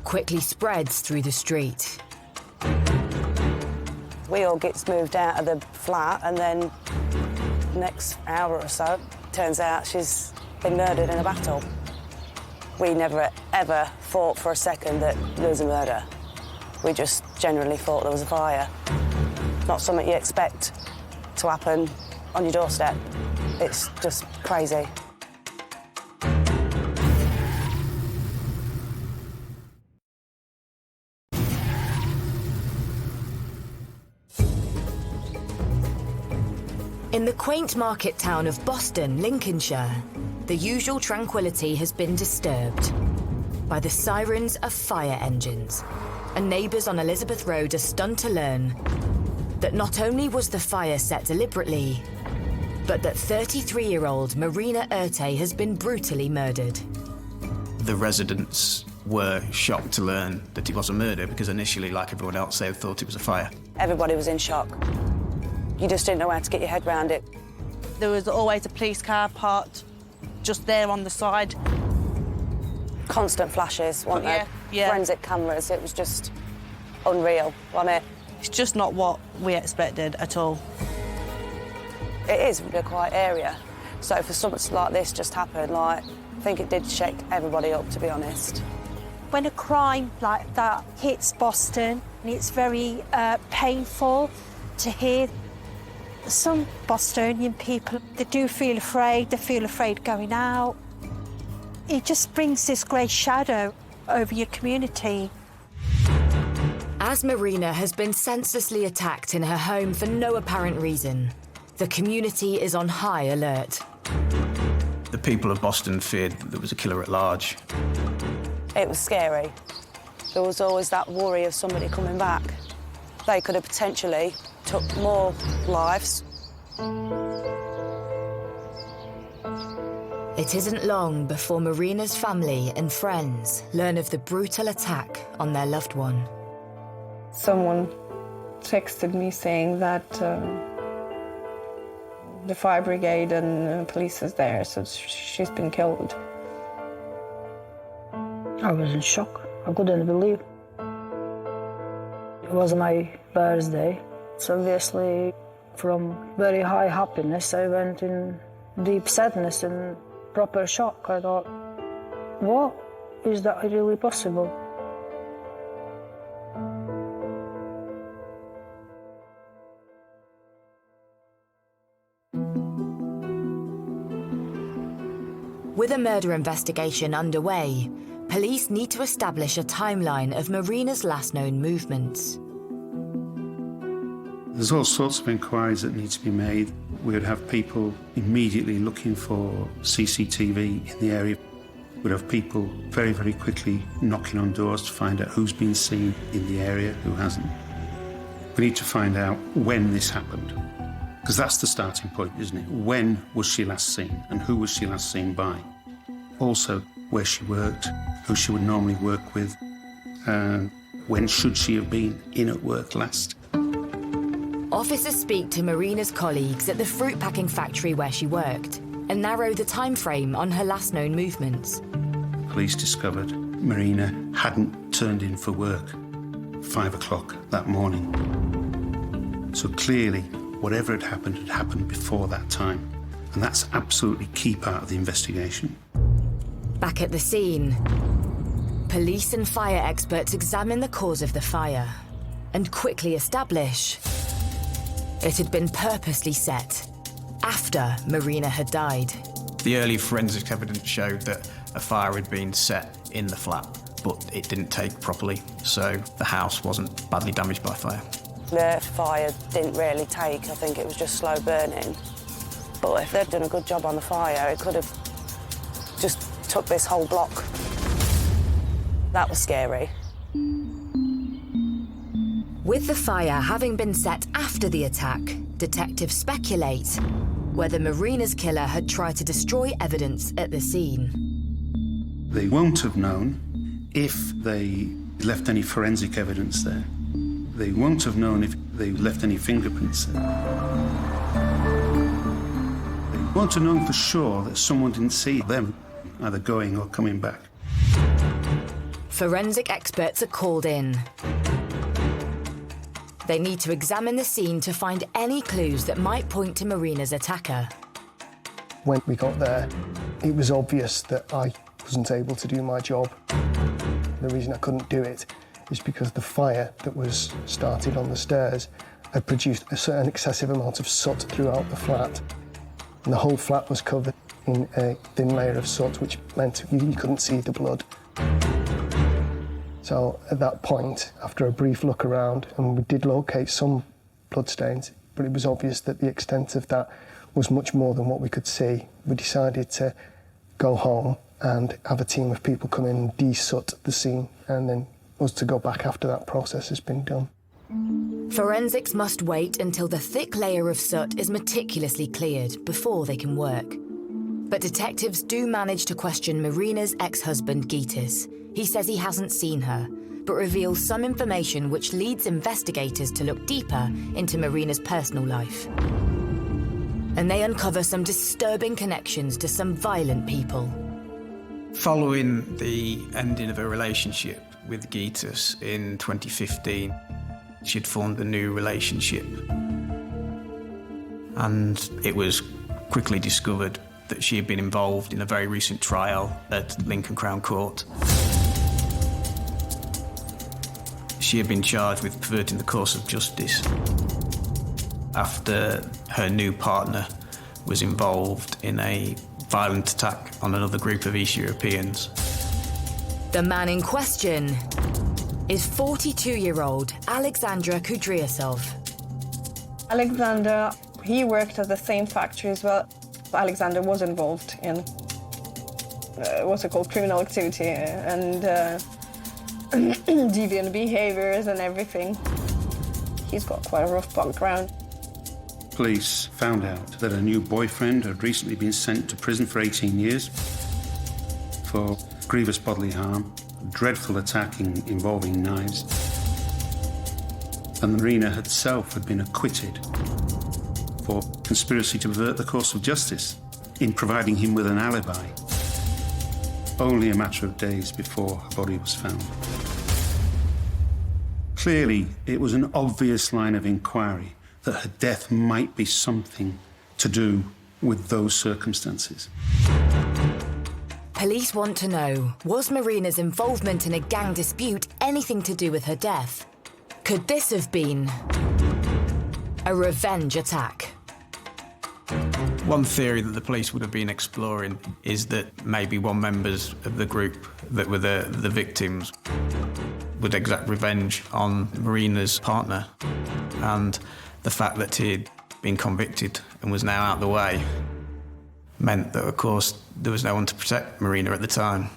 quickly spreads through the street. We all gets moved out of the flat, and then next hour or so, turns out she's been murdered in a battle. We never, ever thought for a second that there was a murder. We just generally thought there was a fire. Not something you expect to happen on your doorstep. It's just crazy. In the quaint market town of Boston, Lincolnshire, the usual tranquility has been disturbed by the sirens of fire engines, and neighbours on Elizabeth Road are stunned to learn that not only was the fire set deliberately, but that 33-year-old Marina Urte has been brutally murdered. The residents were shocked to learn that it was a murder because initially, like everyone else, they thought it was a fire. Everybody was in shock. You just didn't know how to get your head around it. There was always a police car parked just there on the side. Constant flashes, weren't there? Yeah. Forensic cameras, it was just unreal, wasn't it? It's just not what we expected at all. It is a quiet area, so for something like this just happened, I think it did shake everybody up, to be honest. When a crime like that hits Boston, it's very painful to hear. Some Bostonian people, they do feel afraid, they feel afraid going out. It just brings this grey shadow over your community. As Marina has been senselessly attacked in her home for no apparent reason, the community is on high alert. The people of Boston feared that there was a killer at large. It was scary. There was always that worry of somebody coming back. They could have potentially took more lives. It isn't long before Marina's family and friends learn of the brutal attack on their loved one. Someone texted me saying that the fire brigade and police is there, so she's been killed. I was in shock. I couldn't believe. It was my birthday, so obviously from very high happiness I went in deep sadness and proper shock. I thought, what? Is that really possible? With a murder investigation underway, police need to establish a timeline of Marina's last known movements. There's all sorts of inquiries that need to be made. We would have people immediately looking for CCTV in the area. We'd have people very, very quickly knocking on doors to find out who's been seen in the area, who hasn't. We need to find out when this happened, because that's the starting point, isn't it? When was she last seen, and who was she last seen by? Also, where she worked, who she would normally work with, when should she have been in at work last? Officers speak to Marina's colleagues at the fruit packing factory where she worked and narrow the time frame on her last known movements. Police discovered Marina hadn't turned in for work 5 o'clock that morning. So clearly, whatever had happened before that time. And that's absolutely key part of the investigation. Back at the scene, police and fire experts examine the cause of the fire and quickly establish it had been purposely set after Marina had died. The early forensic evidence showed that a fire had been set in the flat, but it didn't take properly, so the house wasn't badly damaged by fire. The fire didn't really take, I think it was just slow burning. But if they'd done a good job on the fire, it could have just took this whole block. That was scary. With the fire having been set after the attack, detectives speculate whether Marina's killer had tried to destroy evidence at the scene. They won't have known if they left any forensic evidence there. They won't have known if they left any fingerprints there. They won't have known for sure that someone didn't see them either going or coming back. Forensic experts are called in. They need to examine the scene to find any clues that might point to Marina's attacker. When we got there, it was obvious that I wasn't able to do my job. The reason I couldn't do it is because the fire that was started on the stairs had produced a certain excessive amount of soot throughout the flat. And the whole flat was covered in a thin layer of soot, which meant you couldn't see the blood. So at that point, after a brief look around, and we did locate some bloodstains, but it was obvious that the extent of that was much more than what we could see, we decided to go home and have a team of people come in and de-soot the scene, and then us to go back after that process has been done. Forensics must wait until the thick layer of soot is meticulously cleared before they can work. But detectives do manage to question Marina's ex-husband, Gitas. He says he hasn't seen her, but reveals some information which leads investigators to look deeper into Marina's personal life. And they uncover some disturbing connections to some violent people. Following the ending of a relationship with Gitas in 2015, she'd formed a new relationship. And it was quickly discovered that she had been involved in a very recent trial at Lincoln Crown Court. She had been charged with perverting the course of justice after her new partner was involved in a violent attack on another group of East Europeans. The man in question is 42-year-old Alexandra Kudryasov. Alexander, he worked at the same factory as well. Alexander was involved in what's it called, criminal activity and deviant behaviors and everything. He's got quite a rough background. Police found out that a new boyfriend had recently been sent to prison for 18 years for grievous bodily harm, dreadful attack involving knives. And Marina herself had been acquitted for conspiracy to pervert the course of justice in providing him with an alibi, only a matter of days before her body was found. Clearly, it was an obvious line of inquiry that her death might be something to do with those circumstances. Police want to know, was Marina's involvement in a gang dispute anything to do with her death? Could this have been a revenge attack? One theory that the police would have been exploring is that maybe one members of the group that were the victims would exact revenge on Marina's partner, and the fact that he'd been convicted and was now out of the way meant that, of course, there was no one to protect Marina at the time.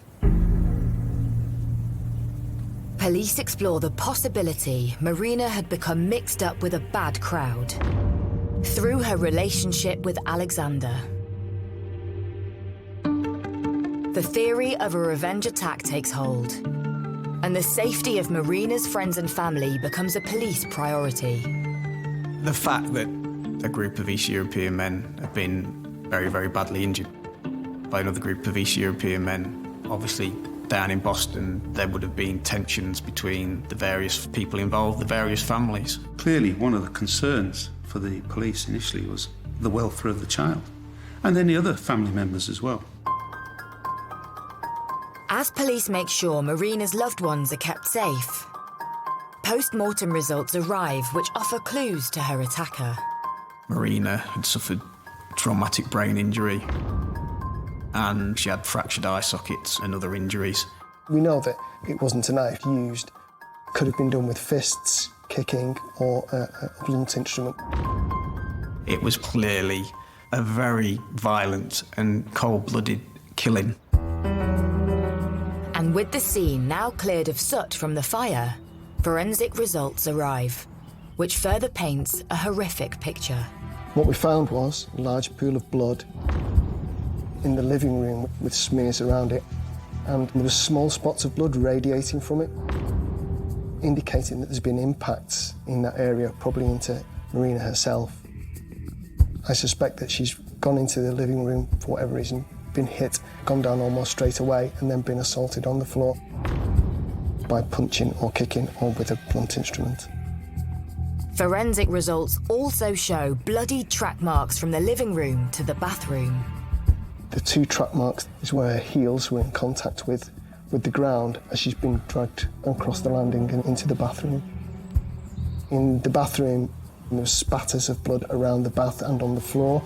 Police explore the possibility Marina had become mixed up with a bad crowd through her relationship with Alexander. The theory of a revenge attack takes hold, and the safety of Marina's friends and family becomes a police priority. The fact that a group of East European men have been very, very badly injured by another group of East European men, obviously down in Boston, there would have been tensions between the various people involved, the various families. Clearly, one of the concerns for the police initially was the welfare of the child, and then the other family members as well. As police make sure Marina's loved ones are kept safe, post-mortem results arrive which offer clues to her attacker. Marina had suffered traumatic brain injury and she had fractured eye sockets and other injuries. We know that it wasn't a knife used. It could have been done with fists, kicking, or a blunt instrument. It was clearly a very violent and cold-blooded killing. And with the scene now cleared of soot from the fire, forensic results arrive, which further paints a horrific picture. What we found was a large pool of blood in the living room with smears around it, and there were small spots of blood radiating from it, indicating that there's been impacts in that area, probably into Marina herself. I suspect that she's gone into the living room for whatever reason, been hit, gone down almost straight away, and then been assaulted on the floor by punching or kicking or with a blunt instrument. Forensic results also show bloodied track marks from the living room to the bathroom. The 2 track marks is where her heels were in contact with the ground as she's been dragged across the landing and into the bathroom. In the bathroom, there were spatters of blood around the bath and on the floor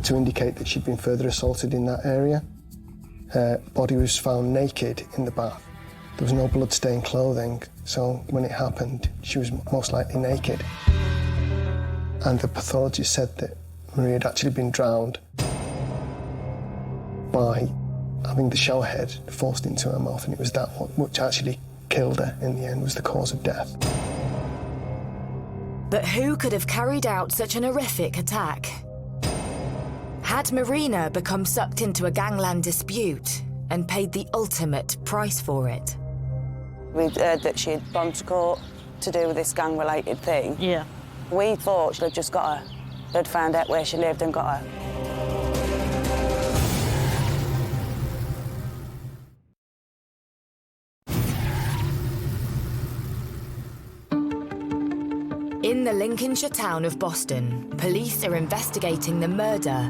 to indicate that she'd been further assaulted in that area. Her body was found naked in the bath. There was no blood-stained clothing, so when it happened, she was most likely naked. And the pathologist said that Maria had actually been drowned by having the shower head forced into her mouth, and it was that which actually killed her in the end, was the cause of death. But who could have carried out such an horrific attack? Had Marina become sucked into a gangland dispute and paid the ultimate price for it? We'd heard that she had gone to court to do with this gang-related thing. Yeah. We thought she'd just got her. They'd found out where she lived and got her. In the Lincolnshire town of Boston, police are investigating the murder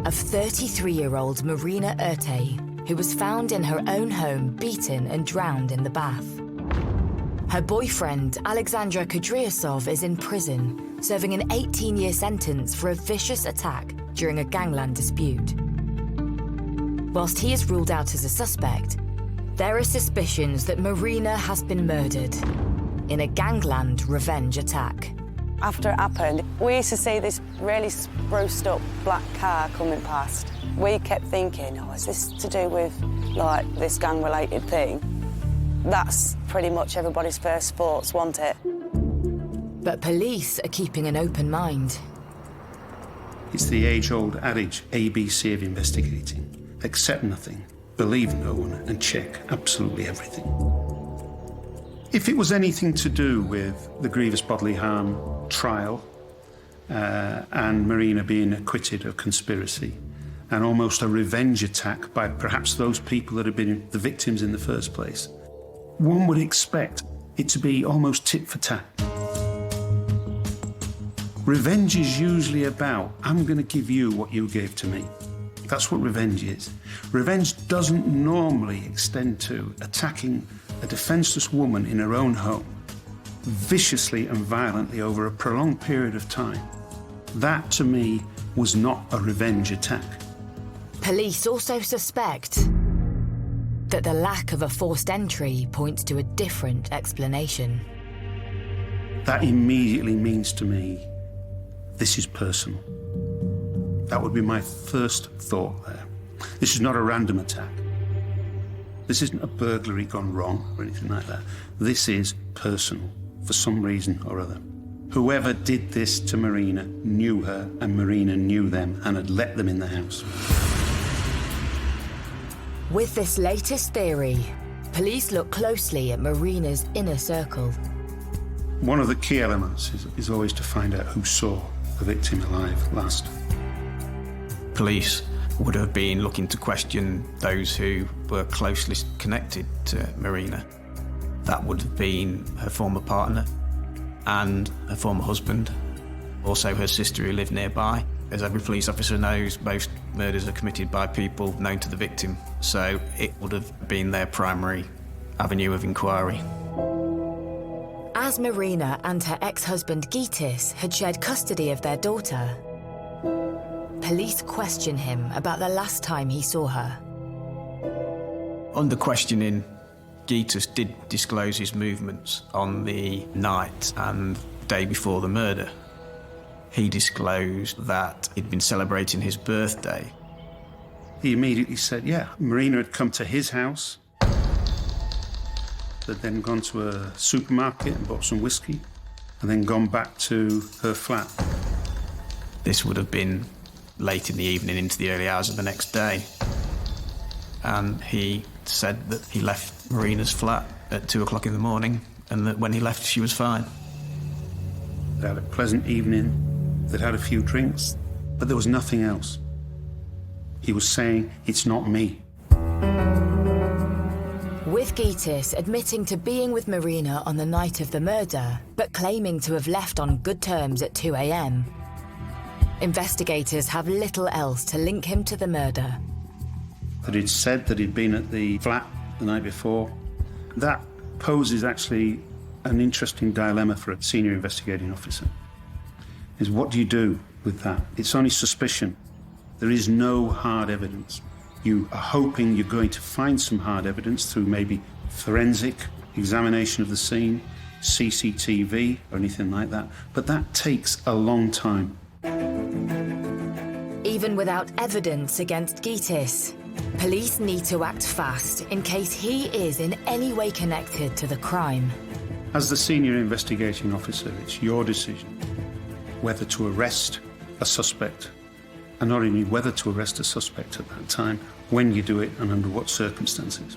of 33-year-old Marina Urte, who was found in her own home beaten and drowned in the bath. Her boyfriend, Alexandra Kudryasov, is in prison, serving an 18-year sentence for a vicious attack during a gangland dispute. Whilst he is ruled out as a suspect, there are suspicions that Marina has been murdered in a gangland revenge attack. After it happened, we used to see this really spruced up black car coming past. We kept thinking, oh, is this to do with, like, this gang-related thing? That's pretty much everybody's first thoughts, wasn't it? But police are keeping an open mind. It's the age-old adage, ABC of investigating. Accept nothing, believe no one, and check absolutely everything. If it was anything to do with the grievous bodily harm trial and Marina being acquitted of conspiracy and almost a revenge attack by perhaps those people that had been the victims in the first place, one would expect it to be almost tit for tat. Revenge is usually about, I'm going to give you what you gave to me. That's what revenge is. Revenge doesn't normally extend to attacking a defenseless woman in her own home, viciously and violently over a prolonged period of time. That, to me, was not a revenge attack. Police also suspect that the lack of a forced entry points to a different explanation. That immediately means to me, this is personal. That would be my first thought there. This is not a random attack. This isn't a burglary gone wrong or anything like that. This is personal, for some reason or other. Whoever did this to Marina knew her, and Marina knew them and had let them in the house. With this latest theory, police look closely at Marina's inner circle. One of the key elements is always to find out who saw the victim alive last. Police would have been looking to question those who were closely connected to Marina. That would have been her former partner and her former husband, Also her sister who lived nearby. As every police officer knows, most murders are committed by people known to the victim, so it would have been their primary avenue of inquiry. As Marina and her ex-husband Gytis had shared custody of their daughter, police question him about the last time he saw her. Under questioning, Gytis did disclose his movements on the night and day before the murder. He disclosed that he'd been celebrating his birthday. He immediately said, yeah, Marina had come to his house, had then gone to a supermarket and bought some whiskey, and then gone back to her flat. This would have been late in the evening into the early hours of the next day. And he said that he left Marina's flat at 2 o'clock in the morning, and that when he left, she was fine. They had a pleasant evening. They'd had a few drinks, but there was nothing else. He was saying, it's not me. With Gytis admitting to being with Marina on the night of the murder, but claiming to have left on good terms at 2 a.m., investigators have little else to link him to the murder. That he'd said that he'd been at the flat the night before. That poses actually an interesting dilemma for a senior investigating officer. Is what do you do with that? It's only suspicion. There is no hard evidence. You are hoping you're going to find some hard evidence through maybe forensic examination of the scene, CCTV, or anything like that, but that takes a long time. Even without evidence against Gytis, police need to act fast in case he is in any way connected to the crime. As the senior investigating officer, it's your decision whether to arrest a suspect, and not only whether to arrest a suspect at that time, when you do it and under what circumstances.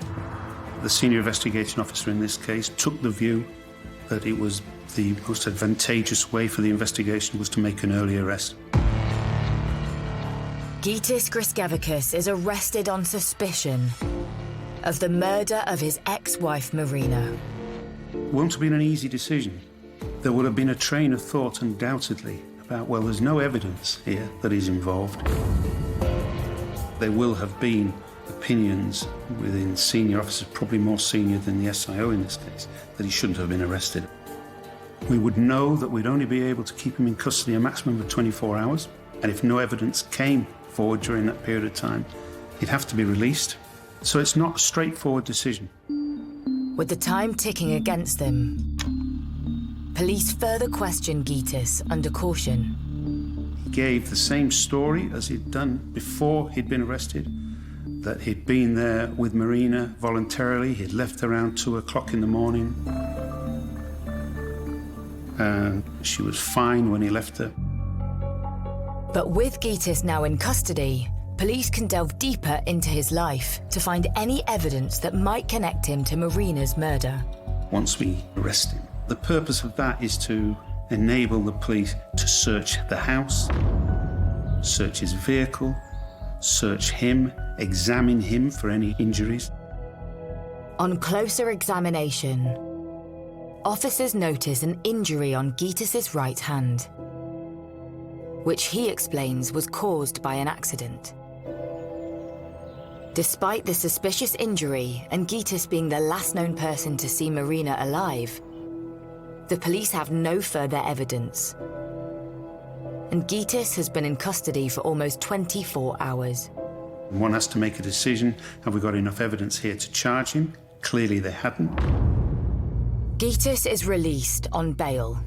The senior investigating officer in this case took the view that it was the most advantageous way for the investigation was to make an early arrest. Gytis Griskevicius is arrested on suspicion of the murder of his ex-wife Marina. It won't have been an easy decision. There would have been a train of thought undoubtedly about, well, there's no evidence here that he's involved. There will have been opinions within senior officers, probably more senior than the SIO in this case, that he shouldn't have been arrested. We would know that we'd only be able to keep him in custody a maximum of 24 hours, and if no evidence came forward during that period of time, he'd have to be released. So it's not a straightforward decision. With the time ticking against them, police further question Gytis under caution. He gave the same story as he'd done before he'd been arrested, that he'd been there with Marina voluntarily, he'd left around 2 o'clock in the morning, and she was fine when he left her. But with Gytis now in custody, police can delve deeper into his life to find any evidence that might connect him to Marina's murder. Once we arrest him, the purpose of that is to enable the police to search the house, search his vehicle, search him, examine him for any injuries. On closer examination, officers notice an injury on Gytis's right hand, which he explains was caused by an accident. Despite the suspicious injury and Gytis being the last known person to see Marina alive, the police have no further evidence. And Gytis has been in custody for almost 24 hours. One has to make a decision. Have we got enough evidence here to charge him? Clearly they hadn't. Gytis is released on bail.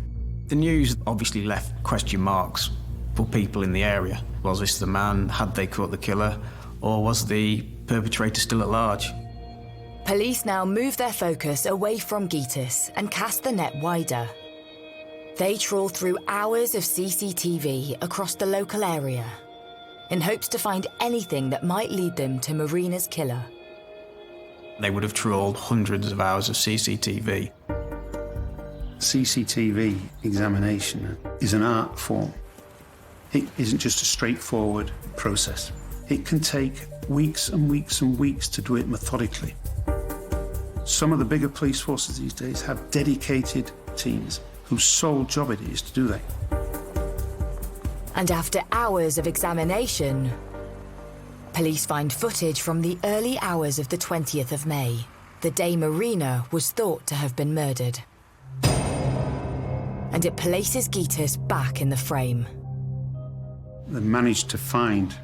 The news obviously left question marks for people in the area. Was this the man? Had they caught the killer? Or was the perpetrator still at large? Police now move their focus away from Gytis and cast the net wider. They trawl through hours of CCTV across the local area in hopes to find anything that might lead them to Marina's killer. They would have trawled hundreds of hours of CCTV. CCTV examination is an art form. It isn't just a straightforward process. It can take weeks and weeks and weeks to do it methodically. Some of the bigger police forces these days have dedicated teams whose sole job it is to do that. And after hours of examination, police find footage from the early hours of the 20th of May, the day Marina was thought to have been murdered. And it places Gytis back in the frame. They managed to find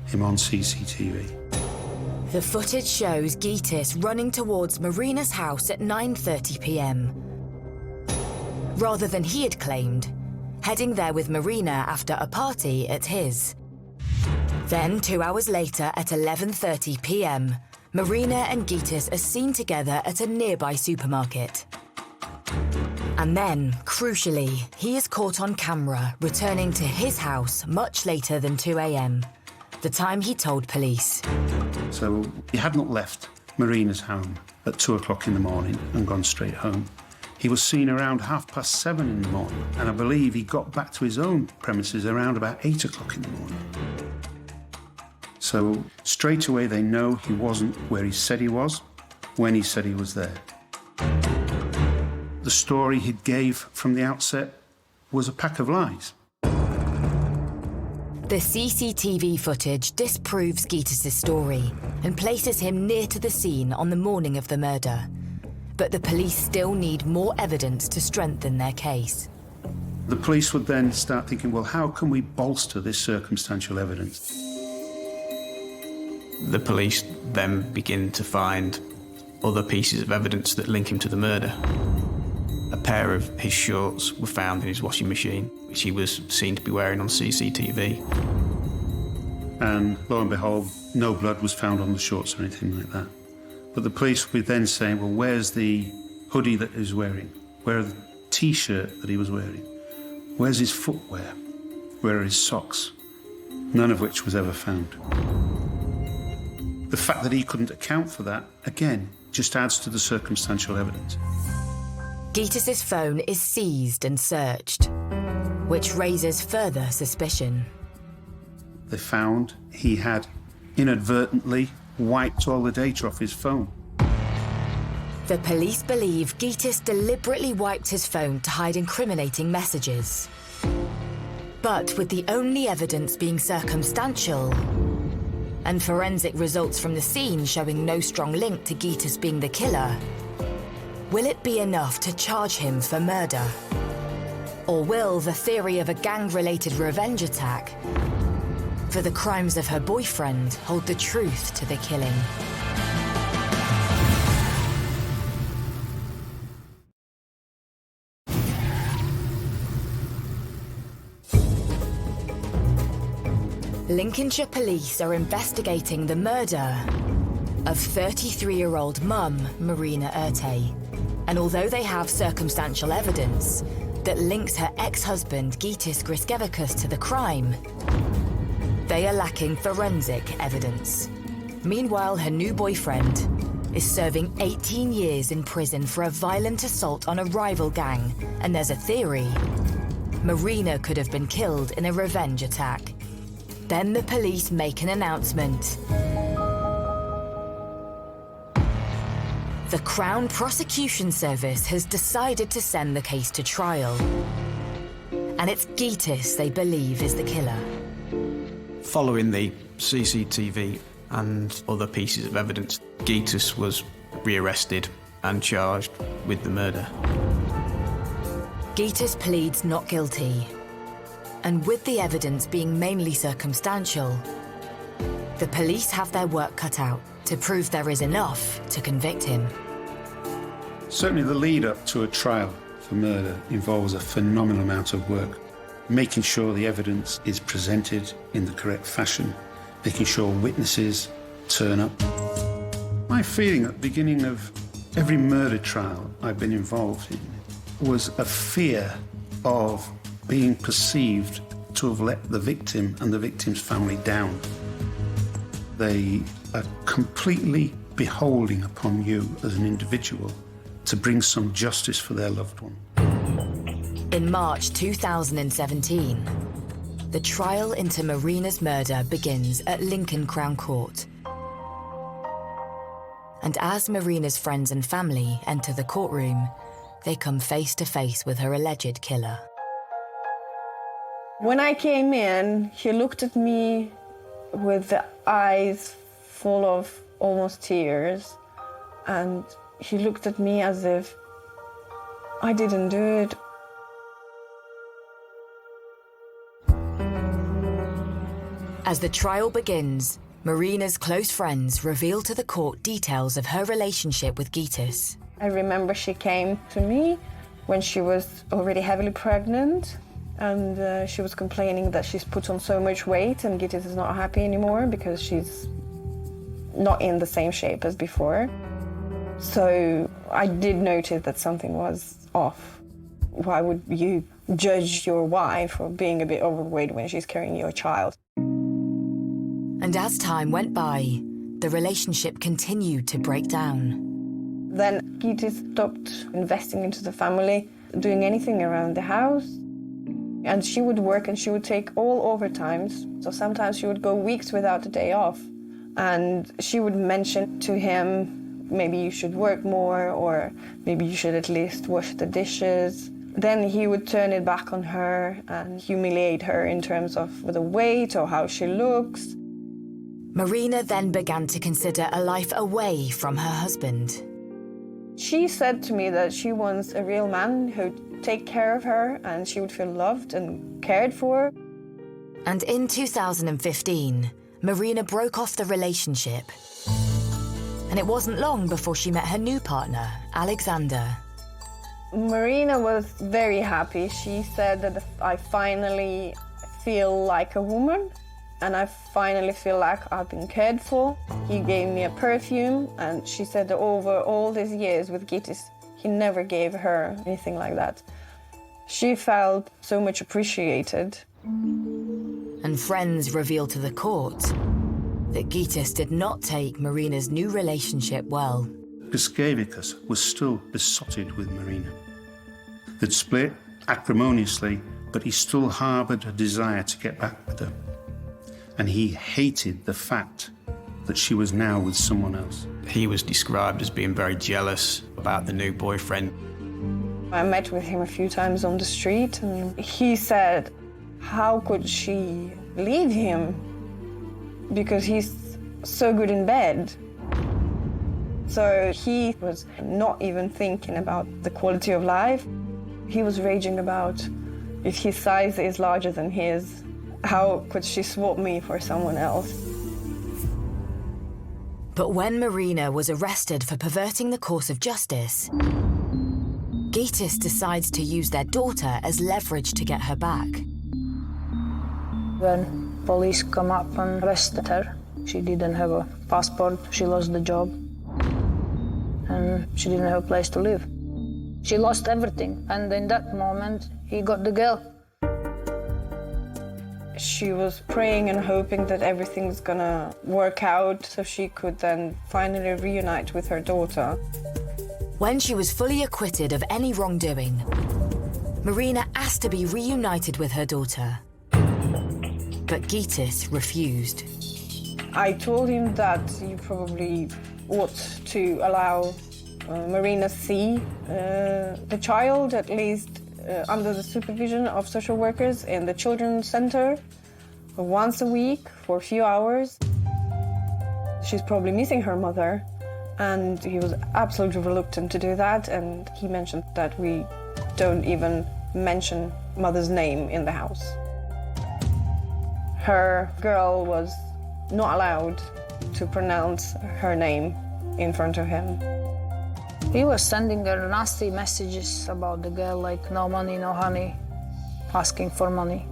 him on CCTV. The footage shows Gytis running towards Marina's house at 9:30 p.m. Rather than he had claimed, heading there with Marina after a party at his. Then, 2 hours later at 11:30 p.m, Marina and Gytis are seen together at a nearby supermarket. And then, crucially, he is caught on camera returning to his house much later than 2 a.m, the time he told police. So he had not left Marina's home at 2 o'clock in the morning and gone straight home. He was seen around 7:30 in the morning, and I believe he got back to his own premises around about 8 o'clock in the morning. So straight away they know he wasn't where he said he was, when he said he was there. The story he gave from the outset was a pack of lies. The CCTV footage disproves Gytis' story and places him near to the scene on the morning of the murder. But the police still need more evidence to strengthen their case. The police would then start thinking, well, how can we bolster this circumstantial evidence? The police then begin to find other pieces of evidence that link him to the murder. A pair of his shorts were found in his washing machine, which he was seen to be wearing on CCTV. And lo and behold, no blood was found on the shorts or anything like that. But the police would then say, well, where's the hoodie that he was wearing? Where's the T-shirt that he was wearing? Where's his footwear? Where are his socks? None of which was ever found. The fact that he couldn't account for that, again, just adds to the circumstantial evidence. Gytis' phone is seized and searched, which raises further suspicion. They found he had inadvertently wiped all the data off his phone. The police believe Gytis deliberately wiped his phone to hide incriminating messages. But with the only evidence being circumstantial, and forensic results from the scene showing no strong link to Gytis being the killer, will it be enough to charge him for murder? Or will the theory of a gang-related revenge attack for the crimes of her boyfriend hold the truth to the killing? Lincolnshire police are investigating the murder of 33-year-old mum Marina Erte. And although they have circumstantial evidence that links her ex-husband Gytis Griskevičius to the crime, they are lacking forensic evidence. Meanwhile, her new boyfriend is serving 18 years in prison for a violent assault on a rival gang, and there's a theory Marina could have been killed in a revenge attack. Then the police make an announcement. The Crown Prosecution Service has decided to send the case to trial. And it's Gytis they believe is the killer. Following the CCTV and other pieces of evidence, Gytis was rearrested and charged with the murder. Gytis pleads not guilty. And with the evidence being mainly circumstantial, the police have their work cut out to prove there is enough to convict him. Certainly the lead-up to a trial for murder involves a phenomenal amount of work. Making sure the evidence is presented in the correct fashion, making sure witnesses turn up. My feeling at the beginning of every murder trial I've been involved in was a fear of being perceived to have let the victim and the victim's family down. They are completely beholding upon you as an individual to bring some justice for their loved one. In March 2017, the trial into Marina's murder begins at Lincoln Crown Court. And as Marina's friends and family enter the courtroom, they come face to face with her alleged killer. When I came in, he looked at me with the eyes full of almost tears, and he looked at me as if I didn't do it. As the trial begins, Marina's close friends reveal to the court details of her relationship with Gytis. I remember she came to me when she was already heavily pregnant, and she was complaining that she's put on so much weight and Gytis is not happy anymore because she's not in the same shape as before. So I did notice that something was off. Why would you judge your wife for being a bit overweight when she's carrying your child? And as time went by, the relationship continued to break down. Then Gytis stopped investing into the family, doing anything around the house. And she would work and she would take all overtimes. So sometimes she would go weeks without a day off. And she would mention to him, maybe you should work more, or maybe you should at least wash the dishes. Then he would turn it back on her and humiliate her in terms of the weight or how she looks. Marina then began to consider a life away from her husband. She said to me that she wants a real man who'd take care of her and she would feel loved and cared for. And in 2015, Marina broke off the relationship. And it wasn't long before she met her new partner, Alexander. Marina was very happy. She said that I finally feel like a woman and I finally feel like I've been cared for. He gave me a perfume, and she said that over all these years with Gytis, he never gave her anything like that. She felt so much appreciated. And friends revealed to the court that Gytis did not take Marina's new relationship well. Griškēvikas was still besotted with Marina. They'd split acrimoniously, but he still harboured a desire to get back with her. And he hated the fact that she was now with someone else. He was described as being very jealous about the new boyfriend. I met with him a few times on the street, and he said, how could she leave him? Because he's so good in bed. So he was not even thinking about the quality of life. He was raging about if his size is larger than his, how could she swap me for someone else? But when Marina was arrested for perverting the course of justice, Gytis decides to use their daughter as leverage to get her back. When police come up and arrested her, she didn't have a passport, she lost the job, and she didn't have a place to live. She lost everything, and in that moment, he got the girl. She was praying and hoping that everything was gonna work out so she could then finally reunite with her daughter. When she was fully acquitted of any wrongdoing, Marina asked to be reunited with her daughter. But Gytis refused. I told him that you probably ought to allow Marina see the child, at least under the supervision of social workers in the children's center once a week for a few hours. She's probably missing her mother, and he was absolutely reluctant to do that, and he mentioned that we don't even mention mother's name in the house. Her girl was not allowed to pronounce her name in front of him. He was sending her nasty messages about the girl, like no money, no honey, asking for money.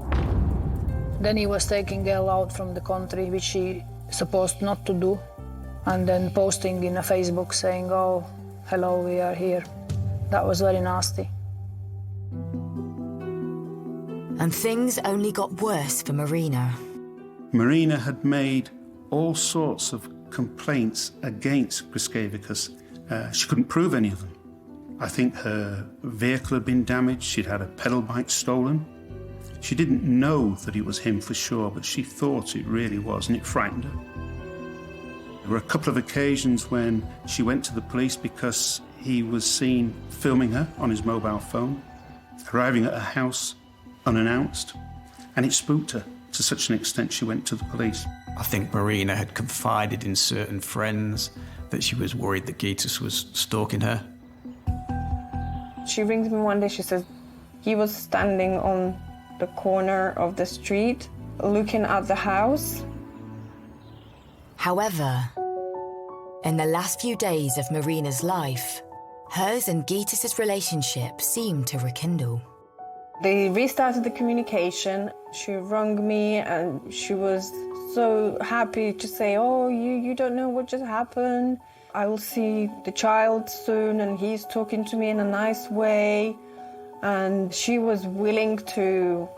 Then he was taking girl out from the country, which she supposed not to do, and then posting in a Facebook saying, oh, hello, we are here. That was very nasty. And things only got worse for Marina. Marina had made all sorts of complaints against Griškēvikas. She couldn't prove any of them. I think her vehicle had been damaged, she'd had a pedal bike stolen. She didn't know that it was him for sure, but she thought it really was, and it frightened her. There were a couple of occasions when she went to the police because he was seen filming her on his mobile phone, arriving at her house unannounced, And it spooked her to such an extent she went to the police. I think Marina had confided in certain friends that she was worried that Gitas was stalking her. She rings me one day, she says, he was standing on the corner of the street looking at the house. However, in the last few days of Marina's life, hers and Gitas' relationship seemed to rekindle. They restarted the communication. She rang me and she was so happy to say, oh, you don't know what just happened. I will see the child soon and he's talking to me in a nice way. And she was willing to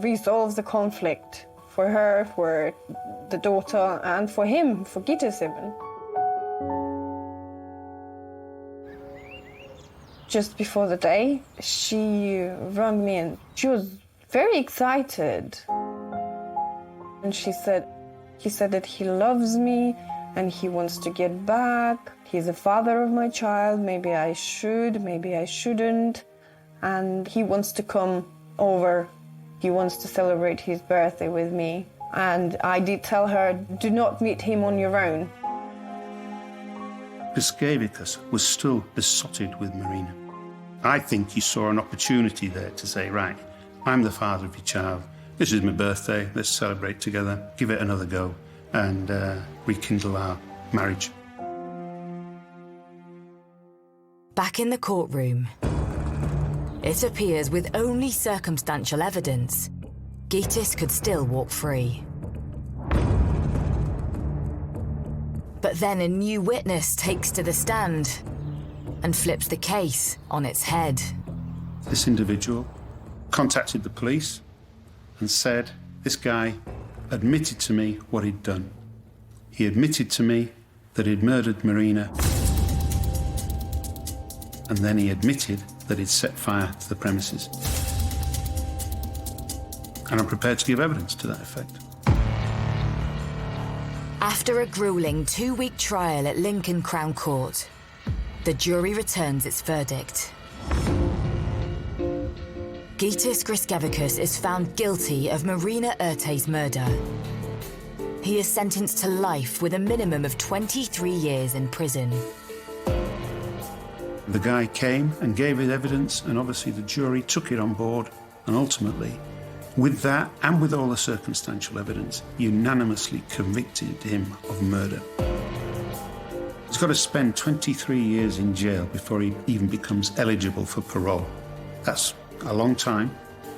resolve the conflict for her, for the daughter, and for him, for Gitas even. Just before the day, she rang me and she was very excited. And he said that he loves me and he wants to get back. He's the father of my child. Maybe I should, maybe I shouldn't. And he wants to come over. He wants to celebrate his birthday with me. And I did tell her, do not meet him on your own. Piskavikas was still besotted with Marina. I think he saw an opportunity there to say, right, I'm the father of your child. This is my birthday. Let's celebrate together, give it another go, and rekindle our marriage. Back in the courtroom, it appears with only circumstantial evidence, Gitas could still walk free. But then a new witness takes to the stand and flips the case on its head. This individual contacted the police and said this guy admitted to me what he'd done. He admitted to me that he'd murdered Marina, and then he admitted that he'd set fire to the premises. And I'm prepared to give evidence to that effect. After a grueling 2-week trial at Lincoln Crown Court, the jury returns its verdict. Gitas Griškevičius is found guilty of Marina Urte's murder. He is sentenced to life with a minimum of 23 years in prison. The guy came and gave his evidence, and obviously the jury took it on board, and ultimately, with that and with all the circumstantial evidence, unanimously convicted him of murder. He's got to spend 23 years in jail before he even becomes eligible for parole. That's a long time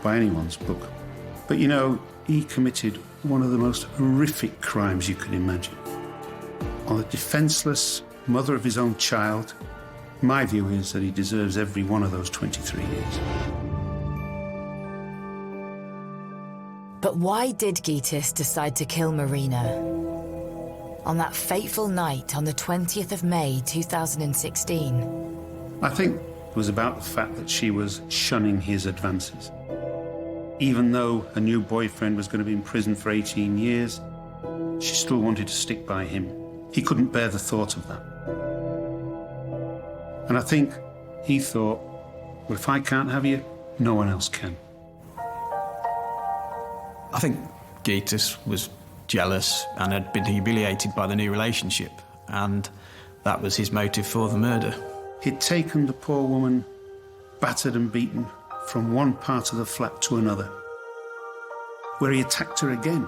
by anyone's book. But you know, he committed one of the most horrific crimes you can imagine. On the defenseless mother of his own child, my view is that he deserves every one of those 23 years. But why did Gitas decide to kill Marina? On that fateful night on the 20th of May 2016. I think it was about the fact that she was shunning his advances. Even though her new boyfriend was going to be in prison for 18 years, she still wanted to stick by him. He couldn't bear the thought of that. And I think he thought, well, if I can't have you, no one else can. I think Gitas was jealous and had been humiliated by the new relationship, and that was his motive for the murder. He'd taken the poor woman, battered and beaten, from one part of the flat to another, where he attacked her again,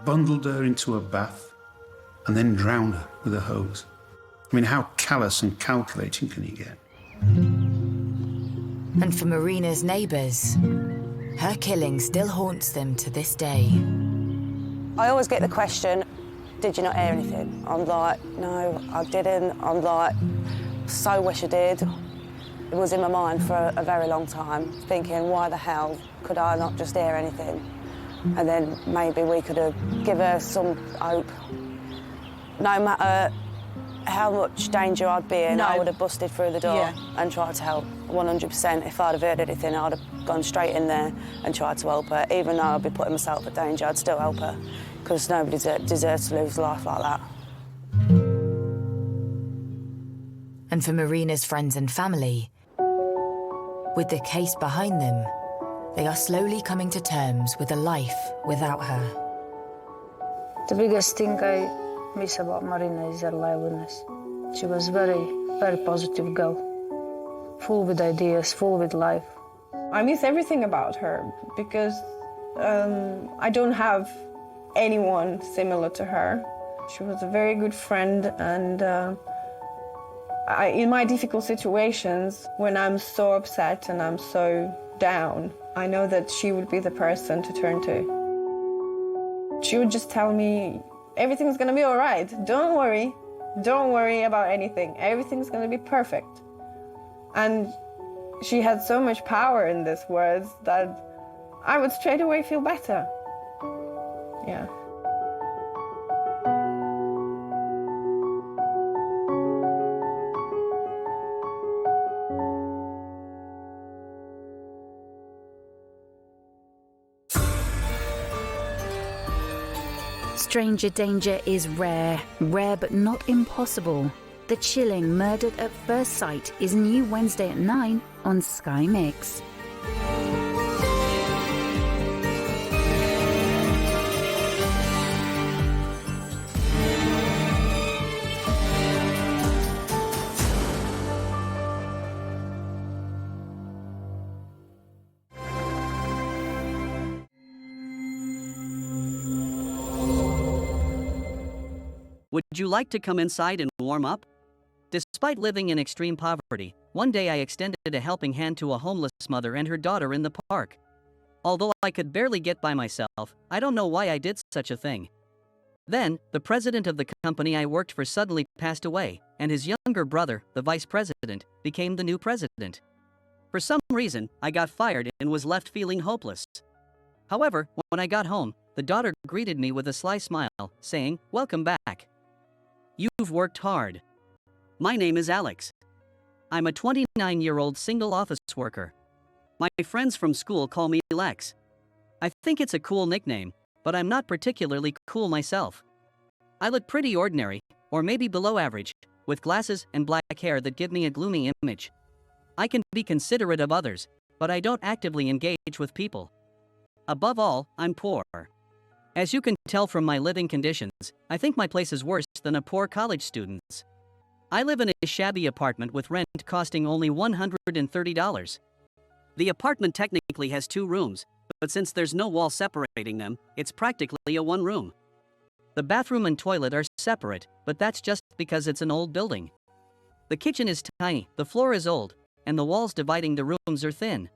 bundled her into a bath, and then drowned her with a hose. I mean, how callous and calculating can he get? And for Marina's neighbours, her killing still haunts them to this day. I always get the question, did you not hear anything? I'm like, no, I didn't. I'm like, so wish I did. It was in my mind for a very long time, thinking, why the hell could I not just hear anything? And then maybe we could have given her some hope. No matter how much danger I'd be in, I would have busted through the door and tried to help. 100%. If I'd have heard anything, I'd have gone straight in there and tried to help her. Even though I'd be putting myself at danger, I'd still help her, because nobody deserves to lose life like that. And for Marina's friends and family, with the case behind them, They are slowly coming to terms with a life without her. The biggest thing I miss about Marina is her liveliness. She was very, very positive girl, full with ideas, full with life. I miss everything about her because I don't have anyone similar to her. She was a very good friend, and in my difficult situations, when I'm so upset and I'm so down, I know that she would be the person to turn to. She would just tell me, everything's gonna be all right. Don't worry about anything. Everything's gonna be perfect. And she had so much power in these words that I would straight away feel better. Yeah. Stranger danger is rare but not impossible. The chilling Murdered at First Sight is new Wednesday at 9 on Sky Mix. Would you like to come inside and warm up? Despite living in extreme poverty, one day I extended a helping hand to a homeless mother and her daughter in the park. Although I could barely get by myself, I don't know why I did such a thing. Then, the president of the company I worked for suddenly passed away, and his younger brother, the vice president, became the new president. For some reason, I got fired and was left feeling hopeless. However, when I got home, the daughter greeted me with a sly smile, saying, "Welcome back. You've worked hard. My name is Alex. I'm a 29-year-old single office worker. My friends from school call me Lex. I think it's a cool nickname, but I'm not particularly cool myself. I look pretty ordinary, or maybe below average, with glasses and black hair that give me a gloomy image. I can be considerate of others, but I don't actively engage with people. Above all, I'm poor. As you can tell from my living conditions, I think my place is worse than a poor college student's. I live in a shabby apartment with rent costing only $130. The apartment technically has 2 rooms, but since there's no wall separating them, it's practically a 1 room. The bathroom and toilet are separate, but that's just because it's an old building. The kitchen is tiny, the floor is old, and the walls dividing the rooms are thin.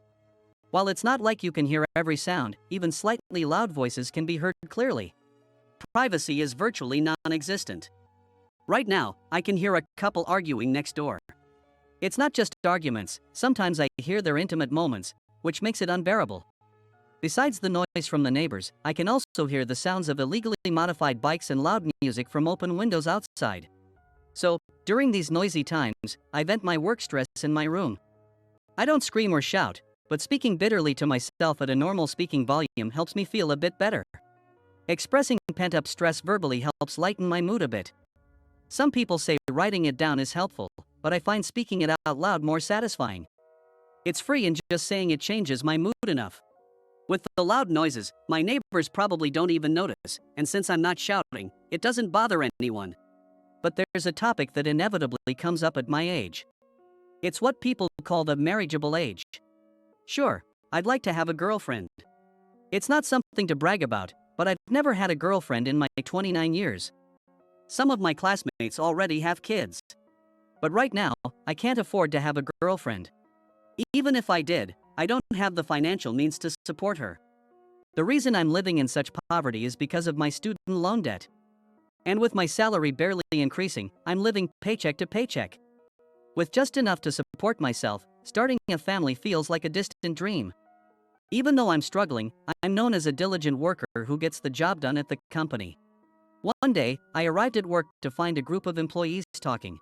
While it's not like you can hear every sound, even slightly loud voices can be heard clearly. Privacy is virtually non-existent. Right now, I can hear a couple arguing next door. It's not just arguments, sometimes I hear their intimate moments, which makes it unbearable. Besides the noise from the neighbors, I can also hear the sounds of illegally modified bikes and loud music from open windows outside. So, during these noisy times, I vent my work stress in my room. I don't scream or shout, but speaking bitterly to myself at a normal speaking volume helps me feel a bit better. Expressing pent-up stress verbally helps lighten my mood a bit. Some people say writing it down is helpful, but I find speaking it out loud more satisfying. It's free and just saying it changes my mood enough. With the loud noises, my neighbors probably don't even notice, and since I'm not shouting, it doesn't bother anyone. But there's a topic that inevitably comes up at my age. It's what people call the marriageable age. Sure, I'd like to have a girlfriend. It's not something to brag about, but I've never had a girlfriend in my 29 years. Some of my classmates already have kids. But right now, I can't afford to have a girlfriend. Even if I did, I don't have the financial means to support her. The reason I'm living in such poverty is because of my student loan debt. And with my salary barely increasing, I'm living paycheck to paycheck. With just enough to support myself, starting a family feels like a distant dream. Even though I'm struggling, I'm known as a diligent worker who gets the job done at the company. One day, I arrived at work to find a group of employees talking.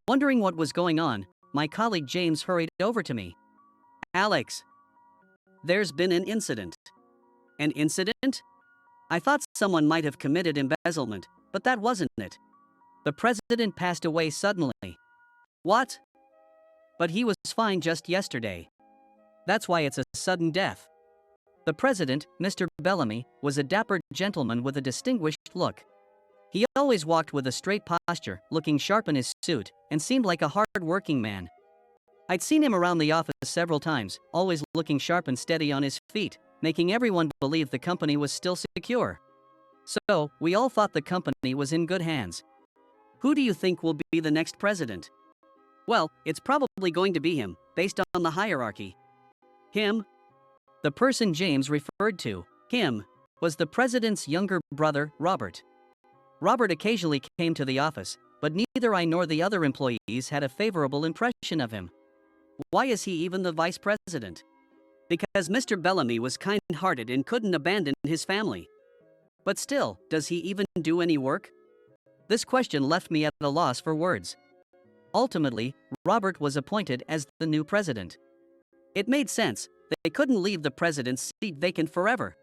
Wondering what was going on, my colleague James hurried over to me. "Alex, there's been an incident." "An incident?" I thought someone might have committed embezzlement, but that wasn't it. The president passed away suddenly. "What?" "But he was fine just yesterday. That's why it's a sudden death." The president, Mr. Bellamy, was a dapper gentleman with a distinguished look. He always walked with a straight posture, looking sharp in his suit, and seemed like a hard-working man. I'd seen him around the office several times, always looking sharp and steady on his feet, making everyone believe the company was still secure. So, we all thought the company was in good hands. Who do you think will be the next president? Well, it's probably going to be him, based on the hierarchy. Him? The person James referred to, him, was the president's younger brother, Robert. Robert occasionally came to the office, but neither I nor the other employees had a favorable impression of him. Why is he even the vice president? Because Mr. Bellamy was kind-hearted and couldn't abandon his family. But still, does he even do any work? This question left me at a loss for words. Ultimately, Robert was appointed as the new president. It made sense. They couldn't leave the president's seat vacant forever.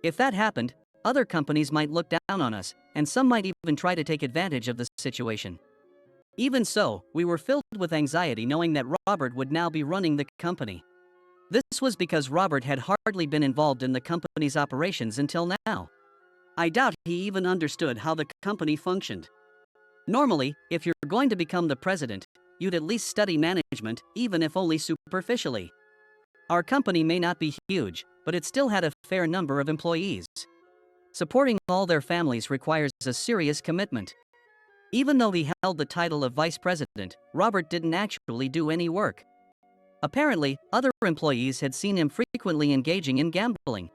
If that happened, other companies might look down on us, and some might even try to take advantage of the situation. Even so, we were filled with anxiety knowing that Robert would now be running the company. This was because Robert had hardly been involved in the company's operations until now. I doubt he even understood how the company functioned. Normally, if you're going to become the president, you'd at least study management, even if only superficially. Our company may not be huge, but it still had a fair number of employees. Supporting all their families requires a serious commitment. Even though he held the title of vice president, Robert didn't actually do any work. Apparently, other employees had seen him frequently engaging in gambling.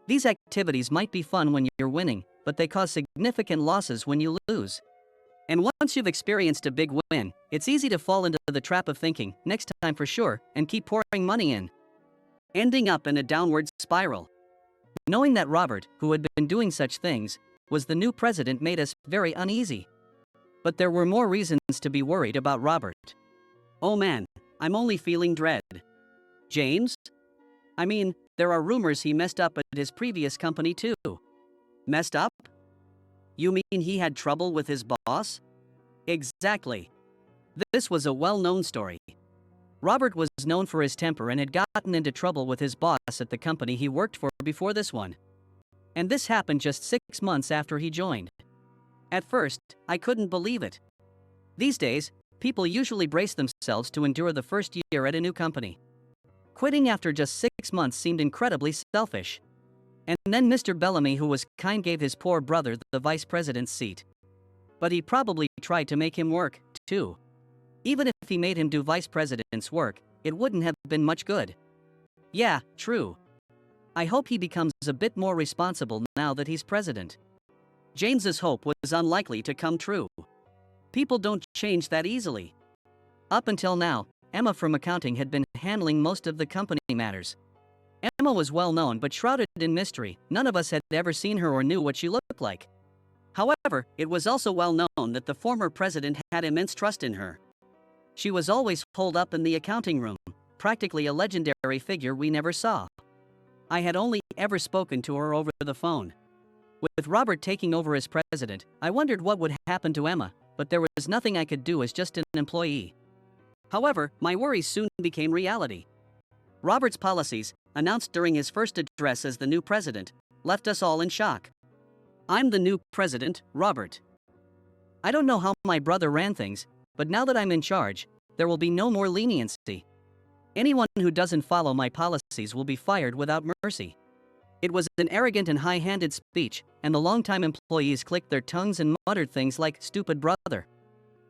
These activities might be fun when you're winning, but they cause significant losses when you lose. And once you've experienced a big win, it's easy to fall into the trap of thinking, next time for sure, and keep pouring money in, ending up in a downward spiral. Knowing that Robert, who had been doing such things, was the new president made us very uneasy. But there were more reasons to be worried about Robert. Oh man, I'm only feeling dread. James? I mean, there are rumors he messed up at his previous company too. Messed up? You mean he had trouble with his boss? Exactly. This was a well-known story. Robert was known for his temper and had gotten into trouble with his boss at the company he worked for before this one. And this happened just 6 months after he joined. At first, I couldn't believe it. These days, people usually brace themselves to endure the first year at a new company. Quitting after just 6 months seemed incredibly selfish. And then Mr. Bellamy, who was kind, gave his poor brother the vice president's seat. But he probably tried to make him work, too. Even if he made him do vice president's work, it wouldn't have been much good. Yeah, true. I hope he becomes a bit more responsible now that he's president. James's hope was unlikely to come true. People don't change that easily. Up until now, Emma from accounting had been handling most of the company matters. Emma was well known but shrouded in mystery. None of us had ever seen her or knew what she looked like. However, it was also well known that the former president had immense trust in her. She was always holed up in the accounting room, practically a legendary figure we never saw. I had only ever spoken to her over the phone. With Robert taking over as president, I wondered what would happen to Emma, but there was nothing I could do as just an employee. However, my worries soon became reality. Robert's policies, announced during his first address as the new president, left us all in shock. I'm the new president, Robert. I don't know how my brother ran things, but now that I'm in charge, there will be no more leniency. Anyone who doesn't follow my policies will be fired without mercy. It was an arrogant and high-handed speech, and the longtime employees clicked their tongues and muttered things like "stupid brother."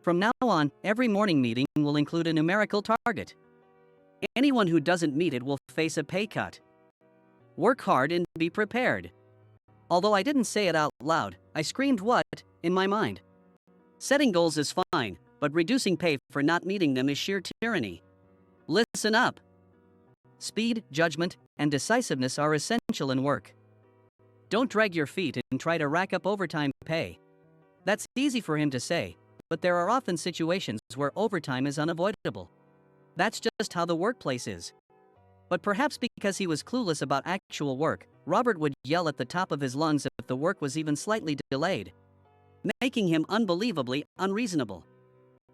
From now on, every morning meeting will include a numerical target. Anyone who doesn't meet it will face a pay cut. Work hard and be prepared. Although I didn't say it out loud, I screamed "what" in my mind. Setting goals is fine, but reducing pay for not meeting them is sheer tyranny. Listen up. Speed, judgment, and decisiveness are essential in work. Don't drag your feet and try to rack up overtime pay. That's easy for him to say, but there are often situations where overtime is unavoidable. That's just how the workplace is. But perhaps because he was clueless about actual work, Robert would yell at the top of his lungs if the work was even slightly delayed, making him unbelievably unreasonable.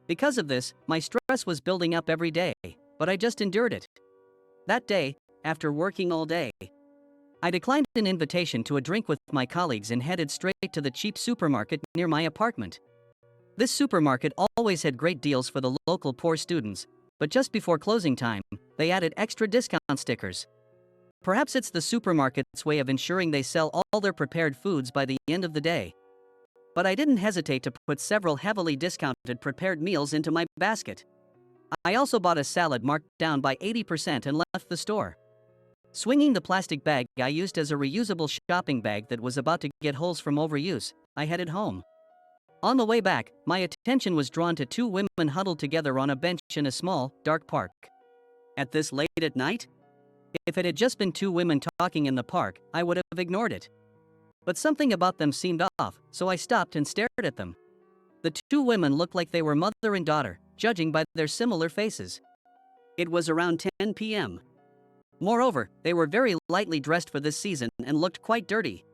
Because of this, my stress was building up every day, but I just endured it. That day, after working all day, I declined an invitation to a drink with my colleagues and headed straight to the cheap supermarket near my apartment. This supermarket always had great deals for the local poor students, but just before closing time, they added extra discount stickers. Perhaps it's the supermarket's way of ensuring they sell all their prepared foods by the end of the day. But I didn't hesitate to put several heavily discounted prepared meals into my basket. I also bought a salad marked down by 80% and left the store. Swinging the plastic bag I used as a reusable shopping bag that was about to get holes from overuse, I headed home. On the way back, my attention was drawn to two women huddled together on a bench in a small, dark park. At this late at night? If it had just been two women talking in the park, I would have ignored it. But something about them seemed off, so I stopped and stared at them. The two women looked like they were mother and daughter, judging by their similar faces. It was around 10 p.m. Moreover, they were very lightly dressed for this season and looked quite dirty.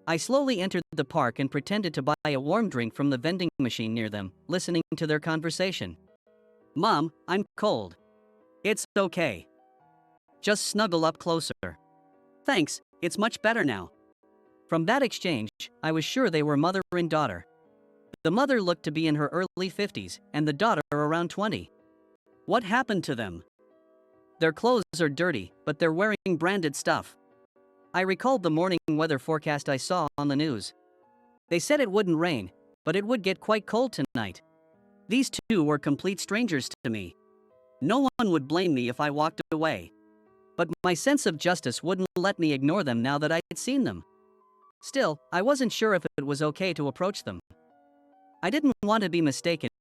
I slowly entered the park and pretended to buy a warm drink from the vending machine near them, listening to their conversation. "Mom, I'm cold." "It's okay. Just snuggle up closer." "Thanks, it's much better now." From that exchange, I was sure they were mother and daughter. The mother looked to be in her early 50s, and the daughter around 20. What happened to them? Their clothes are dirty, but they're wearing branded stuff. I recalled the morning weather forecast I saw on the news. They said it wouldn't rain, but it would get quite cold tonight. These two were complete strangers to me. No one would blame me if I walked away. But my sense of justice wouldn't let me ignore them now that I had seen them. Still, I wasn't sure if it was okay to approach them. I didn't want to be mistaken